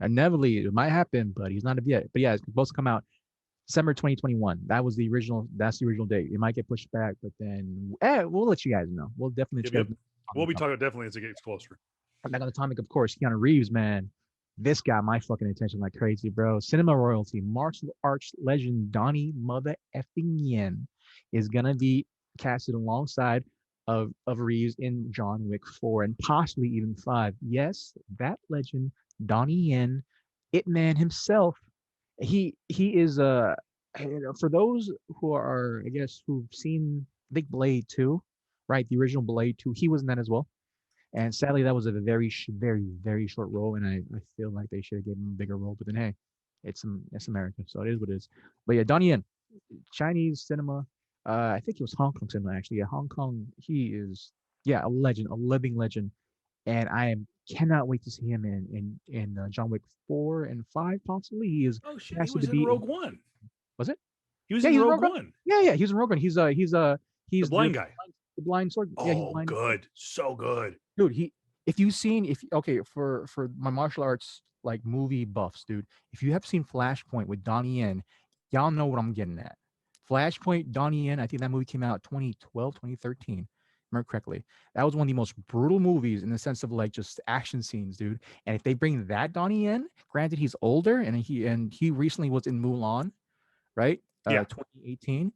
Inevitably, it might happen, but he's not of yet. But yeah, it's supposed to come out December 2021. That's the original date. It might get pushed back, but then we'll let you guys know. We'll definitely we'll be talking definitely as it gets closer. On that topic, of course, Keanu Reeves, man. This got my fucking attention like crazy, bro. Cinema royalty, martial arts legend Donnie Mother effing Yen is gonna be casted alongside of Reeves in John Wick 4 and possibly even 5. Yes, that legend, Donnie Yen, It Man himself. He is for those who are, I guess, who've seen, I think, Blade 2, right? The original Blade 2, he was in that as well. And sadly, that was a very, very short role, and I feel like they should have given him a bigger role. But then, hey, it's America, so it is what it is. But yeah, Donnie Yen, Chinese cinema. I think it was Hong Kong cinema actually. Yeah, Hong Kong. He is, yeah, a legend, a living legend, and cannot wait to see him in John Wick 4 and 5 possibly. He is Oh shit, he casted to was in be. Rogue One. Was it? He was Yeah, in he's in Rogue Rogue One. One. Yeah, he's in Rogue One. The He's blind guy. the blind sword. Yeah, he's Oh, blind. good, so good. Dude, if you've seen, if okay, for my martial arts like movie buffs, dude, if you have seen Flashpoint with Donnie Yen, y'all know what I'm getting at. Flashpoint, Donnie Yen, I think that movie came out 2012, 2013, remember correctly. That was one of the most brutal movies in the sense of like just action scenes, dude. And if they bring that Donnie Yen, granted he's older and he recently was in Mulan, right? Yeah. 2018.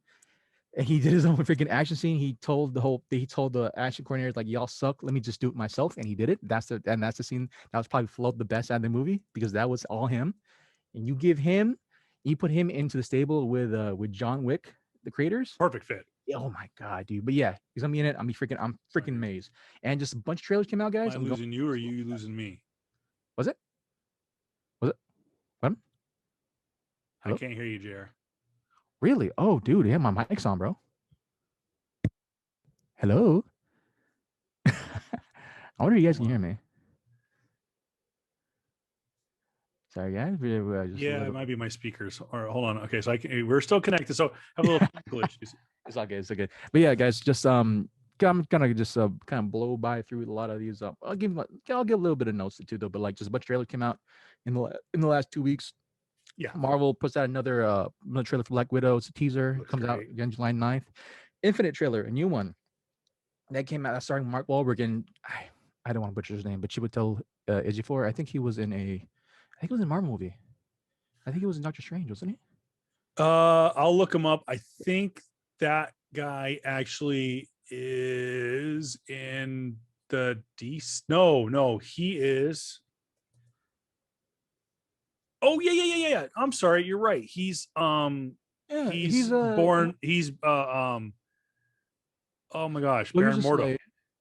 And he did his own freaking action scene. He told the action coordinators like, y'all suck. Let me just do it myself. And he did it. That's the scene that was probably flowed the best out of the movie because that was all him. And you put him into the stable with John Wick, the creators. Perfect fit. Oh my god, dude! But yeah, he's gonna be in it. I'm freaking amazed. And just a bunch of trailers came out, guys. Am I losing you or are you losing me? Was it? Was it? What? I can't hear you, JR. Really? Oh, dude, yeah, my mic's on, bro. Hello. I wonder if you guys can hear me. Sorry, guys. Yeah, it might be my speakers. Or hold on. Okay, so we're still connected. So have a little technical issues. It's all good. It's all good. But yeah, guys, just I'm gonna just kind of blow by through a lot of these. I'll give a little bit of notes too, though. But like, just a bunch of trailers came out in the last 2 weeks. Yeah. Marvel puts out another trailer for Black Widow. It's a teaser. Looks comes great. Out again July 9th. Infinite trailer, a new one that came out starring Mark Wahlberg, and I don't want to butcher his name, but she would tell Ejiofor. I think he was in a Marvel movie. I think he was in Doctor Strange, wasn't he? I'll look him up. I think that guy actually is in the DC. No, he is. Oh yeah. I'm sorry, you're right. He's born. He's oh my gosh, Baron Mordo.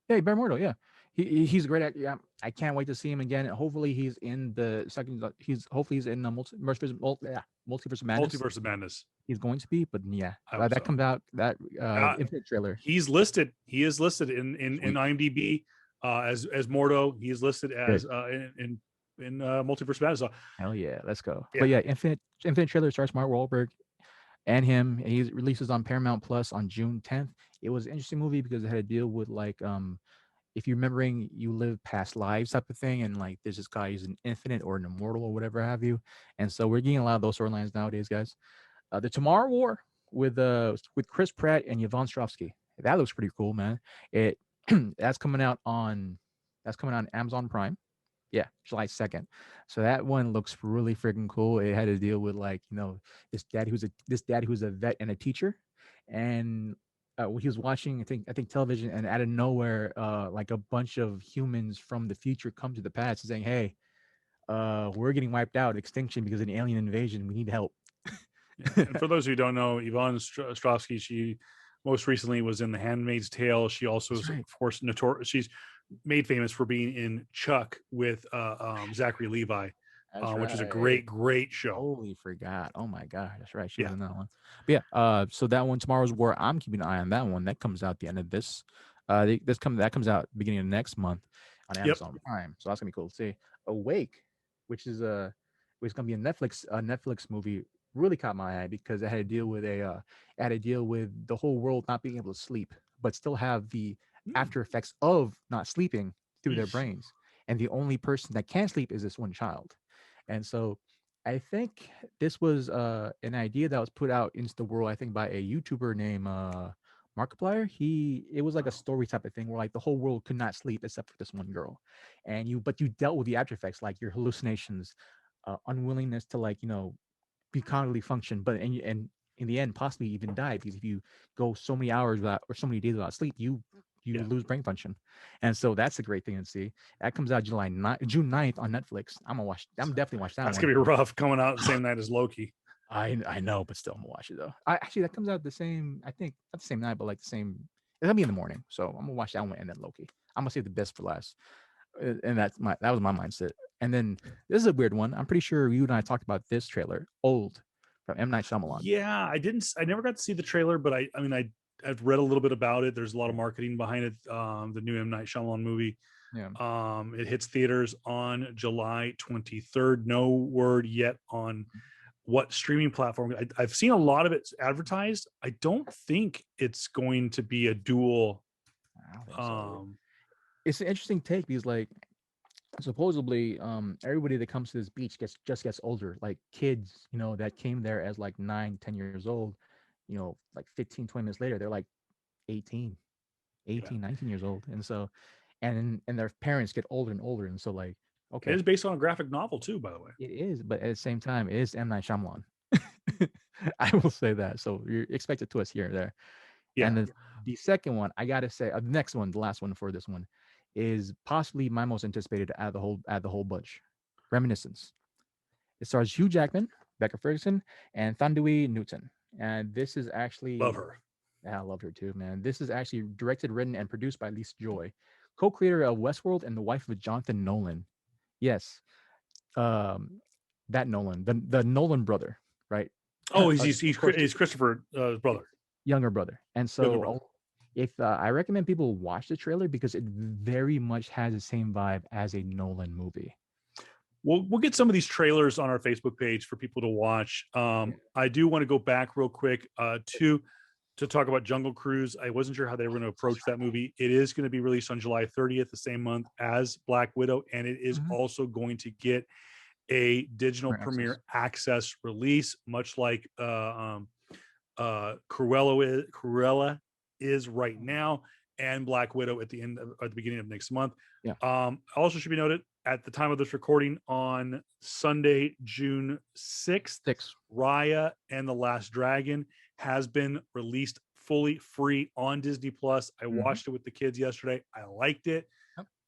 Yeah, Baron Mordo. Yeah, he's a great actor. Yeah, I can't wait to see him again. Hopefully, he's in the second. Hopefully he's in the Multiverse of Madness. Multiverse of Madness. He's going to be, but yeah, that comes out that Infinite trailer. He's listed. He is listed in IMDb as Mordo. He is listed as in Multiverse of Madness. So, hell yeah, let's go. Yeah. But yeah, Infinite trailer starts Mark Wahlberg and him. He releases on Paramount Plus on June 10th. It was an interesting movie because it had to deal with like if you're remembering you live past lives type of thing, and like there's this guy who's an infinite or an immortal or whatever have you. And so we're getting a lot of those storylines nowadays, guys. The Tomorrow War with Chris Pratt and Yvonne Strahovski. That looks pretty cool, man. That's coming out on Amazon Prime. Yeah, July 2nd. So that one looks really freaking cool. It had to deal with like, this dad who's a vet and a teacher. And he was watching, I think television, and out of nowhere, like a bunch of humans from the future come to the past saying, "Hey, we're getting wiped out, extinction because of an alien invasion. We need help." And for those who don't know, Yvonne Strahovski, she most recently was in The Handmaid's Tale. She also is, of course, notorious. She's made famous for being in Chuck with Zachary Levi, which is a great show. Totally forgot. Oh my god, that's right. She was in that one. But yeah, so that one, Tomorrow's War, I'm keeping an eye on that one. That comes out the end of this. That comes out beginning of next month on Amazon Prime. So that's gonna be cool to see. Awake, which is gonna be a Netflix movie, really caught my eye because it had to deal with the whole world not being able to sleep, but still have the after effects of not sleeping through their brains. And the only person that can sleep is this one child. And so I think this was an idea that was put out into the world, I think, by a YouTuber named Markiplier, it was like a story type of thing where like the whole world could not sleep except for this one girl, and but you dealt with the after effects like your hallucinations, unwillingness to like be cognitively function, but and in the end possibly even die, because if you go so many hours without or so many days without sleep, you lose brain function. And so that's a great thing to see. That comes out June 9th on Netflix. I'm definitely watch that That's one. gonna be rough coming out the same night as Loki. I know, but still, I'm gonna watch it though. Actually, that comes out the same. I think not the same night, but like the same. It'll be in the morning, so I'm gonna watch that one and then Loki. I'm gonna save the best for last, and that was my mindset. And then this is a weird one. I'm pretty sure you and I talked about this trailer, Old, from M. Night Shyamalan. Yeah, I never got to see the trailer, but I've read a little bit about it. There's a lot of marketing behind it. The new M. Night Shyamalan movie. Yeah. It hits theaters on July 23rd. No word yet on what streaming platform. I've seen a lot of it advertised. I don't think it's going to be a dual. It's an interesting take because like supposedly everybody that comes to this beach gets older, like kids that came there as like 9-10 years old, like 15-20 minutes later they're like 18 19 years old. And so and their parents get older and older, and so like okay, it is based on a graphic novel too, by the way. it is, but at the same time it is M. Night Shyamalan. I will say that, so you're expected to us here and there. And the second one, I gotta say, the next one, the last one for this one, is possibly my most anticipated out of the whole bunch. Reminiscence. It stars Hugh Jackman, Becca Ferguson, and Thandui Newton. And this is actually love her. Yeah, I love her too, man. This is actually directed, written, and produced by Lisa Joy, co-creator of Westworld and the wife of Jonathan Nolan. Yes, that Nolan, the Nolan brother, right? Oh, he's Christopher's brother, younger brother. And so if I recommend people watch the trailer because it very much has the same vibe as a Nolan movie. We'll get some of these trailers on our Facebook page for people to watch. I do want to go back real quick to talk about Jungle Cruise. I wasn't sure how they were going to approach that movie. It is going to be released on July 30th, the same month as Black Widow, and it is also going to get a digital premiere access release, much like Cruella is right now, and Black Widow at the beginning of next month. Also should be noted at the time of this recording on Sunday, June 6th, Raya and the Last Dragon has been released fully free on Disney Plus. I watched it with the kids yesterday. I liked it.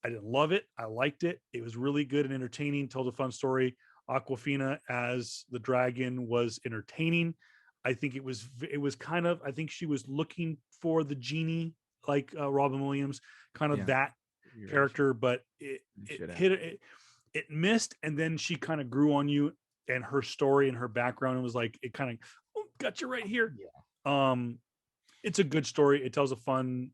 I didn't love it. I liked it. It was really good and entertaining. Told a fun story. Awkwafina as the dragon was entertaining. I think it was kind of, I think she was looking for the genie, like Robin Williams, kind of that character, but it missed. And then she kind of grew on you, and her story and her background, was like, it kind of got you right here. It's a good story. It tells a fun,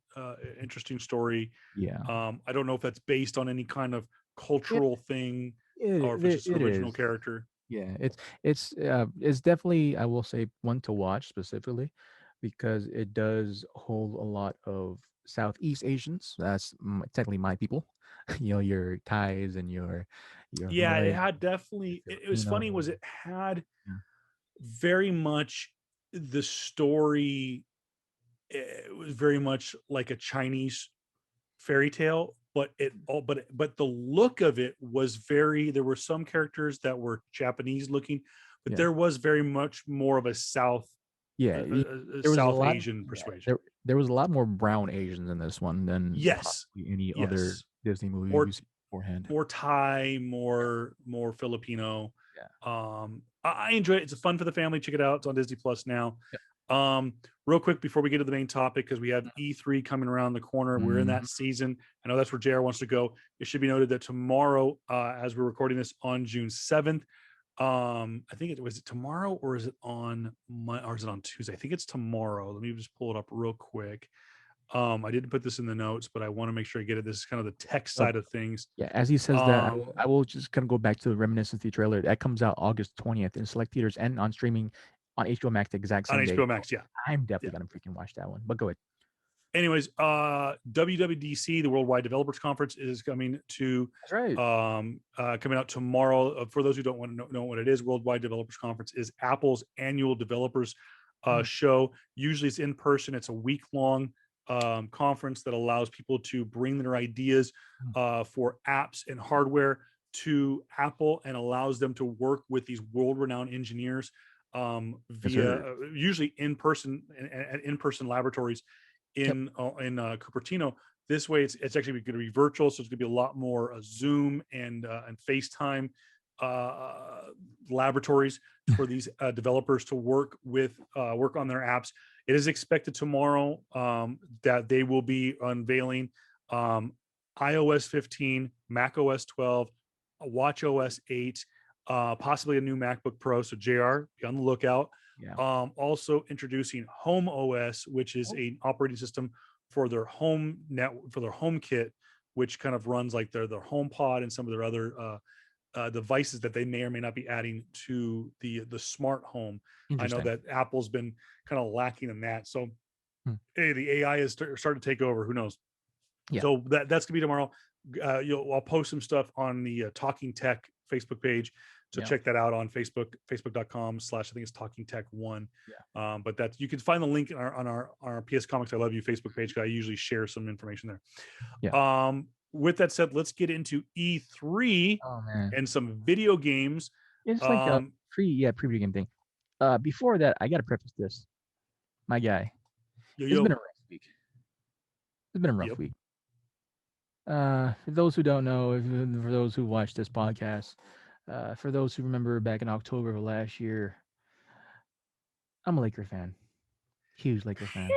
interesting story. I don't know if that's based on any kind of cultural thing or if it's just an original character. It's definitely, I will say, one to watch specifically because it does hold a lot of Southeast Asians. That's technically my people. Your Thais and your it had definitely. It was funny. Was it had very much the story. It was very much like a Chinese fairy tale, but the look of it was very. There were some characters that were Japanese looking, but there was very much more of a South. South Asian persuasion. There was a lot more brown Asians in this one than any other Disney movie we've seen beforehand. More Thai, more Filipino. I enjoy it. It's fun for the family. Check it out. It's on Disney Plus now. Real quick before we get to the main topic, because we have E3 coming around the corner. We're in that season. I know that's where JR wants to go. It should be noted that tomorrow, as we're recording this on June 7th, I think it was tomorrow, or is it on Tuesday? I think it's tomorrow. Let me just pull it up real quick. I didn't put this in the notes, but I want to make sure I get it. This is kind of the tech side of things. As he says that, I will just kind of go back to the Reminiscence trailer. That comes out August 20th in select theaters and on streaming on HBO Max the exact same day. On HBO Max, I'm definitely gonna freaking watch that one. But go ahead. Anyways, WWDC, the Worldwide Developers Conference, is coming to coming out tomorrow. For those who don't want to know what it is, Worldwide Developers Conference is Apple's annual developers show. Usually it's in person. It's a week-long conference that allows people to bring their ideas for apps and hardware to Apple and allows them to work with these world-renowned engineers via usually in-person and in-person laboratories in Cupertino. This way, it's actually going to be virtual, so it's going to be a lot more Zoom and FaceTime laboratories for these developers to work on their apps. It is expected tomorrow that they will be unveiling iOS 15, Mac OS 12, Watch OS 8, possibly a new MacBook Pro. So JR, be on the lookout. Yeah. Also introducing Home OS, which is an operating system for their home kit, which kind of runs like their HomePod and some of their other devices that they may or may not be adding to the smart home. I know that Apple's been kind of lacking in that. So hey, the AI is starting to take over. Who knows? Yeah. So that's gonna be tomorrow. I'll post some stuff on the Talking Tech Facebook page. So check that out on Facebook, facebook.com/ I think it's Talking Tech 1. Yeah. But that you can find the link on our PS Comics I Love You Facebook page. I usually share some information there. Yeah. With that said, let's get into E3 and some video games. It's like a preview game thing. Before that, I gotta preface this. My guy. It's been a rough week. It's been a rough week. For those who don't know, for those who watch this podcast, for those who remember back in October of last year, I'm a Laker fan. Huge Laker fan.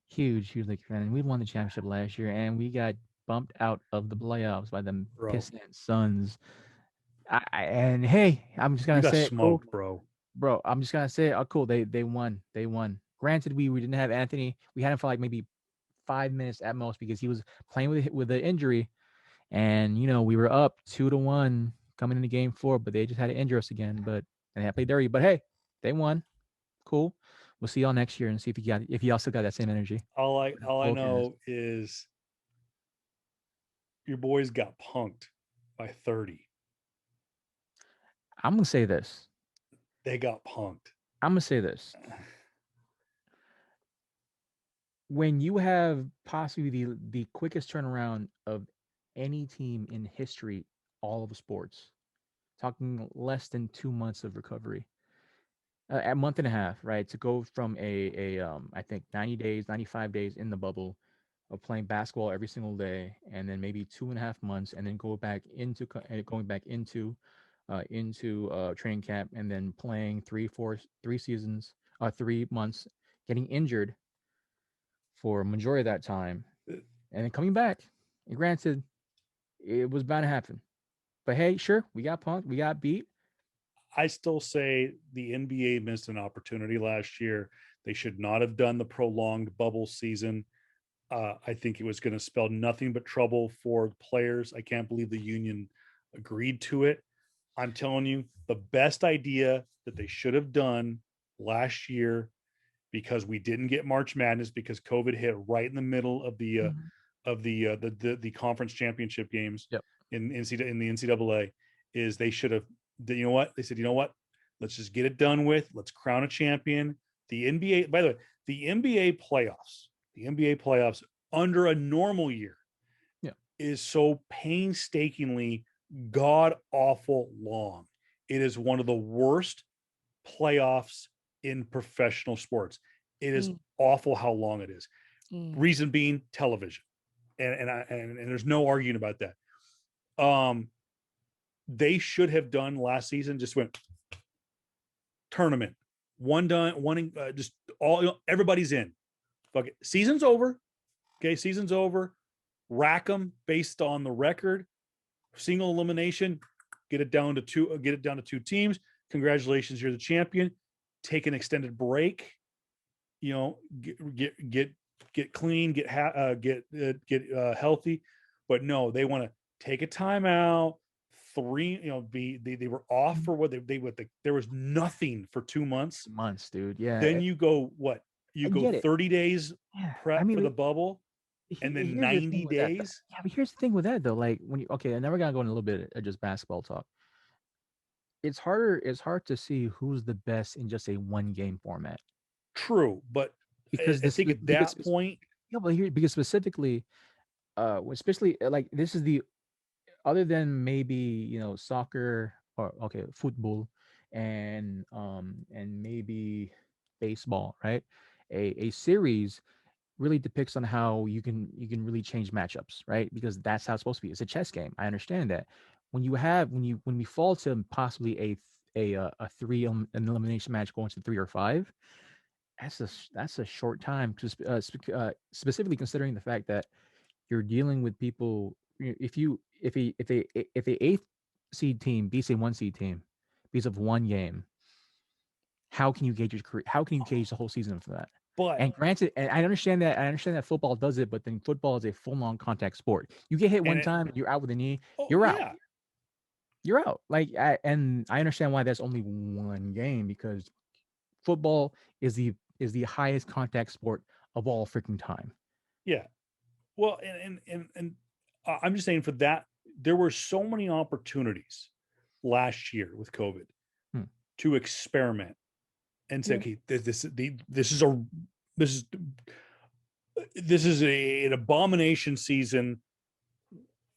Huge Laker fan. And we won the championship last year, and we got bumped out of the playoffs by them pissant Suns. And hey, I'm just gonna say, smoked, bro. I'm just gonna say, cool. They won. They won. Granted, we didn't have Anthony. We had him for like maybe 5 minutes at most because he was playing with the injury, and we were up 2-1 coming into game 4, but they just had to injure us again. But and they had to play dirty. But hey, they won. Cool. We'll see y'all next year and see if y'all still got that same energy. All I know is your boys got punked by 30. I'm gonna say this. They got punked. I'm gonna say this. When you have possibly the quickest turnaround of any team in history, all of the sports, talking less than 2 months of recovery, a month and a half, right, to go from I think 90 days, 95 days in the bubble of playing basketball every single day, and then maybe 2.5 months, and then going back into training camp, and then playing 3 months, getting injured for a majority of that time, and then coming back. And granted, it was bound to happen. But hey, sure, we got punked, we got beat. I still say the NBA missed an opportunity last year. They should not have done the prolonged bubble season. I think it was going to spell nothing but trouble for players. I can't believe the union agreed to it. I'm telling you, the best idea that they should have done last year, because we didn't get March Madness because COVID hit right in the middle of the conference championship games in the NCAA, is they should have. You know what? They said, you know what? Let's just get it done with. Let's crown a champion. The NBA, by the way, the NBA playoffs under a normal year is so painstakingly god awful long. It is one of the worst playoffs in professional sports. It is awful how long it is. Reason being television. And there's no arguing about that. They should have done last season, just went tournament, just all, everybody's in. Fuck it. Season's over. Okay, season's over. Rack them based on the record. Single elimination. Get it down to two teams. Congratulations, you're the champion. Take an extended break. Get clean, get healthy. But no, they want to take a timeout. They were off for what there was nothing for 2 months. Months, dude. Yeah. Then you go 30 days prep for the bubble, and then 90 days. Yeah, but here's the thing with that though. Like and now we're gonna go in a little bit of just basketball talk. it's harder. It's hard to see who's the best in just a one game format True, but because I this think at that point, yeah, but here because specifically, especially like this is the other than maybe soccer or okay football and maybe baseball, right? A series really depicts on how you can really change matchups, right? Because that's how it's supposed to be. It's a chess game. I understand that. When we fall to possibly a three an elimination match going to 3 or 5, that's a short time. Just specifically considering the fact that you're dealing with people. If you if a eighth seed team beats a one seed team because of one game, how can you gauge your career? How can you gauge the whole season for that? but And granted, and I understand that football does it, but then football is a full on contact sport. You get hit one time, you're out with a knee, oh you're out. yeah, You're out. And I understand why there's only one game because football is the highest contact sport of all freaking time. yeah. Well, and I'm just saying for that, there were so many opportunities last year with COVID Hmm. to experiment and say, Yeah. okay, this is this is an abomination season.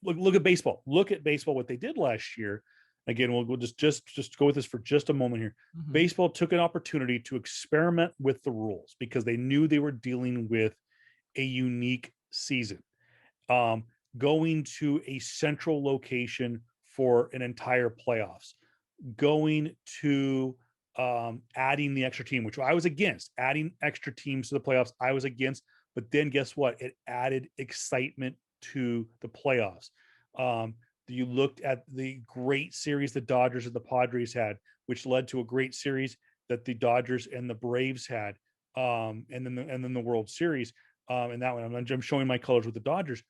Look at baseball. Look at baseball. What they did last year. Again, we'll just go with this for just a moment here. Mm-hmm. Baseball took an opportunity to experiment with the rules because they knew they were dealing with a unique season. Um, Going to a central location for an entire playoffs, going to adding the extra team, which I was against. Adding extra teams to the playoffs, I was against. But then guess what? It added excitement to the playoffs. You looked at the great series the Dodgers and the Padres had, which led to a great series that the Dodgers and the Braves had, and then the World Series. And that one, I'm showing my colors with the Dodgers.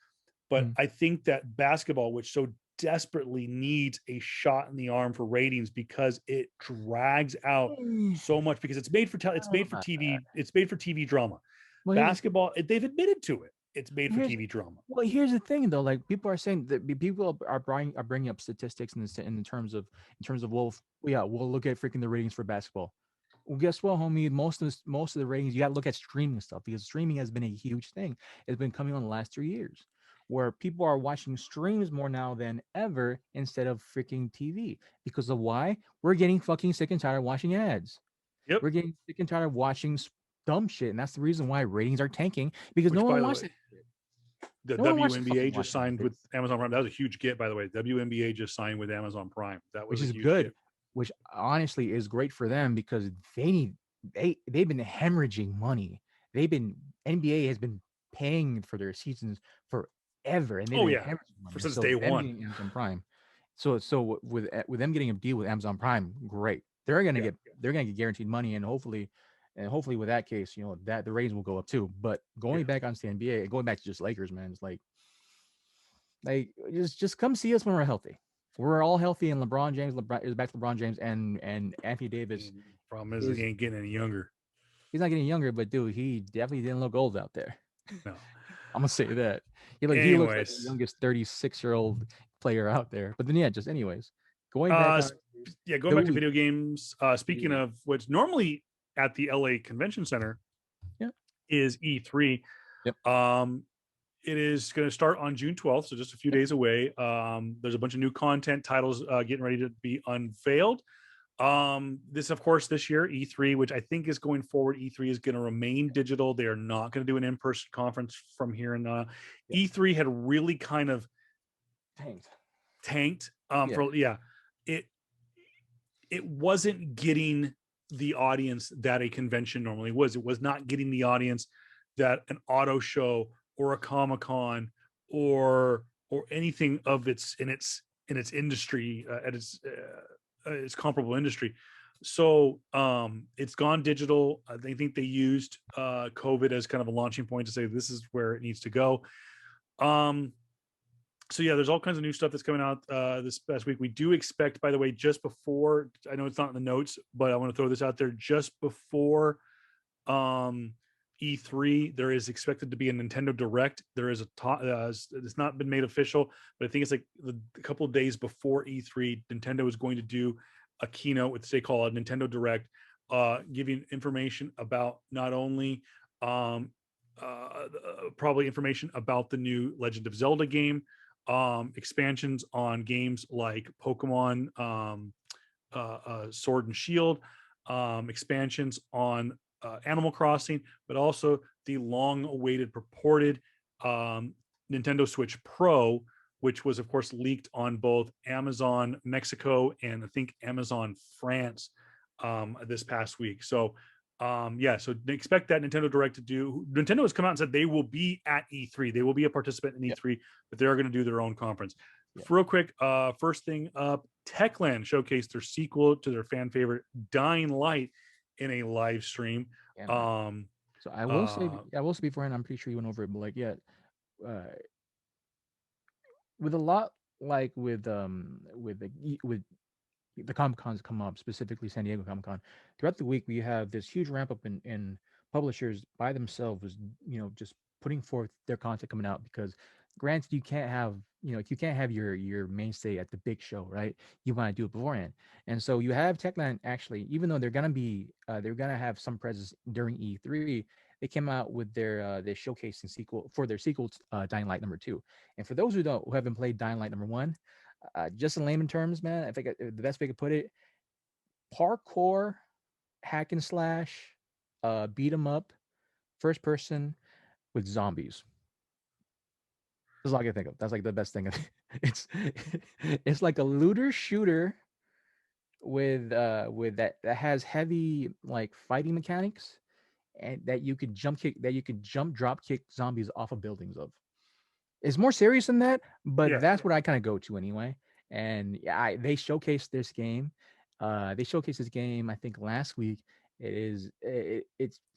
But Mm. I think that basketball, which so desperately needs a shot in the arm for ratings because it drags out Mm. so much because it's made for I it's don't know made for about TV. that. It's made for TV drama. Well, Basketball, they've admitted to it. It's made for here's TV drama. well, here's the thing though. Like people are saying that people are bringing up statistics in terms of well, yeah, we'll look at freaking the ratings for basketball. Well, guess what, homie? Most of the ratings you got to look at streaming stuff because streaming has been a huge thing. It's been coming on the last 3 years, where people are watching streams more now than ever instead of freaking TV. Because of why? We're getting fucking sick and tired of watching ads. Yep. We're getting sick and tired of watching dumb shit, and that's the reason why ratings are tanking because no Which, one by the watches way, it. the No one watches WNBA fucking just watching signed with this, Amazon Prime. That was a huge get, by the way. WNBA just signed with Amazon Prime. That which was a is huge good, get. which honestly is great for them because they've been hemorrhaging money. They've been NBA has been paying for their seasons forever, and they've Oh been yeah, hemorrhaging for money. since So day them one. getting Amazon Prime, so with them getting a deal with Amazon Prime, great. They're gonna get guaranteed money, and hopefully with that case, that the ratings will go up too. But Yeah. going back onto the NBA, going back to just Lakers, man, it's like just come see us when we're healthy. We're all healthy, and LeBron James is back to LeBron James and Anthony Davis Problem is, is he ain't getting any younger. he's not getting younger, but dude, he definitely didn't look old out there. No. I'm gonna say that. He looks like the Anyways, youngest 36-year-old player out there. But then yeah, just anyways, going back on yeah, going the back to week. video games. Speaking of what's normally at the LA Convention Center Yeah. is E3. Yep. It is going to start on June 12th, so just a few Yep. days away. There's a bunch of new content titles getting ready to be unveiled. This, of course, this year, E3, which I think is going forward, E3 is going to remain digital. They are not going to do an in-person conference from here. And E3 had really kind of tanked. It it wasn't getting the audience that a convention normally was. It was not getting the audience that an auto show or a Comic-Con or anything of its industry at its comparable industry. So it's gone digital. I think they used COVID as kind of a launching point to say this is where it needs to go. So yeah, there's all kinds of new stuff that's coming out this past week. We do expect, by the way, just before, I know it's not in the notes, but I want to throw this out there, just before E3, there is expected to be a Nintendo Direct. There is it's not been made official, but I think it's like a couple of days before E3, Nintendo is going to do a keynote with, say, called a Nintendo Direct, giving information about not only probably information about the new Legend of Zelda game, expansions on games like Pokemon Sword and Shield, expansions on Animal Crossing, but also the long-awaited purported Nintendo Switch Pro, which was, of course, leaked on both Amazon Mexico and I think Amazon France this past week. So, so expect that Nintendo Direct to do. Nintendo has come out and said they will be at E3. They will be a participant in E3, but they are going to do their own conference. Real quick, first thing up, Techland showcased their sequel to their fan favorite Dying Light in a live stream. So I will say beforehand, I'm pretty sure you went over it, but like, with a lot like with the Comic Cons come up, specifically San Diego Comic Con, throughout the week we have this huge ramp up in publishers by themselves, just putting forth their content coming out, because granted, you can't have your mainstay at the big show, right? You want to do it beforehand. And so you have Techland, actually, even though they're gonna have some presence during E3, they came out with their showcasing sequel for their sequel, Dying Light #2. And for those who haven't played Dying Light #1, just in layman terms, man, I think the best way to put it, parkour, hack and slash, beat 'em up, first person with zombies. That's all I can think of. That's like the best thing. It's like a looter shooter with that has heavy like fighting mechanics, and that you could drop kick zombies off of buildings of. It's more serious than that, but that's what I kind of go to anyway. And they showcased this game. They showcased this game, I think, last week. It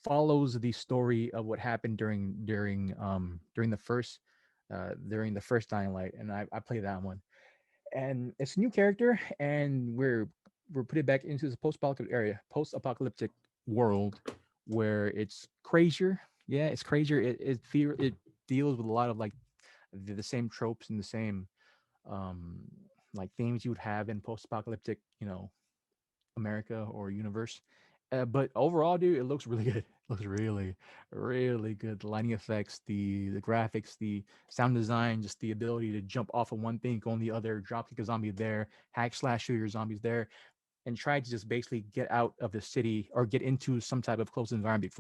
follows the story of what happened during the first Dying Light, and I played that one. And it's a new character, and we're put it back into the post-apocalyptic world, where it's crazier. Yeah, it's crazier. It deals with a lot of like the same tropes and the same like themes you would have in post-apocalyptic, America or universe. But overall, dude, it looks really good. It looks really, really good. The lighting effects, the graphics, the sound design, just the ability to jump off of one thing, go on the other, drop kick a zombie there, hack slash shoot your zombies there, and try to just basically get out of the city or get into some type of closed environment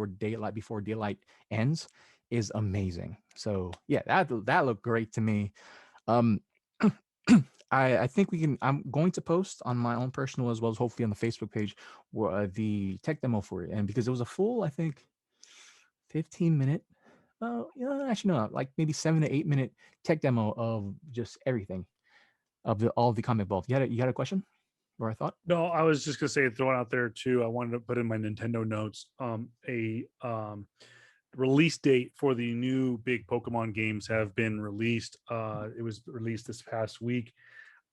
before daylight ends, is amazing. So yeah, that looked great to me. I think I'm going to post on my own personal, as well as hopefully on the Facebook page, the tech demo for it. And because it was a full, I think, 15-minute, actually no, like maybe 7 to 8 minute tech demo of just everything of all the comic book. You had a question or a thought? No, I was just gonna say, throwing out there too, I wanted to put in my Nintendo notes a release date for the new big Pokemon games have been released. It was released this past week.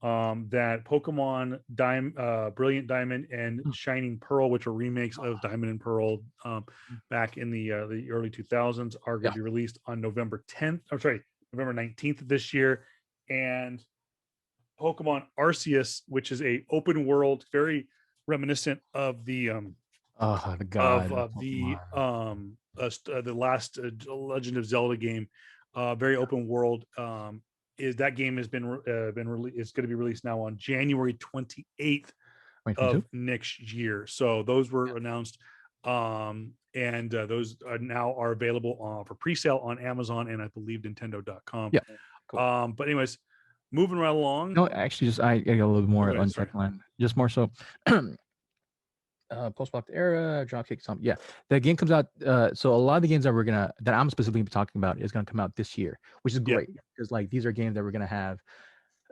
That Pokemon Brilliant Diamond and Shining Pearl, which are remakes of Diamond and Pearl back in the early 2000s, are going to be released on November 19th of this year. And Pokemon Arceus, which is a open world, very reminiscent of the last Legend of Zelda game, very open world. Is that game has been released? It's going to be released now on January 28th of next year. So those were announced, and those are available for pre-sale on Amazon and I believe Nintendo.com. Yeah. Cool. But anyways, moving right along. No, actually, I got a little more on Techland. Just more so. Post-apocalyptic era, dropkick, something. Yeah, the game comes out. So a lot of the games that I'm specifically talking about is gonna come out this year, which is great, because like these are games that we're gonna have.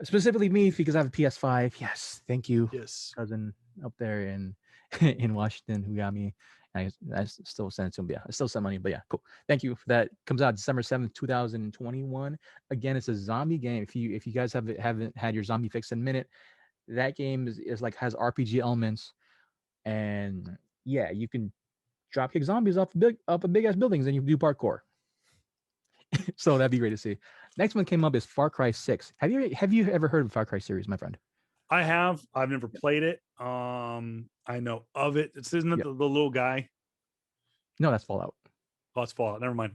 Specifically me, because I have a PS5. Yes, thank you, cousin up there in Washington who got me. I still send it to him. Yeah, I still send money, but yeah, cool. Thank you for that. Comes out December 7th, 2021. Again, it's a zombie game. If you guys haven't had your zombie fix in a minute, that game is like has RPG elements. And yeah, you can drop kick zombies off big ass buildings, and you do parkour. So that'd be great to see. Next one came up is Far Cry 6. Have you ever heard of the Far Cry series, my friend? I have. I've never played it. I know of it. Isn't it the little guy? No, that's Fallout. Oh, it's Fallout. Never mind.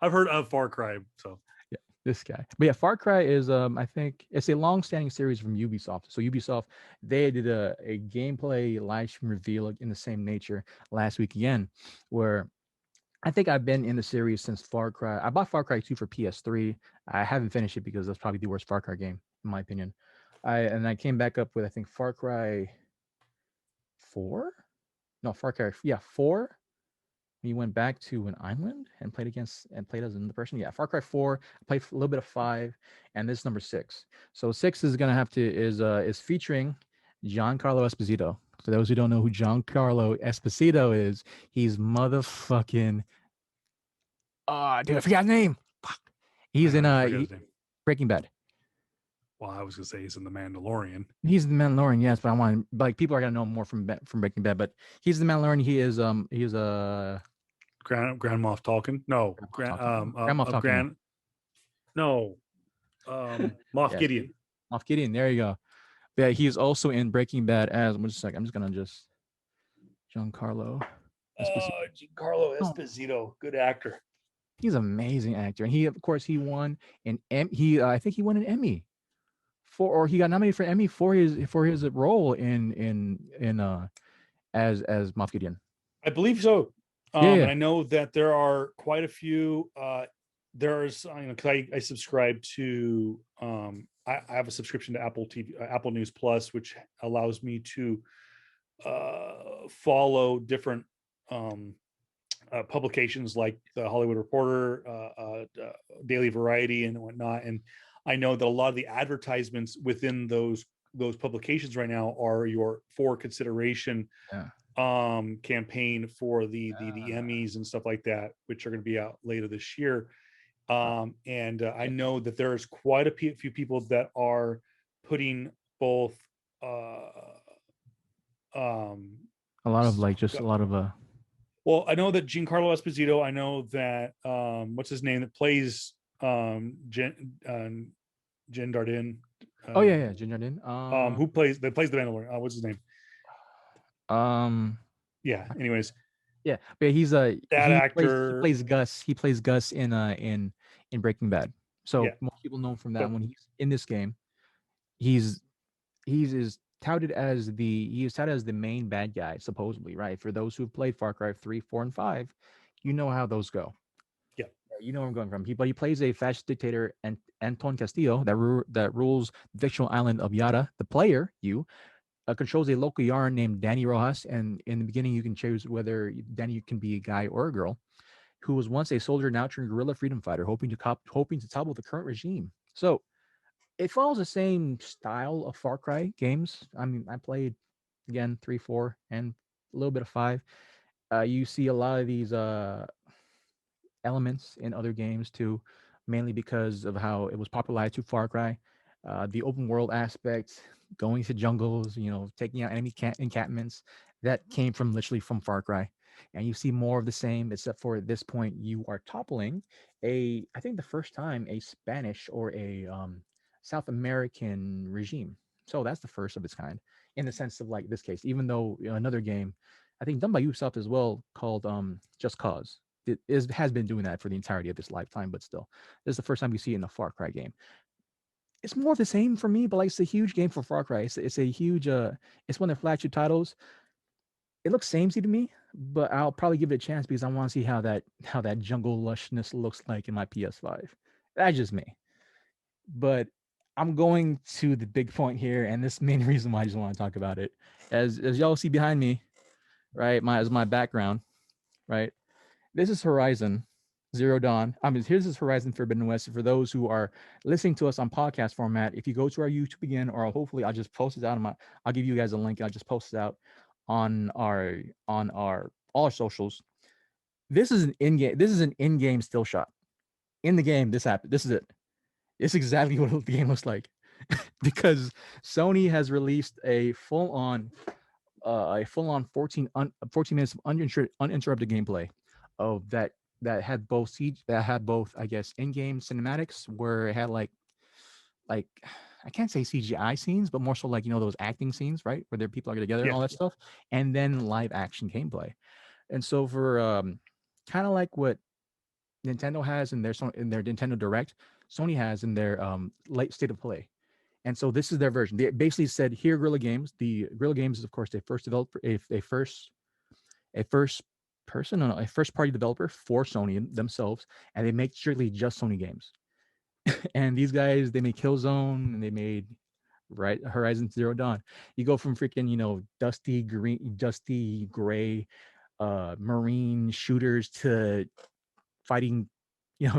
I've heard of Far Cry. So yeah, this guy. But yeah, Far Cry is I think it's a long-standing series from Ubisoft. So Ubisoft, they did a gameplay live stream reveal in the same nature last week again, where I think I've been in the series since Far Cry. I bought Far Cry 2 for PS3. I haven't finished it because that's probably the worst Far Cry game, in my opinion. I came back up with, I think, Far Cry 4? No, Far Cry, 4. We went back to an island and played as another person. Yeah, Far Cry 4. I played a little bit of 5, and this is number 6. So 6 is gonna have to is featuring Giancarlo Esposito. For those who don't know who Giancarlo Esposito is, he's motherfucking dude, I forgot his name. Fuck. He's in Breaking Bad. Well, I was gonna say he's in The Mandalorian. He's the Mandalorian, yes, but I want people are gonna know more from Breaking Bad. But he's the Mandalorian. He is Grand Moff Talking. No, Grand Moff Talking. No, Moff Gideon. Moff Gideon. There you go. Yeah, he's also in Breaking Bad as. Just a second. I'm just gonna Giancarlo. Giancarlo Esposito, good actor. He's an amazing actor, and he won an Emmy. I think he won an Emmy or he got nominated for an Emmy for his role in as Moff Gideon. I believe so. And I know that there are quite a few. There's because I subscribe to I have a subscription to Apple TV, Apple News Plus, which allows me to follow different publications like the Hollywood Reporter, Daily Variety, and whatnot. And I know that a lot of the advertisements within those publications right now are your for consideration campaign for the Emmys and stuff like that, which are going to be out later this year. And I know that there's quite a few people that are putting both a lot of well, I know that Giancarlo Esposito, I know that what's his name that plays Jen Dardenne. Jen Dardenne. Who plays the Mandalorian? What's his name? Yeah. Anyways. Yeah, but he's that actor. He plays Gus. He plays Gus in Breaking Bad. So most people know him from that. When he's in this game, he's touted as the main bad guy, supposedly, right? For those who've played Far Cry 3, 4, and 5, you know how those go. Yeah. You know where I'm going from. But he plays a fascist dictator, Anton Castillo, that rules the fictional island of Yara. The player, controls a local yarn named Danny Rojas, and in the beginning you can choose whether Danny can be a guy or a girl, who was once a soldier, now turned guerrilla freedom fighter, hoping to topple the current regime. So it follows the same style of Far Cry games. I mean, I played again 3, 4, and a little bit of 5. You see a lot of these elements in other games too, mainly because of how it was popularized to Far Cry. The open world aspect, going to jungles, taking out enemy encampments, that came literally from Far Cry. And you see more of the same, except for at this point you are toppling I think the first time, a Spanish or a South American regime. So that's the first of its kind, in the sense of like this case, even though another game, I think done by Ubisoft as well, called Just Cause, has been doing that for the entirety of its lifetime, but still, this is the first time you see it in a Far Cry game. It's more of the same for me, but like it's a huge game for Far Cry. It's a huge it's one of the flagship titles. It looks samey to me, but I'll probably give it a chance because I want to see how that jungle lushness looks like in my PS5. That's just me. But I'm going to the big point here, and this is the main reason why I just want to talk about it. As y'all see behind me, right? As my background, right? This is Horizon Zero Dawn. Here's this Horizon Forbidden West. For those who are listening to us on podcast format, if you go to our YouTube again, or hopefully I'll just post it out I'll give you guys a link. I'll just post it out on all our socials. This is an in-game still shot. In the game, this happened. This is it. It's exactly what the game looks like. Because Sony has released a full-on 14 minutes of uninterrupted gameplay of that had both I guess in-game cinematics, where it had like I can't say CGI scenes, but more so like, those acting scenes, right? Where their people are together and all that stuff. And then live action gameplay. And so for kind of like what Nintendo has in their Nintendo Direct, Sony has in their late state of play. And so this is their version. They basically said, here, Guerrilla Games. The Guerrilla Games is, of course, a first party developer for Sony themselves, and they make strictly just Sony games. And these guys, they made Killzone, and they made Horizon Zero Dawn. You go from freaking dusty gray marine shooters to fighting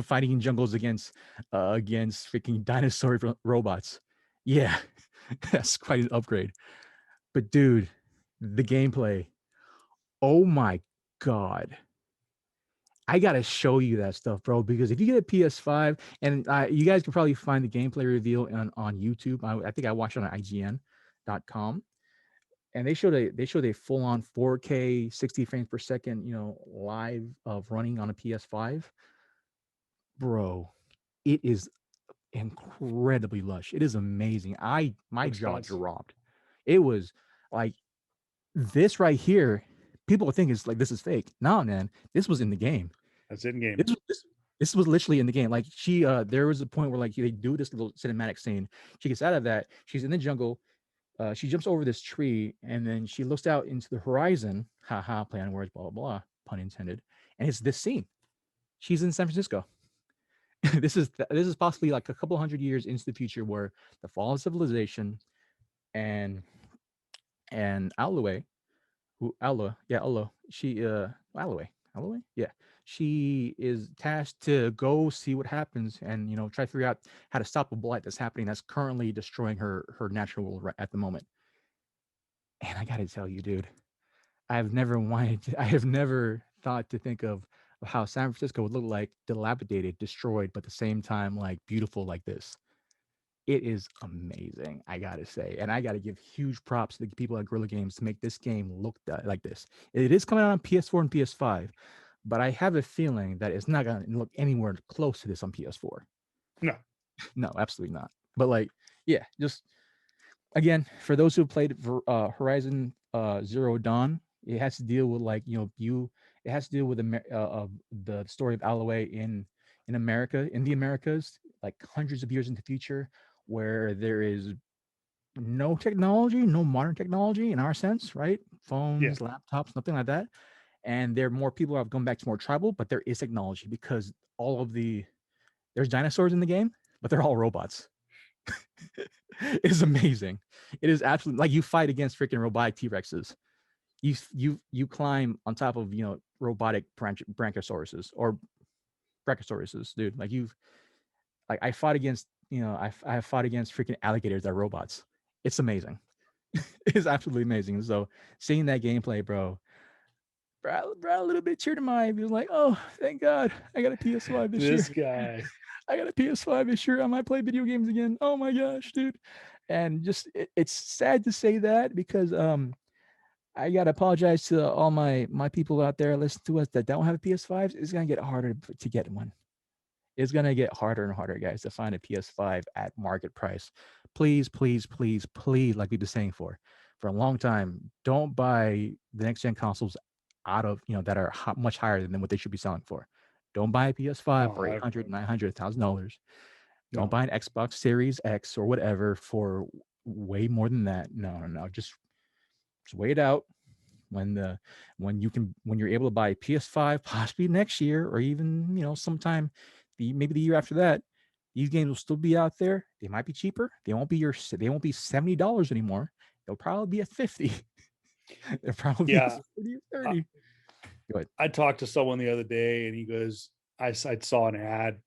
fighting jungles against freaking dinosaur robots. Yeah, that's quite an upgrade. But dude, the gameplay, oh my god, I gotta show you that stuff, bro. Because if you get a PS5, and you guys can probably find the gameplay reveal on YouTube. I think I watched it on IGN.com, and they showed a full on 4K 60 frames per second, live of running on a PS5. Bro, it is incredibly lush. It is amazing. My jaw dropped. It was like this right here. People think it's like this is fake. No, man, this was in the game. That's in game. This was literally in the game. Like there was a point where like they do this little cinematic scene. She gets out of that. She's in the jungle. She jumps over this tree and then she looks out into the horizon. Haha, play on words, blah blah blah, pun intended. And it's this scene. She's in San Francisco. This is possibly like a couple hundred years into the future, where the fall of civilization and Alloy, she is tasked to go see what happens and try to figure out how to stop a blight that's happening, that's currently destroying her natural world right at the moment. And I gotta tell you, dude, I have never thought to think of how San Francisco would look like, dilapidated, destroyed, but at the same time like beautiful like this. It is amazing, I gotta say, and I gotta give huge props to the people at Guerrilla Games to make this game look like this. It is coming out on PS4 and PS5, but I have a feeling that it's not gonna look anywhere close to this on PS4. No, absolutely not. But like, yeah, just again, for those who played Horizon Zero Dawn, it has to deal with like it has to deal with the story of Alloy in America, in the Americas, like hundreds of years into the future, where there is no technology, no modern technology in our sense, right? Phones, laptops, nothing like that. And there are more people who have gone back to more tribal, but there is technology because there's dinosaurs in the game, but they're all robots. It's amazing. It is absolutely like you fight against freaking robotic T-Rexes. You climb on top of robotic brachiosauruses or brachiosauruses, dude. I fought against I fought against freaking alligators that are robots. It's amazing. It's absolutely amazing. So seeing that gameplay, bro, a little bit tear to my eye. He was like, oh, thank God, I got a PS5 this year. This guy. I got a PS5 this year. I might play video games again. Oh my gosh, dude. And just it's sad to say that because I gotta apologize to all my people out there listening to us that don't have PS5s. It's gonna get harder to get one. It's gonna get harder and harder, guys, to find a PS5 at market price. Please, please, please, please, like we've been saying for a long time, don't buy the next gen consoles out of that are much higher than what they should be selling for. Don't buy a PS5 for $800, $900, $1,000. Don't buy an Xbox Series X or whatever for way more than that. No. Just wait it out. When you're able to buy a PS5, possibly next year or even sometime maybe the year after that, these games will still be out there. They might be cheaper. They won't be $70 anymore. They'll probably be at $50. They're probably $30 or $30. Go ahead. I talked to someone the other day, and he goes, I saw an ad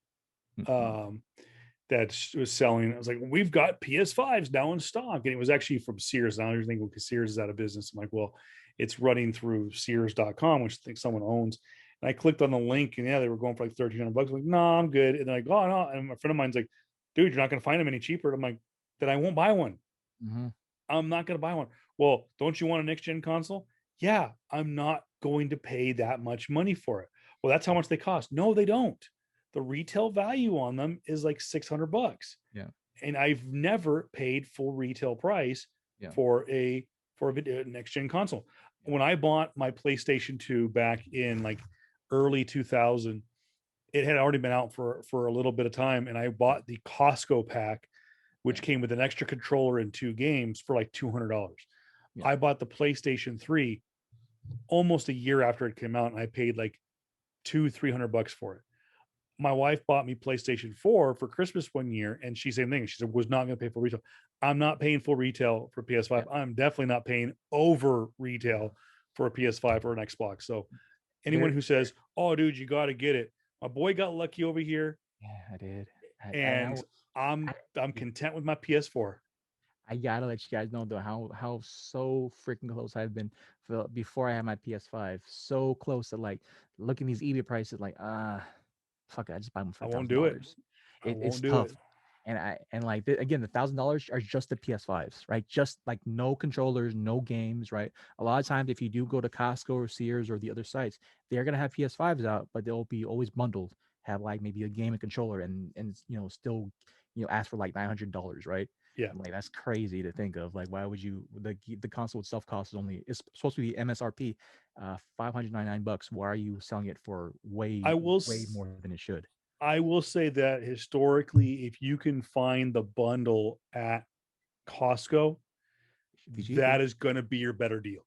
that was selling. I was like, we've got PS5s now in stock, and it was actually from Sears. Now you're thinking, because Sears is out of business. I'm like, well, it's running through Sears.com, which I think someone owns. And I clicked on the link, and they were going for like $1,300. I'm like, no, I'm good. And they're like, oh no. And a friend of mine's like, dude, you're not going to find them any cheaper. I'm like, then I won't buy one. I'm not going to buy one. Well, don't you want a next gen console? Yeah, I'm not going to pay that much money for it. Well, that's how much they cost. No, they don't. The retail value on them is like $600. Yeah. and I've never paid full retail price for a video next gen console. When I bought my PlayStation 2 back in like early 2000, it had already been out for a little bit of time, and I bought the Costco pack, which came with an extra controller and 2 games for like $200. I bought the PlayStation 3 almost a year after it came out, and I paid like $200-300 for it. My wife bought me PlayStation 4 for Christmas one year, and she same thing. She said was not going to pay full retail. I'm not paying full retail for PS5. I'm definitely not paying over retail for a PS5 or an Xbox. So anyone who says, "Oh, dude, you got to get it," my boy got lucky over here. Yeah, I did. And I'm content with my PS4. I gotta let you guys know though how so freaking close I've been before I had my PS5. So close to like looking these eBay prices, like fuck it, I just buy them for $1,000. I won't do it. It's tough. And like again, the $1,000 are just the PS5s, right? Just like no controllers, no games, right? A lot of times, if you do go to Costco or Sears or the other sites, they're gonna have PS5s out, but they'll be always bundled, have like maybe a game and controller, and still ask for like $900, right? Yeah, like that's crazy to think of. Like, why would you? The console itself costs it's supposed to be MSRP, $599. Why are you selling it for way more than it should? I will say that historically, if you can find the bundle at Costco, that is going to be your better deal.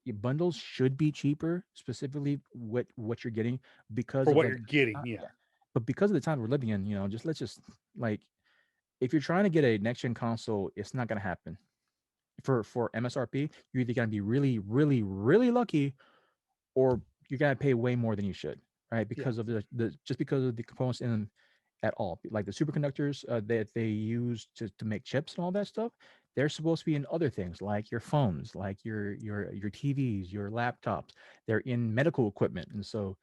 Bundles should be cheaper, specifically what you're getting because for of what you're getting. But because of the time we're living in, let's just like, if you're trying to get a next gen console, it's not going to happen. For MSRP, you're either going to be really, really, really lucky, or you're going to pay way more than you should, right? Because of just because of the components in them at all, like the superconductors that they use to make chips and all that stuff. They're supposed to be in other things like your phones, like your TVs, your laptops. They're in medical equipment, and so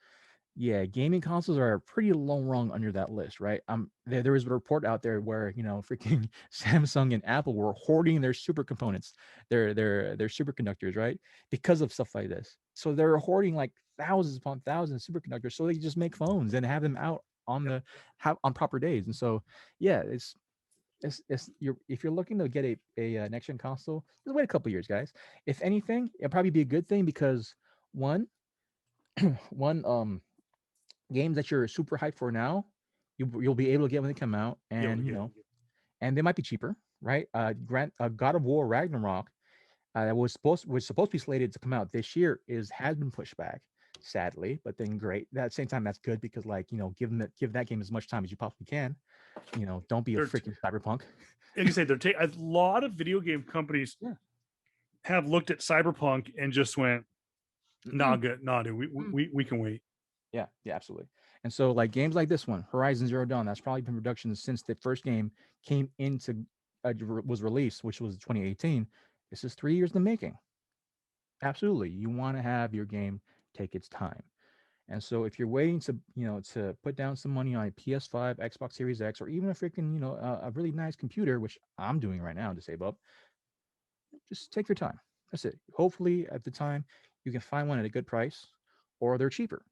yeah, gaming consoles are pretty low rung under that list, right? There was a report out there where freaking Samsung and Apple were hoarding their super components, their superconductors, right? Because of stuff like this. So they're hoarding like thousands upon thousands of superconductors, so they just make phones and have them out on on proper days. And so yeah, it's if you're looking to get a next gen console, just wait a couple years, guys. If anything, it'll probably be a good thing because one games that you're super hyped for now, you'll be able to get when they come out, and and they might be cheaper, right? God of War Ragnarok, that was supposed to be slated to come out this year, has been pushed back, sadly. But then great, at the same time, that's good because give that game as much time as you possibly can. Don't be a freaking Cyberpunk. Like I say, a lot of video game companies have looked at Cyberpunk and just went, "Nah, good, nah, dude, we can wait." Yeah, absolutely. And so like games like this one, Horizon Zero Dawn, that's probably been production since the first game came into was released, which was 2018. This is 3 years in the making. Absolutely, you want to have your game take its time. And so if you're waiting to to put down some money on a PS5, Xbox Series X, or even a freaking a really nice computer, which I'm doing right now to save up, just take your time. That's it. Hopefully at the time you can find one at a good price, or they're cheaper.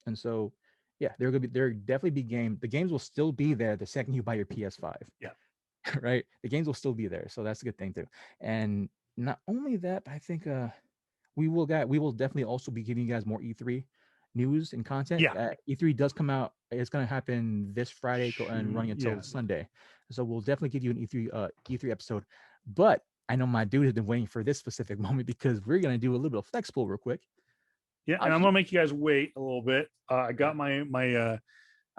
And so, yeah, there definitely be the games will still be there the second you buy your PS5. Yeah. Right. The games will still be there. So that's a good thing too. And not only that, but I think we will definitely also be giving you guys more E3 news and content. Yeah. E3 does come out. It's going to happen this Friday and running until Sunday. So we'll definitely give you an E3 episode. But I know my dude has been waiting for this specific moment because we're going to do a little bit of flex pool real quick. Yeah, and I'm gonna make you guys wait a little bit. I got my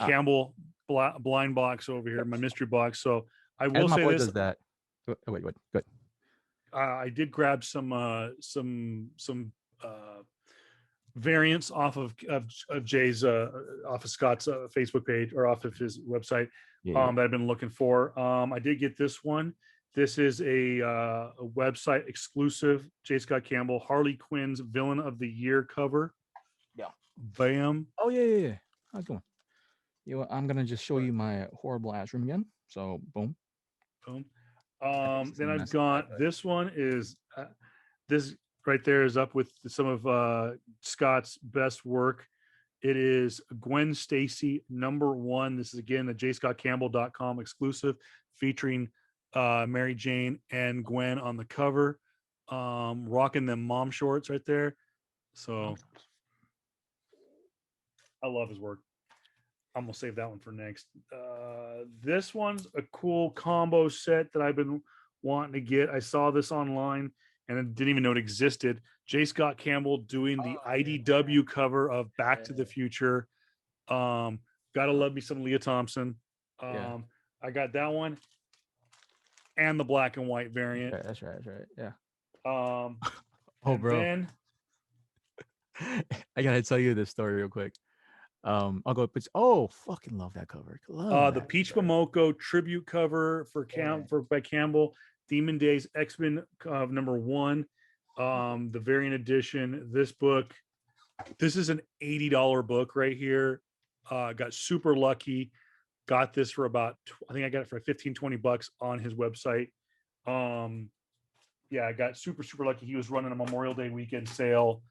Campbell blind box over here, my mystery box. So I will say this. Does that. Oh, wait, good. I did grab some variants off of Jay's off of Scott's Facebook page or off of his website that I've been looking for. I did get this one. This is a website exclusive. J. Scott Campbell, Harley Quinn's Villain of the Year cover. Yeah. Bam. Oh yeah. How's it going? I'm gonna just show you my horrible ass room again. So boom. Then I've got this one is this right there is up with some of Scott's best work It is Gwen Stacy #1. This is again a jscottcampbell.com exclusive featuring Mary Jane and Gwen on the cover, rocking them mom shorts right there. So I love his work. I'm gonna save that one for next. This one's a cool combo set that I've been wanting to get. I saw this online and I didn't even know it existed. J. Scott Campbell doing the IDW cover of Back to the Future. Gotta love me some Leah Thompson. I got that one and the black and white variant. That's right. Yeah. Bro. Then I gotta tell you this story real quick. I'll go. Fucking love that cover. The Peach Momoko tribute cover for by Campbell. Demon Days X-Men #1. The variant edition. This book. This is an $80 book right here. Got super lucky. Got this for about, I think I got it for $15-20 on his website. I got super lucky. He was running a Memorial Day weekend sale.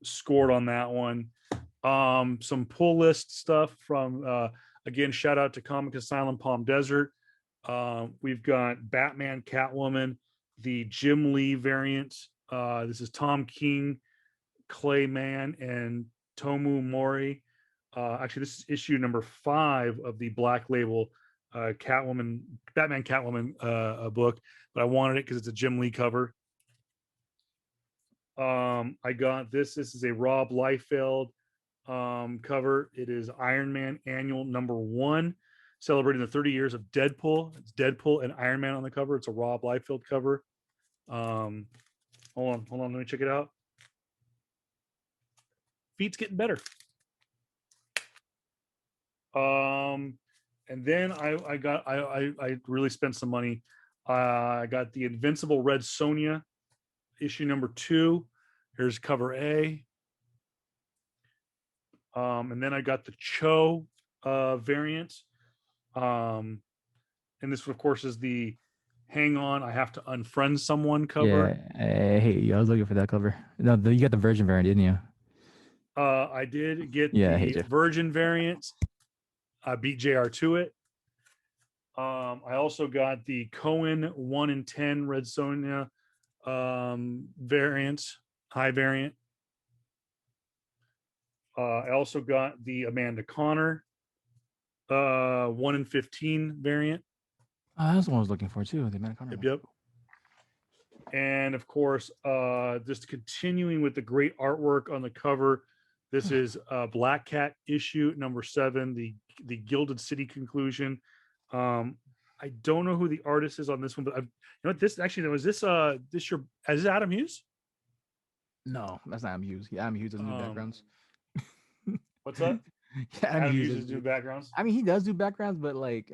Scored on that one. Some pull list stuff from again, shout out to Comic Asylum Palm Desert. We've got Batman, Catwoman, the Jim Lee variant. This is Tom King, Clay Mann, and Tomu Mori. Actually, this is issue #5 of the Black Label Batman Catwoman book, but I wanted it because it's a Jim Lee cover. I got this. This is a Rob Liefeld cover. It is Iron Man Annual #1, celebrating the 30 years of Deadpool. It's Deadpool and Iron Man on the cover. It's a Rob Liefeld cover. Hold on, let me check it out. Feet's getting better. And then I really spent some money. I got the Invincible Red Sonja issue #2. Here's cover A. And then I got the Cho variant. And this, of course, is the Hang On, I Have to Unfriend Someone cover. Yeah, hey, I was looking for that cover. No, you got the Virgin variant, didn't you? I did get the Virgin variant. I beat JR to it. I also got the Cohen 1 in 10 Red Sonja variant, high variant. I also got the Amanda Connor 1 in 15 variant. That's the one I was looking for too. The Amanda Connor. Yep. And of course, just continuing with the great artwork on the cover. This is Black Cat issue #7, the Gilded City conclusion. I don't know who the artist is on this one, but you know what? This actually is this Adam Hughes? No, that's not Adam Hughes. Adam Hughes doesn't do backgrounds. What's that? Adam Hughes doesn't do backgrounds. I mean, he does do backgrounds, but like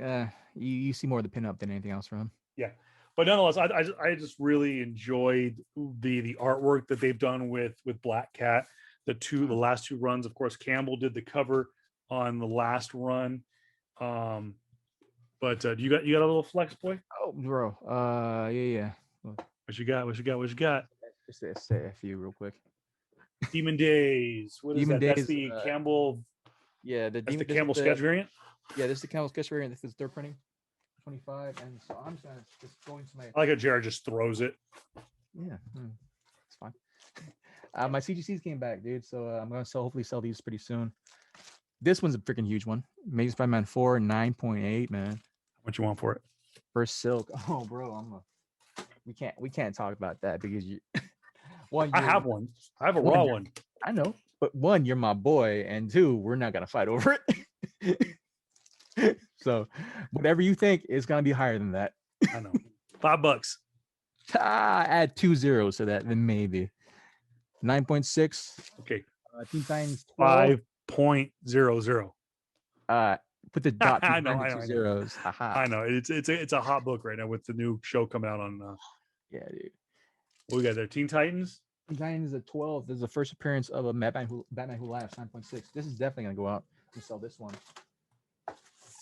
you see more of the pinup than anything else from him. Yeah, but nonetheless, I just really enjoyed the artwork that they've done with Black Cat. The last two runs, of course, Campbell did the cover on the last run. But you got a little flex, boy? Oh, bro. Yeah. What you got? Just say a few real quick. Demon Days. What is that? That's the Campbell. Yeah, that's the Campbell sketch variant. Yeah, this is the Campbell sketch variant. This is third printing, 25, and so I'm just gonna going to my. I like how Jared just throws it. Yeah, it's fine. My CGCs came back, dude. So I'm gonna hopefully sell these pretty soon. This one's a freaking huge one. Amazing Spider-Man 4, 9.8, man. What you want for it? First Silk. Oh, bro, we can't talk about that because you. I have one. I have a raw one. I know, but one, you're my boy, and two, we're not gonna fight over it. So, whatever you think is gonna be higher than that. I know. $5. Add 2 zeros to that, then maybe 9.6. Okay. Teen Titans 5.00. Put the dot. I know. 2 zeros. I know. It's a hot book right now with the new show coming out on. Yeah, dude. What we got there? Teen Titans. Teen Titans at 12. This is the first appearance of a Batman Who Laughs. 9.6. This is definitely gonna go out and sell this one.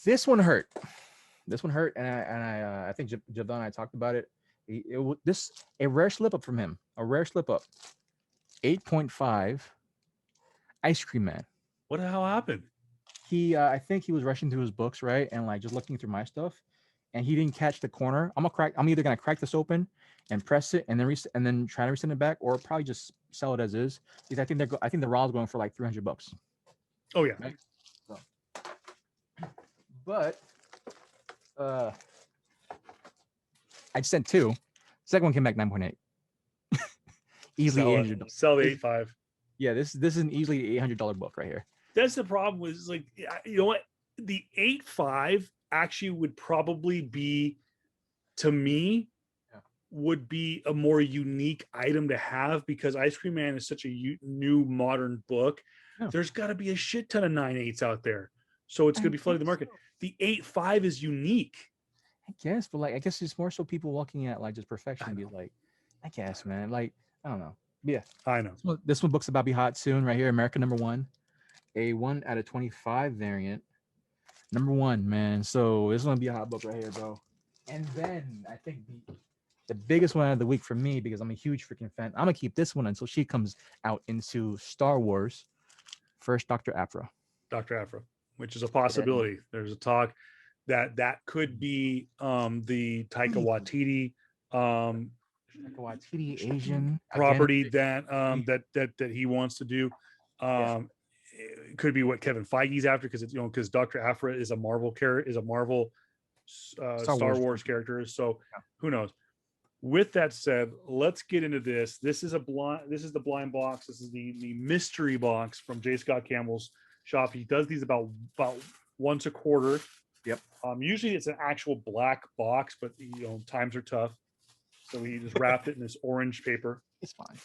This one hurt, and I think Javon and I talked about it. A rare slip up from him. A rare slip up. 8.5. Ice Cream Man. What the hell happened? I think he was rushing through his books, right, and like just looking through my stuff, and he didn't catch the corner. I'm either gonna crack this open and press it, and then try to resend it back, or probably just sell it as is. Because I think the raw is going for like $300. Oh yeah. Right? So. But I sent two. Second one came back 9.8. Easily $800. Sell the 8.5. Yeah, this is an easily $800 book right here. That's the problem. Was like, you know what? The 8.5 actually would probably be, to me, would be a more unique item to have, because Ice Cream Man is such a new modern book. Yeah. There's got to be a shit ton of 9.8s out there, so it's going to be flooding the market. So. The 8.5 is unique, I guess, but like I guess it's more so people looking at like just perfection and be like, I guess, man, like I don't know. Yeah, I know. This one book's about to be hot soon, right here. America #1, a 1 out of 25 variant. #1, man. So this is gonna be a hot book right here, bro. And then I think the biggest one of the week for me, because I'm a huge freaking fan, I'm gonna keep this one until she comes out into Star Wars. First, Dr. Aphra. Dr. Aphra, which is a possibility. There's a talk that could be the Taika Waititi Asian property again. that he wants to do. It could be what Kevin Feige's after, because it's because Dr. Aphra is a Marvel Star Wars character. So who knows? With that said, let's get into this. This is the blind box. This is the mystery box from J. Scott Campbell's shop. He does these about once a quarter. Yep. Usually it's an actual black box, but times are tough, so he just wrapped it in this orange paper. It's fine.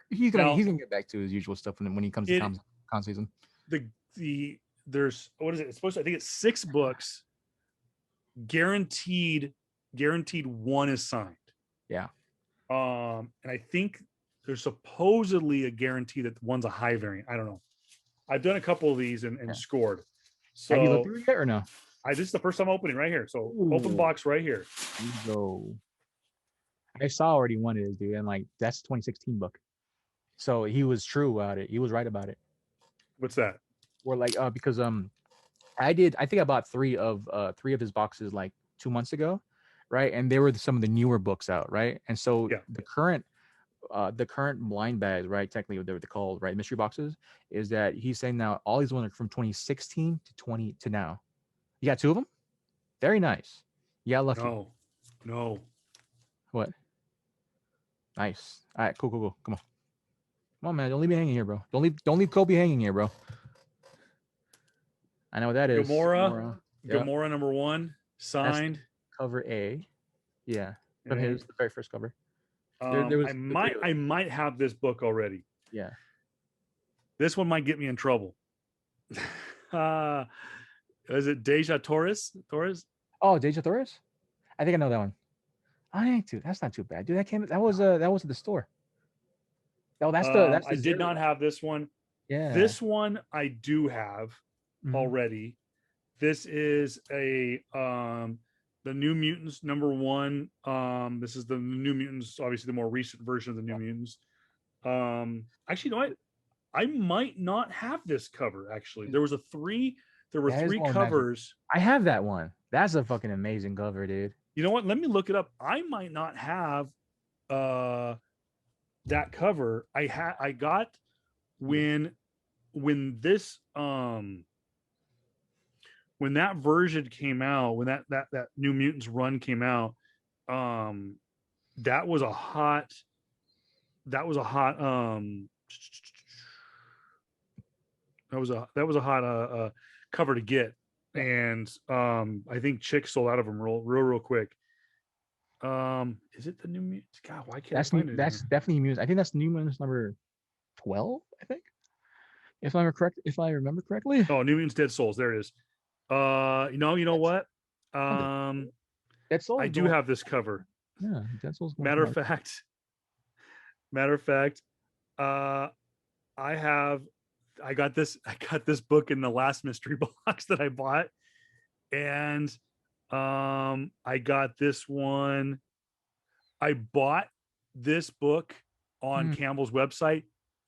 He's gonna get back to his usual stuff when he comes to con season. There's what is it? It's supposed to, I think it's 6 books. Guaranteed one is signed. Yeah. And I think there's supposedly a guarantee that one's a high variant. I don't know. I've done a couple of these and scored. So have you looked through it yet or no? This is the first time opening right here. So open box right here. Go. I saw already one is, dude, and like that's 2016 book. So he was true about it. He was right about it. What's that? Or like because I think I bought 3 of his boxes like 2 months ago, right? And they were some of the newer books out, right? And so the current blind bags, right? Technically what they're called, right? Mystery boxes, is that he's saying now all these ones are from 2016 to now. You got 2 of them? Very nice. Yeah, lucky. No. What? Nice. All right, cool. Come on, man. Don't leave me hanging here, bro. Don't leave Kobe hanging here, bro. I know what that is. Gamora #1 signed. That's cover A. Yeah. From the very first cover. I might have this book already. Yeah. This one might get me in trouble. Is it Deja Torres? Oh, Deja Torres? I think I know that one. That's not too bad, dude. That was at the store. Oh, that's the I did not have this one. Yeah. This one I do have already. This is the New Mutants #1. This is the New Mutants, obviously the more recent version of the New Mutants. Actually, you know what? I might not have this cover. Actually, there were 3 covers. I have that one. That's a fucking amazing cover, dude. You know what? Let me look it up. I might not have that cover. I got when this when that version came out, when that New Mutants run came out, that was a hot cover to get. And I think chicks sold out of them real quick. Is it the New Mutants? God, why can't I find it? That's definitely Mutants. I think that's New Mutants number 12, I think. If I remember correctly. Oh, New Mutants Dead Souls. There it is. You know what? Dead Souls. I do have this cover. Yeah, Dead Souls. Matter of fact, I got this book in the last mystery box that I bought, and I got this one. I bought this book on Campbell's website,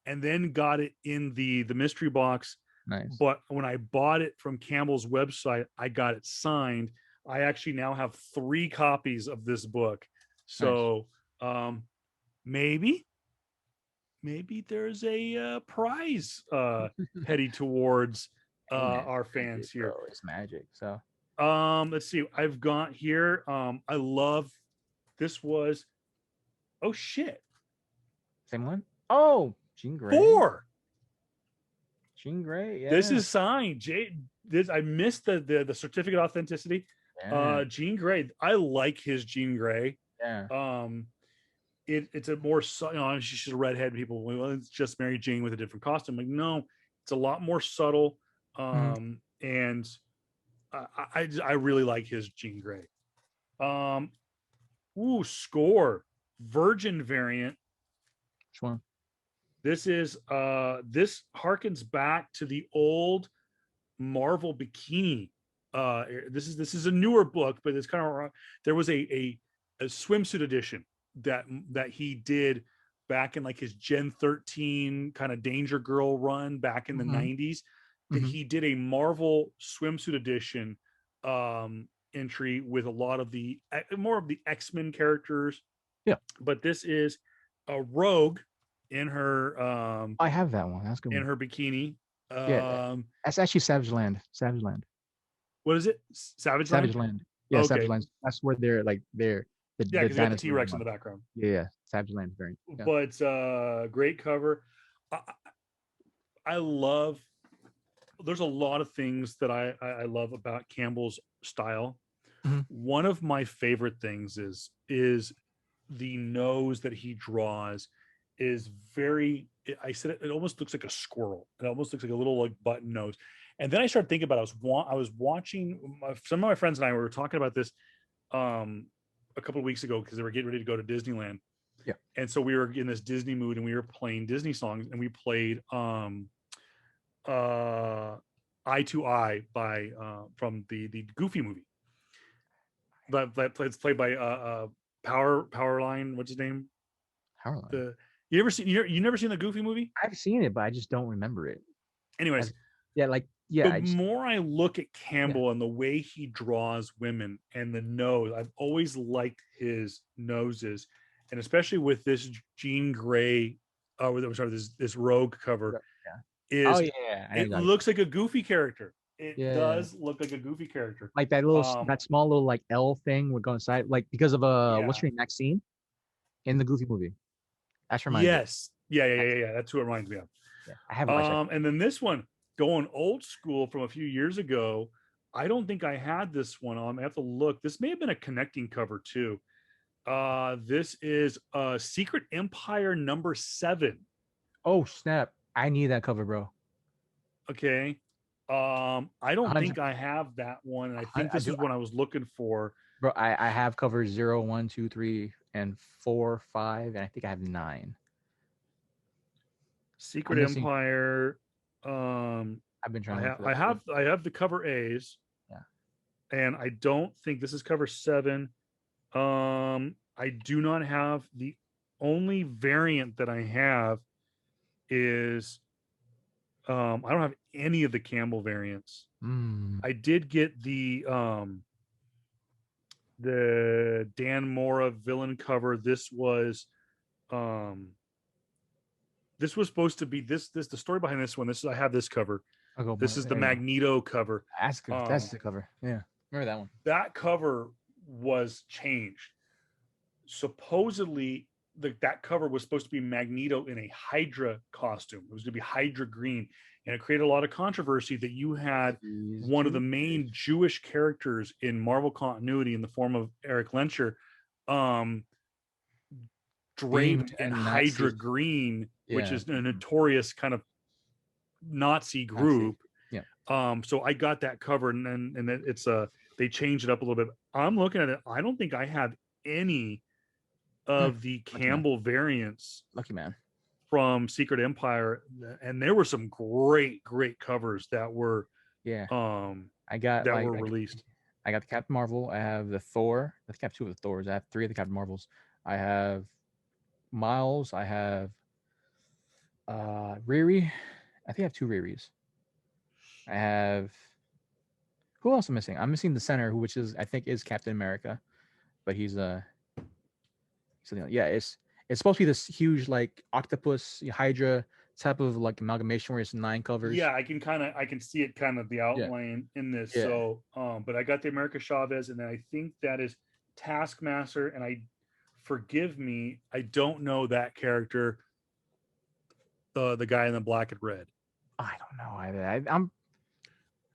and then got it in the mystery box Nice. but when I bought it from Campbell's website, I got it signed. I actually now have 3 copies of this book. Nice. So maybe there's a prize heading towards Hey man, our it's magic, fans here. bro. It's magic. So Let's see. I've got here. I love this was oh shit. same one. Oh, Jean Grey. Thor. Jean Grey. Yeah. This is signed. This I missed the certificate of authenticity. Yeah. Jean Grey. I like his Jean Grey. Yeah. It's a more she's a redhead. People, well, it's just Mary Jane with a different costume. Like, no, it's a lot more subtle. And I really like his Jean Grey. Score Virgin variant. Which one? This is this harkens back to the old Marvel bikini. This is a newer book, but it's kind of there was a swimsuit edition that he did back in like his Gen 13 kind of Danger Girl run back in the 90s. That he did a Marvel swimsuit edition entry with a lot of the more of the X-Men characters. Yeah, but this is a Rogue in her I have that one. That's good. In her bikini. Yeah, that's actually Savage Land. Savage Land. What is it? Savage Land. Yeah, okay. Savage Land. That's where they're because you got the T-Rex in the background. Yeah, Savage Land variant. Yeah. But great cover. I love. There's a lot of things that I love about Campbell's style. One of my favorite things is the nose that he draws is very. I said it almost looks like a squirrel. It almost looks like a little like button nose. And then I started thinking about it. I was watching some of my friends and I were talking about this a couple of weeks ago because they were getting ready to go to Disneyland. Yeah. And so we were in this Disney mood and we were playing Disney songs and we played Eye to Eye by from the Goofy movie. But it's played by Powerline. What's his name? Powerline. You never seen the Goofy movie? I've seen it, but I just don't remember it. Anyways, the more I look at Campbell and the way he draws women and the nose, I've always liked his noses, and especially with this Jean Grey. This Rogue cover. Yeah. It looks like a Goofy character. It does look like a Goofy character. Like that little, that small little like L thing would go inside, like because of what's her name, Maxine, in the Goofy movie. That's reminds me. Yeah. That's who it reminds me of. Yeah, I haven't watched and then this one, going old school from a few years ago. I don't think I had this one on. I have to look. This may have been a connecting cover too. This is Secret Empire #7. Oh snap! I need that cover, bro. Okay. I don't think I have that one. And I think this is what I was looking for. Bro, I have covers 0, 1, 2, 3, and 4, 5, and I think I have 9. Secret Empire. I've been trying. I have the cover A's. Yeah. And I don't think this is cover 7. I do not have the only variant that I have is I don't have any of the Campbell variants. I did get the Dan Mora villain cover. This was supposed to be this the story behind this one. I have this cover. This is the Magneto cover. That's the cover. Yeah. Remember that one. That cover was changed. Supposedly that cover was supposed to be Magneto in a Hydra costume. It was going to be Hydra green. And it created a lot of controversy that you had one of the main Jewish characters in Marvel continuity in the form of Eric Lencher draped in Hydra green, which is a notorious kind of Nazi group. Yeah. So I got that cover and it's they changed it up a little bit. I'm looking at it. I don't think I have any of the Campbell variants. Lucky man. From Secret Empire, and there were some great covers that were released. I got the Captain Marvel. I have the Thor. I think I have 2 of the Thors. I have 3 of the Captain Marvels. I have Miles. I have Riri. I think I have 2 Riris. I have. Who else am I missing? I'm missing the center, which is I think is Captain America, but he's yeah, it's supposed to be this huge like octopus Hydra type of like amalgamation where it's 9 covers. Yeah, I can see it kind of the outline in this. Yeah. So but I got the America Chavez, and then I think that is Taskmaster, and I forgive me, I don't know that character, the guy in the black and red. I don't know either.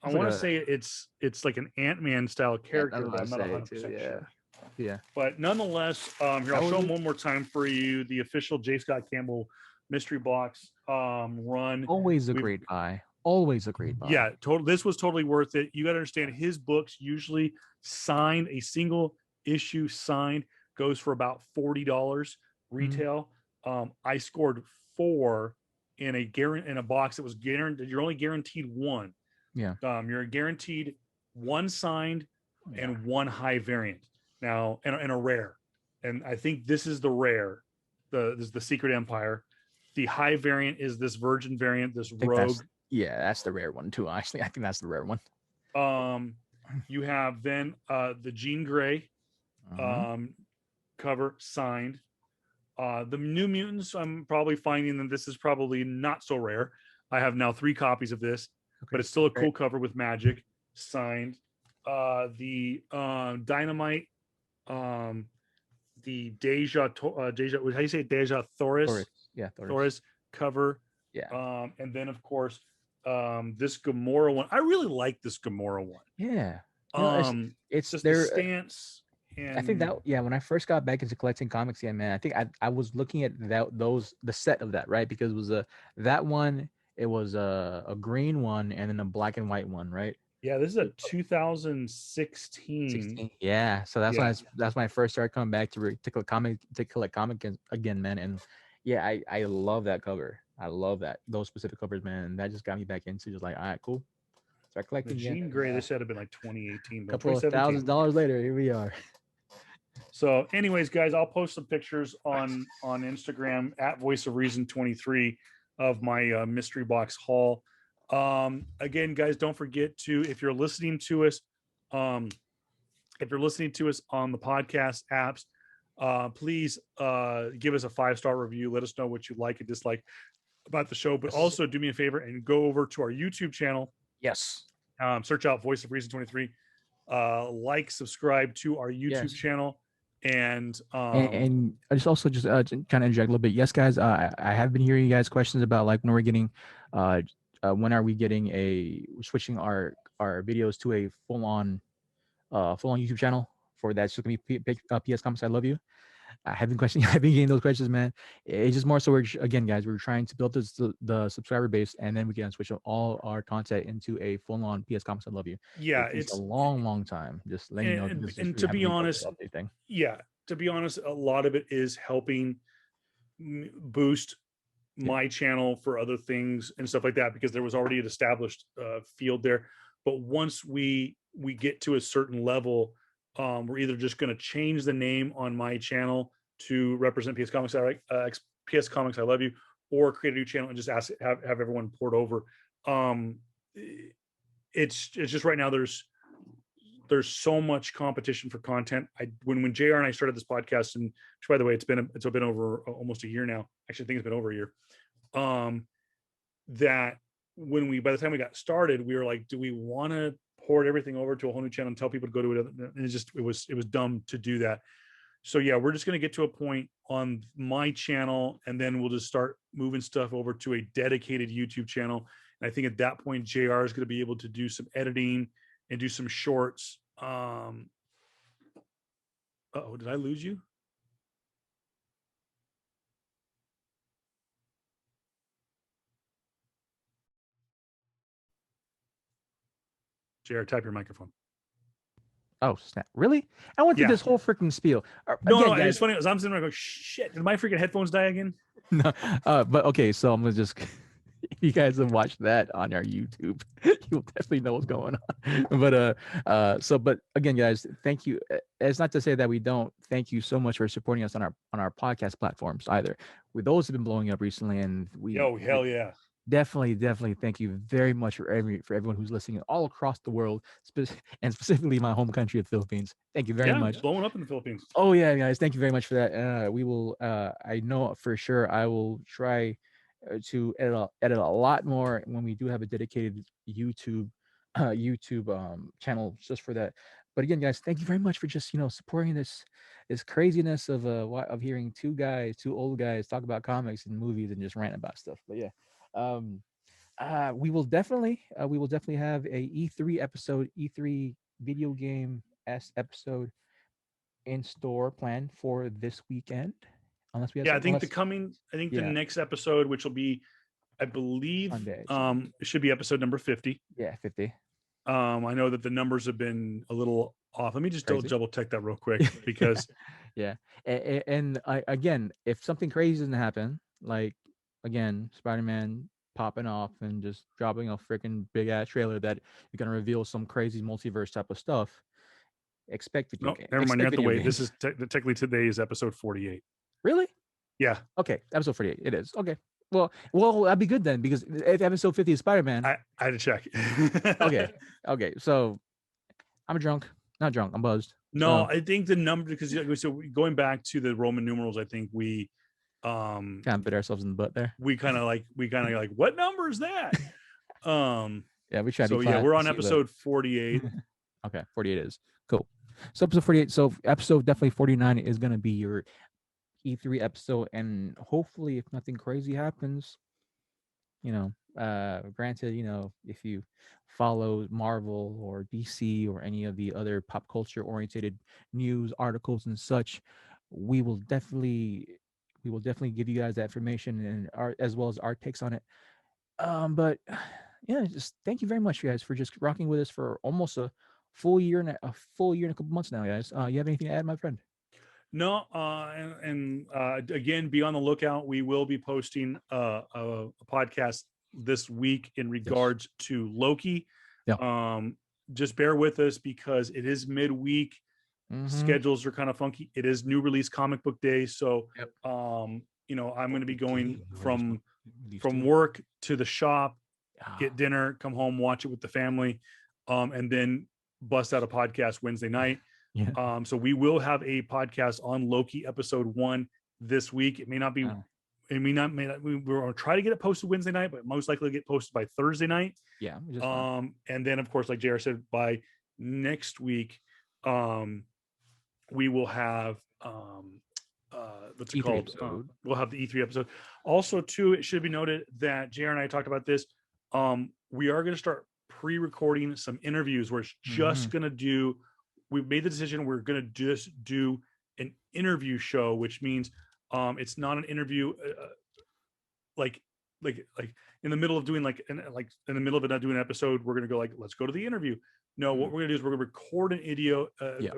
I want to say it's like an Ant-Man style character, but I'm not 100% sure. Yeah. But nonetheless, here I'll show them one more time for you. The official J. Scott Campbell mystery box run. Always a great buy. Always a great buy. Yeah, this was totally worth it. You got to understand, his books usually signed, a single issue signed goes for about $40 retail. I scored 4 in a box that was guaranteed. You're only guaranteed 1. Yeah. You're guaranteed 1 signed and 1 high variant. Now, and a rare. And I think this is the rare. This is the Secret Empire. The high variant is this Virgin variant, this Rogue. That's the rare one too. Actually, I think that's the rare one. You have then the Jean Grey cover signed. The New Mutants, I'm probably finding that this is probably not so rare. I have now 3 copies of this, but it's still a cool cover with magic signed. The Dynamite, the Deja, how do you say Deja Thoris? Yeah, Thoris cover. Yeah. And then of course, this Gamora one. I really like this Gamora one. Yeah. It's just the stance. And I think that when I first got back into collecting comics, man, I think I was looking at the set of that, right? Because it was that one, it was a green one and then a black and white one, right? Yeah, this is a 2016. Yeah, so that's when I first started coming back to collect comic again, man. And yeah, I love that cover. I love those specific covers, man. And that just got me back into just like, all right, cool. Start collecting. The Jean Grey, this had to been like 2018. A couple of $1,000 later, here we are. So, anyways, guys, I'll post some pictures on Instagram at Voice of Reason 23 of my mystery box haul. Again, guys, don't forget to, if you're listening to us on the podcast apps, please give us a 5-star review. Let us know what you like and dislike about the show, but also do me a favor and go over to our YouTube channel. Yes. Search out Voice of Reason 23. Subscribe to our YouTube channel. And I just also kind of interject a little bit. Yes, guys, I have been hearing you guys questions about like when are we getting switching our videos to a full on YouTube channel for that. It's just gonna be PS Comics I Love You. I've been getting those questions, man. It's just more so we're trying to build the subscriber base, and then we can switch all our content into a full on PS Comics I Love You. Yeah, it's a long time. Just letting you know. And to be honest, a lot of it is helping boost my channel for other things and stuff like that, because there was already an established field there. But once we get to a certain level, we're either just going to change the name on my channel to represent PS Comics PS Comics I Love You, or create a new channel and just have everyone port over. It's just right now there's so much competition for content. When JR and I started this podcast, and which, by the way, it's been over almost a year now. Actually, I think it's been over a year. That by the time we got started, we were like, do we want to port everything over to a whole new channel and tell people to go to it? And it was dumb to do that. So yeah, we're just going to get to a point on my channel, and then we'll just start moving stuff over to a dedicated YouTube channel. And I think at that point, JR is going to be able to do some editing and do some shorts. Did I lose you? JR, tap your microphone. Oh, snap. Really? I went through this whole freaking spiel. No, it's funny. I'm sitting there going, shit, did my freaking headphones die again? No, but okay, so I'm going to just... If you guys have watched that on our YouTube, you'll definitely know what's going on. But but again, guys, thank you. It's not to say that we don't. Thank you so much for supporting us on our podcast platforms either. Those have been blowing up recently, and hell yeah. definitely thank you very much for everyone who's listening all across the world, and specifically my home country of Philippines. Thank you very much. Blowing up in the Philippines. Oh yeah, guys, thank you very much for that. We will. I know for sure I will try to edit a lot more when we do have a dedicated YouTube channel just for that. But again, guys, thank you very much for just supporting this craziness of hearing two old guys talk about comics and movies and just rant about stuff. But yeah, um, we will definitely have a E3 episode, E3 video game episode in store planned for this weekend. Unless we have I think the next episode, which will be, I believe, Sunday, it should be episode number 50. Yeah, 50. I know that the numbers have been a little off. Let me just double check that real quick because yeah. And again, if something crazy doesn't happen, like again, Spider-Man popping off and just dropping a freaking big ass trailer that you're gonna reveal some crazy multiverse type of stuff, expect video game. Never mind, you have to wait. This is technically today's episode 48. Really? Yeah. Okay, episode 48. It is. Okay. Well, that'd be good then, because if episode 50 is Spider-Man, I had to check. Okay. So I'm not drunk. I'm buzzed. No, I think the number, because so going back to the Roman numerals, I think we kind of bit ourselves in the butt there. We kind of like what number is that? Yeah, we tried. So yeah, we're on episode 48. Okay, 48 is cool. So episode 48. So episode definitely 49 is gonna be your E3 episode, and hopefully, if nothing crazy happens, granted, if you follow Marvel or DC or any of the other pop culture oriented news articles and such, we will definitely give you guys that information and as well as our takes on it. But yeah, just thank you very much, guys, for just rocking with us for almost a full year and a couple months now, guys. You have anything to add, my friend? No, again, be on the lookout. We will be posting a podcast this week in regards to Loki. Yeah. Just bear with us because it is midweek. Schedules are kind of funky. It is new release comic book day, so I'm going to be going from work to the shop, get dinner, come home, watch it with the family, and then bust out a podcast Wednesday night. Yeah. So we will have a podcast on Loki episode 1 this week. It may not be, we will try to get it posted Wednesday night, but most likely get posted by Thursday night. Yeah. And then of course, like JR said, by next week, we will have, what's it called? We'll have the E3 episode. Also, too, it should be noted that JR and I talked about this. We are going to start pre-recording some interviews. We're just going to do. We've made the decision we're going to just do an interview show, which means it's not an interview like in the middle of doing in the middle of it, not doing an episode, we're going to go let's go to the interview. No, what we're going to do is we're going to record an video,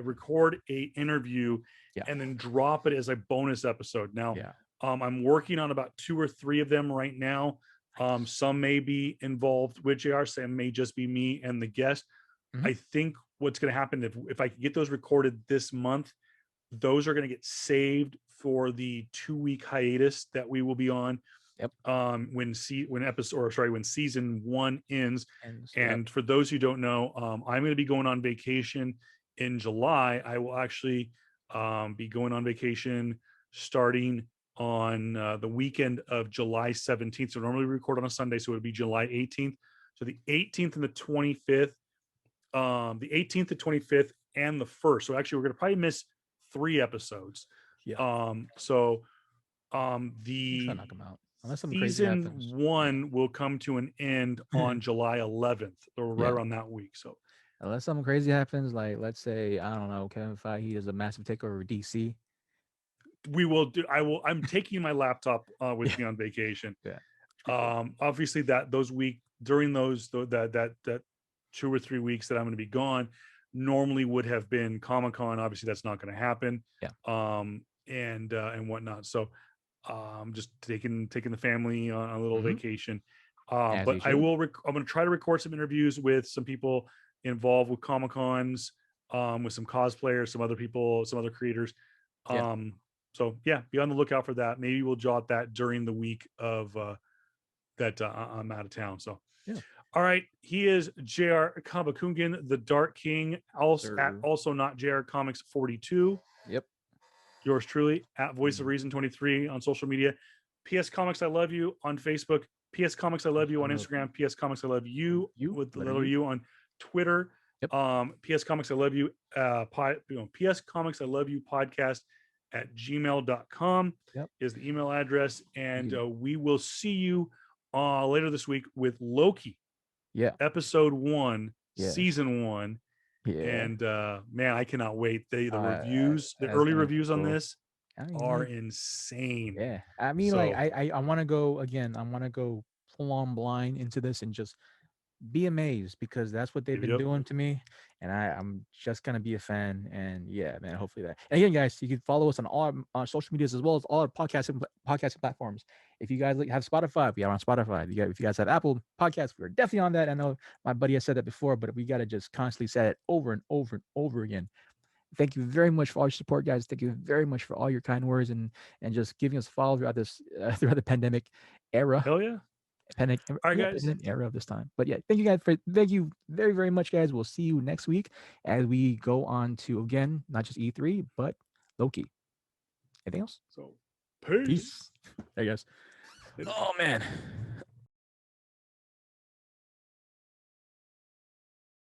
record a interview, and then drop it as a bonus episode. Now, I'm working on about 2 or 3 of them right now. Some may be involved with JR, some may just be me and the guest. I think what's going to happen if I can get those recorded this month, those are going to get saved for the 2-week hiatus that we will be on. When season 1 ends. And for those who don't know, I'm going to be going on vacation in July. I will actually be going on vacation starting on the weekend of July 17th. So normally we record on a Sunday, so it would be July 18th. So the 18th and the 25th. The 18th, the 25th, and the 1st. So actually, we're going to probably miss 3 episodes. The season 1 will come to an end on July 11th, or right around that week. So unless something crazy happens, like let's say, I don't know, Kevin Feige does a massive takeover of DC, we will do. I'm taking my laptop with me on vacation. Obviously, during that 2 or 3 weeks that I'm going to be gone, normally would have been Comic-Con. Obviously, that's not going to happen. And whatnot. So, just taking the family on a little vacation. But I'm going to try to record some interviews with some people involved with Comic-Cons, with some cosplayers, some other people, some other creators. So yeah, be on the lookout for that. Maybe we'll jot that during the week of that I'm out of town. So, Yeah. All right. He is J.R. Cabacungan, the Dark King, also at Sir. also not J.R. Comics 42. Yep. Yours truly at Voice of Reason 23 on social media. PS Comics I Love You on Facebook. PS Comics I Love You on Instagram. PS Comics I Love You with the little U on Twitter. Yep. PS Comics I Love You PS Comics I Love You podcast at gmail.com is the email address. And we will see you later this week with Loki. Yeah. Episode 1, season 1. Yeah. And man, I cannot wait. The reviews, the early reviews on this are insane. Yeah. I mean, like I want to go again. I want to go full on blind into this and just be amazed, because that's what they've been doing to me, and I'm just gonna be a fan. And yeah, man, hopefully that. And again, guys, you can follow us on all our social medias as well as all our podcasting platforms. If you guys have Spotify, we are on Spotify. If you guys have Apple Podcasts, we're definitely on that. I know my buddy has said that before, but we gotta just constantly say it over and over and over again. Thank you very much for all your support, guys. Thank you very much for all your kind words and just giving us follow throughout this throughout the pandemic era. Hell yeah. Pandemic era of this time. But yeah, thank you very, very much, guys. We'll see you next week as we go on to, again, not just E3, but Loki. Anything else? So peace. Hey guys. Oh man.